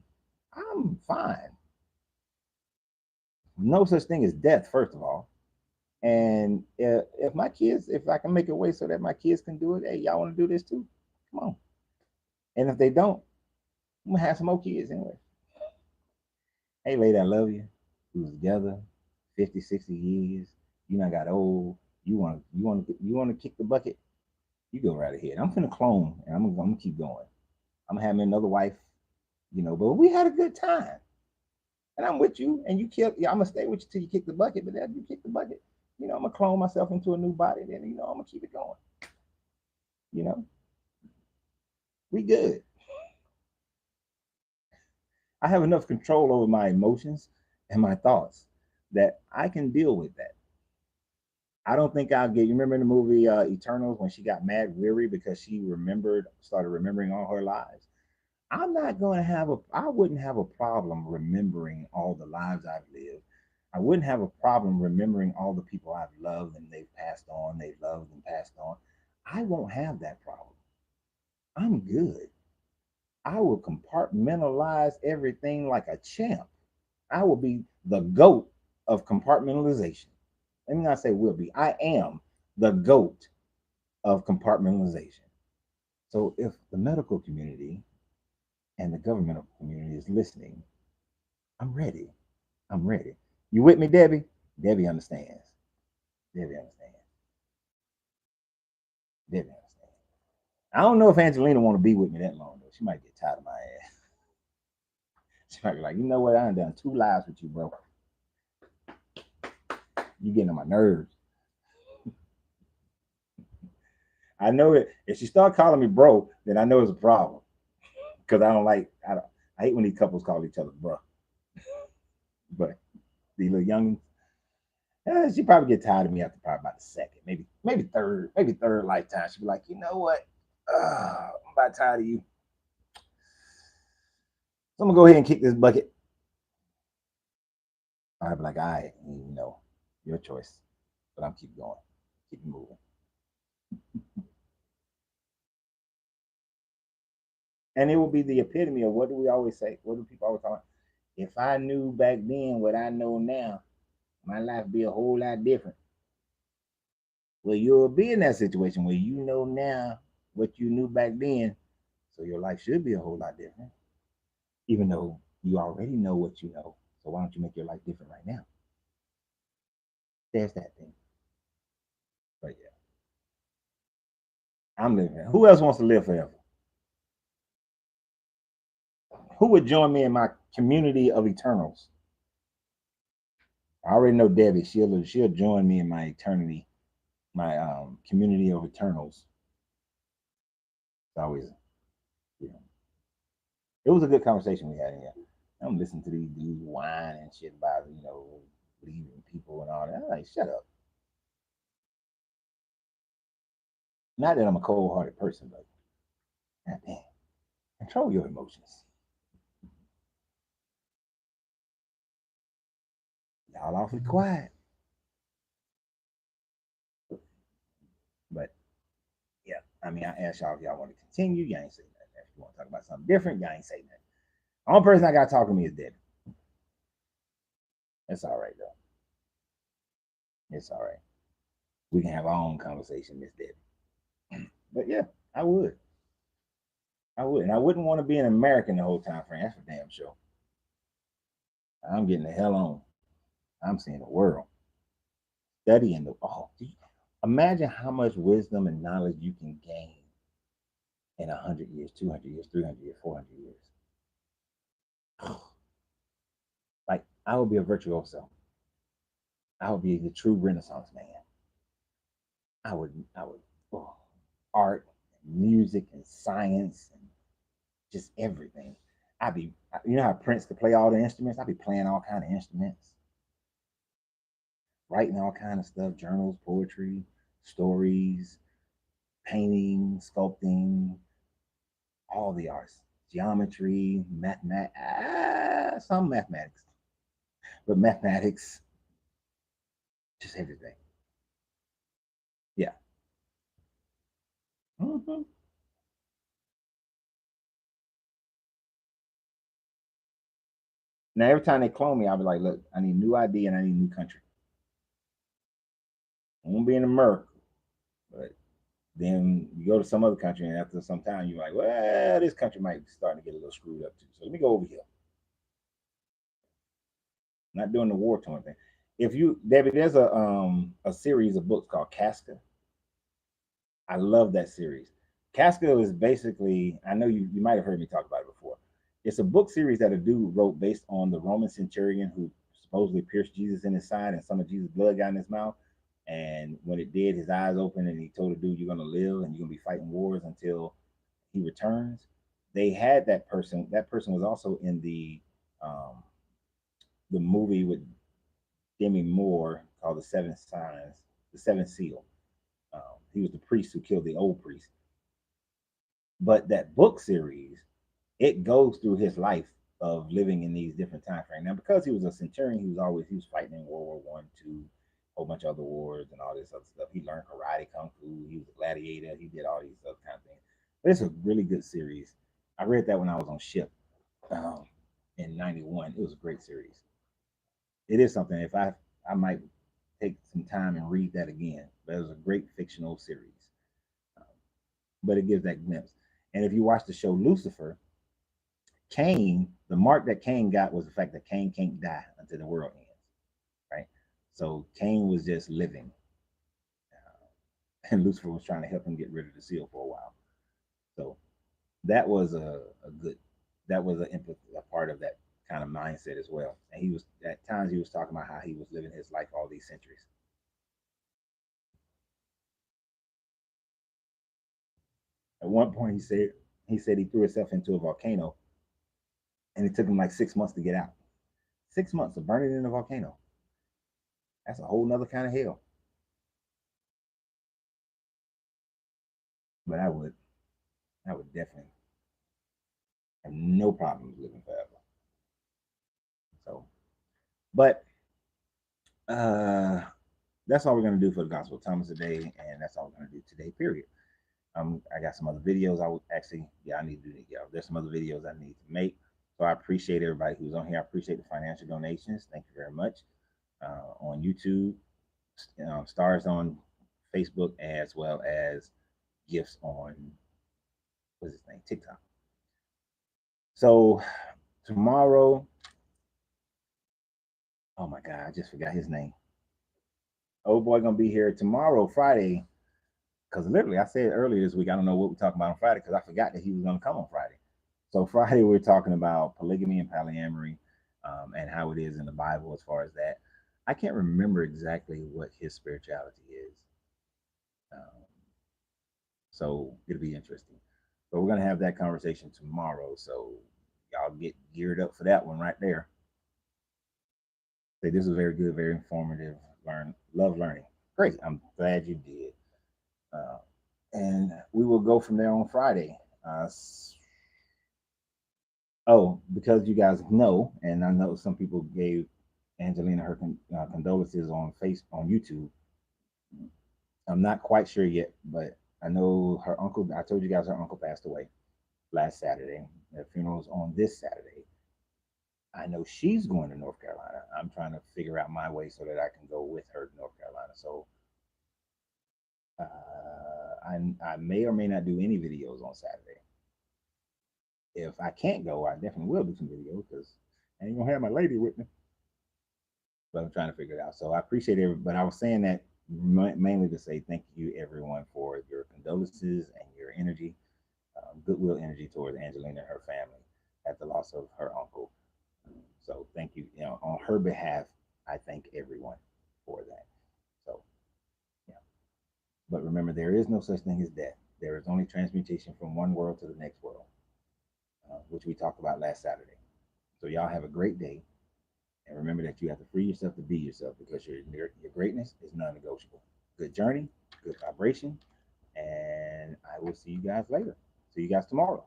I'm fine. No such thing as death, first of all. And if my kids, if I can make a way so that my kids can do it, hey, y'all want to do this too? Come on. And if they don't, I'm gonna have some more kids anyway. Hey, lady, I love you. We was together 50, 60 years. You know, I got old. You want to kick the bucket? You go right ahead. I'm finna clone, and I'm gonna keep going. I'm having another wife, but we had a good time, and I'm with you. And you kill. Yeah, I'm gonna stay with you till you kick the bucket. But after you kick the bucket, I'm gonna clone myself into a new body. Then I'm gonna keep it going. You know, we good. I have enough control over my emotions and my thoughts that I can deal with that. I don't think I'll get. You remember in the movie Eternals when she got mad weary because she started remembering all her lives. I'm not going to have a. I wouldn't have a problem remembering all the lives I've lived. I wouldn't have a problem remembering all the people I've loved and they've passed on. They loved and passed on. I won't have that problem. I'm good. I will compartmentalize everything like a champ. I will be the GOAT of compartmentalization. Let me not say will be. I am the GOAT of compartmentalization. So if the medical community and the governmental community is listening, I'm ready. I'm ready. You with me, Debbie? Debbie understands. Debbie understands. Debbie understands. I don't know if Angelina want to be with me that long though. She might get tired of my ass. She might be like, you know what? I done 2 lives with you, bro. You getting on my nerves. I know it. If she start calling me bro, then I know it's a problem. Because I hate when these couples call each other bro. But these little youngins, she probably get tired of me after probably about the second, maybe third lifetime. She'd be like, you know what? I'm about tired of you. So I'm gonna go ahead and kick this bucket. I'd be like, all right, your choice. But I'm keep going, keep moving. And it will be the epitome of what do we always say? What do people always talk about? If I knew back then what I know now, my life would be a whole lot different. Well, you'll be in that situation where you know now what you knew back then, so your life should be a whole lot different, even though you already know what you know. So why don't you make your life different right now? There's that thing. But yeah, I'm living. Who else wants to live forever? Who would join me in my community of eternals? I already know Debbie. She'll join me in my eternity, my community of eternals. It's always, it was a good conversation we had in here. I'm listening to these dudes whine and shit about leaving people and all that. I'm like, shut up. Not that I'm a cold-hearted person, but God damn, control your emotions. Y'all awfully quiet. But yeah, I mean, I asked y'all if y'all want to continue. Y'all ain't say nothing. If you want to talk about something different, y'all ain't say nothing. The only person I got to talk to me is Debbie. That's all right, though. It's all right. We can have our own conversation, Miss Debbie. But yeah, I would. I would. And I wouldn't want to be an American the whole time frame. That's for damn sure. I'm getting the hell on. I'm seeing the world. Studying imagine how much wisdom and knowledge you can gain in 100 years, 200 years, 300 years, 400 years. Like, I would be a virtuoso. I would be the true Renaissance man. I would, art, music, and science, and just everything. How Prince could play all the instruments? I'd be playing all kind of instruments, writing all kind of stuff, journals, poetry, stories, painting, sculpting, all the arts, geometry, some mathematics, but mathematics, just everything. Yeah. Mm-hmm. Now, every time they clone me, I'll be like, look, I need a new ID and I need a new country. I won't be in America, but then you go to some other country, and after some time, you're like, well, this country might be starting to get a little screwed up too. So let me go over here. Not doing the war torn thing. If you, Debbie, there's a series of books called Casca. I love that series. Casca is basically, I know you might have heard me talk about it before. It's a book series that a dude wrote based on the Roman centurion who supposedly pierced Jesus in his side and some of Jesus' blood got in his mouth. And when it did, his eyes opened and he told the dude, "You're gonna live and you're gonna be fighting wars until he returns." They had that person. That person was also in um, the movie with Demi Moore called The Seven Signs, The Seventh Seal. He was the priest who killed the old priest. But that book series, it goes through his life of living in these different time frames. Now, because he was a centurion, he was fighting in World War One, two, a whole bunch of other wars and all this other stuff. He learned karate, kung fu. He was a gladiator. He did all these other kind of things. But it's a really good series. I read that when I was on ship um, in '91. It was a great series. It is something. If I might take some time and read that again. But it was a great fictional series. Um, but it gives that glimpse. And if you watch the show Lucifer, Cain, the mark that Cain got was the fact that Cain can't die until the world ends, right? So Cain was just living, and Lucifer was trying to help him get rid of the seal for a while. So that was a good, that was a part of that kind of mindset as well. And he was at times he was talking about how he was living his life all these centuries. At one point, he said he threw himself into a volcano, and it took him like 6 months to get out. 6 months of burning in a volcano. That's a whole nother kind of hell. But I would definitely have no problems living forever. So, but uh, that's all we're gonna do for the Gospel of Thomas today, and that's all we're gonna do today. Period. I got some other videos. I would actually, yeah, I need to do that. Yeah, there's some other videos I need to make. So I appreciate everybody who's on here. I appreciate the financial donations. Thank you very much. On YouTube, stars on Facebook, as well as gifts on what's his name, TikTok. So tomorrow, oh my God, I just forgot his name. Old boy gonna be here tomorrow, Friday. Because literally, I said earlier this week, I don't know what we're talking about on Friday because I forgot that he was gonna come on Friday. So Friday, we're talking about polygamy and polyamory, and how it is in the Bible as far as that. I can't remember exactly what his spirituality is, um, so it'll be interesting. But we're gonna have that conversation tomorrow, so y'all get geared up for that one right there. Say this was very good, very informative. Love learning. Great. I'm glad you did. Uh, and we will go from there on Friday. Oh, because you guys know, and I know some people gave Angelina her condolences on on YouTube. I'm not quite sure yet, but I know her uncle. I told you guys her uncle passed away last Saturday. The funeral's on this Saturday. I know she's going to North Carolina. I'm trying to figure out my way so that I can go with her to North Carolina. So I may or may not do any videos on Saturday. If I can't go, I definitely will do some videos because I ain't gonna have my lady with me. But I'm trying to figure it out. So I appreciate it. But I was saying that mainly to say thank you everyone for your condolences and your energy, goodwill energy towards Angelina and her family at the loss of her uncle. So thank you. You know, on her behalf, I thank everyone for that. So yeah. But remember, there is no such thing as death. There is only transmutation from one world to the next world, which we talked about last Saturday. So y'all have a great day. And remember that you have to free yourself to be yourself because your greatness is non-negotiable. Good journey, good vibration, and I will see you guys later. See you guys tomorrow.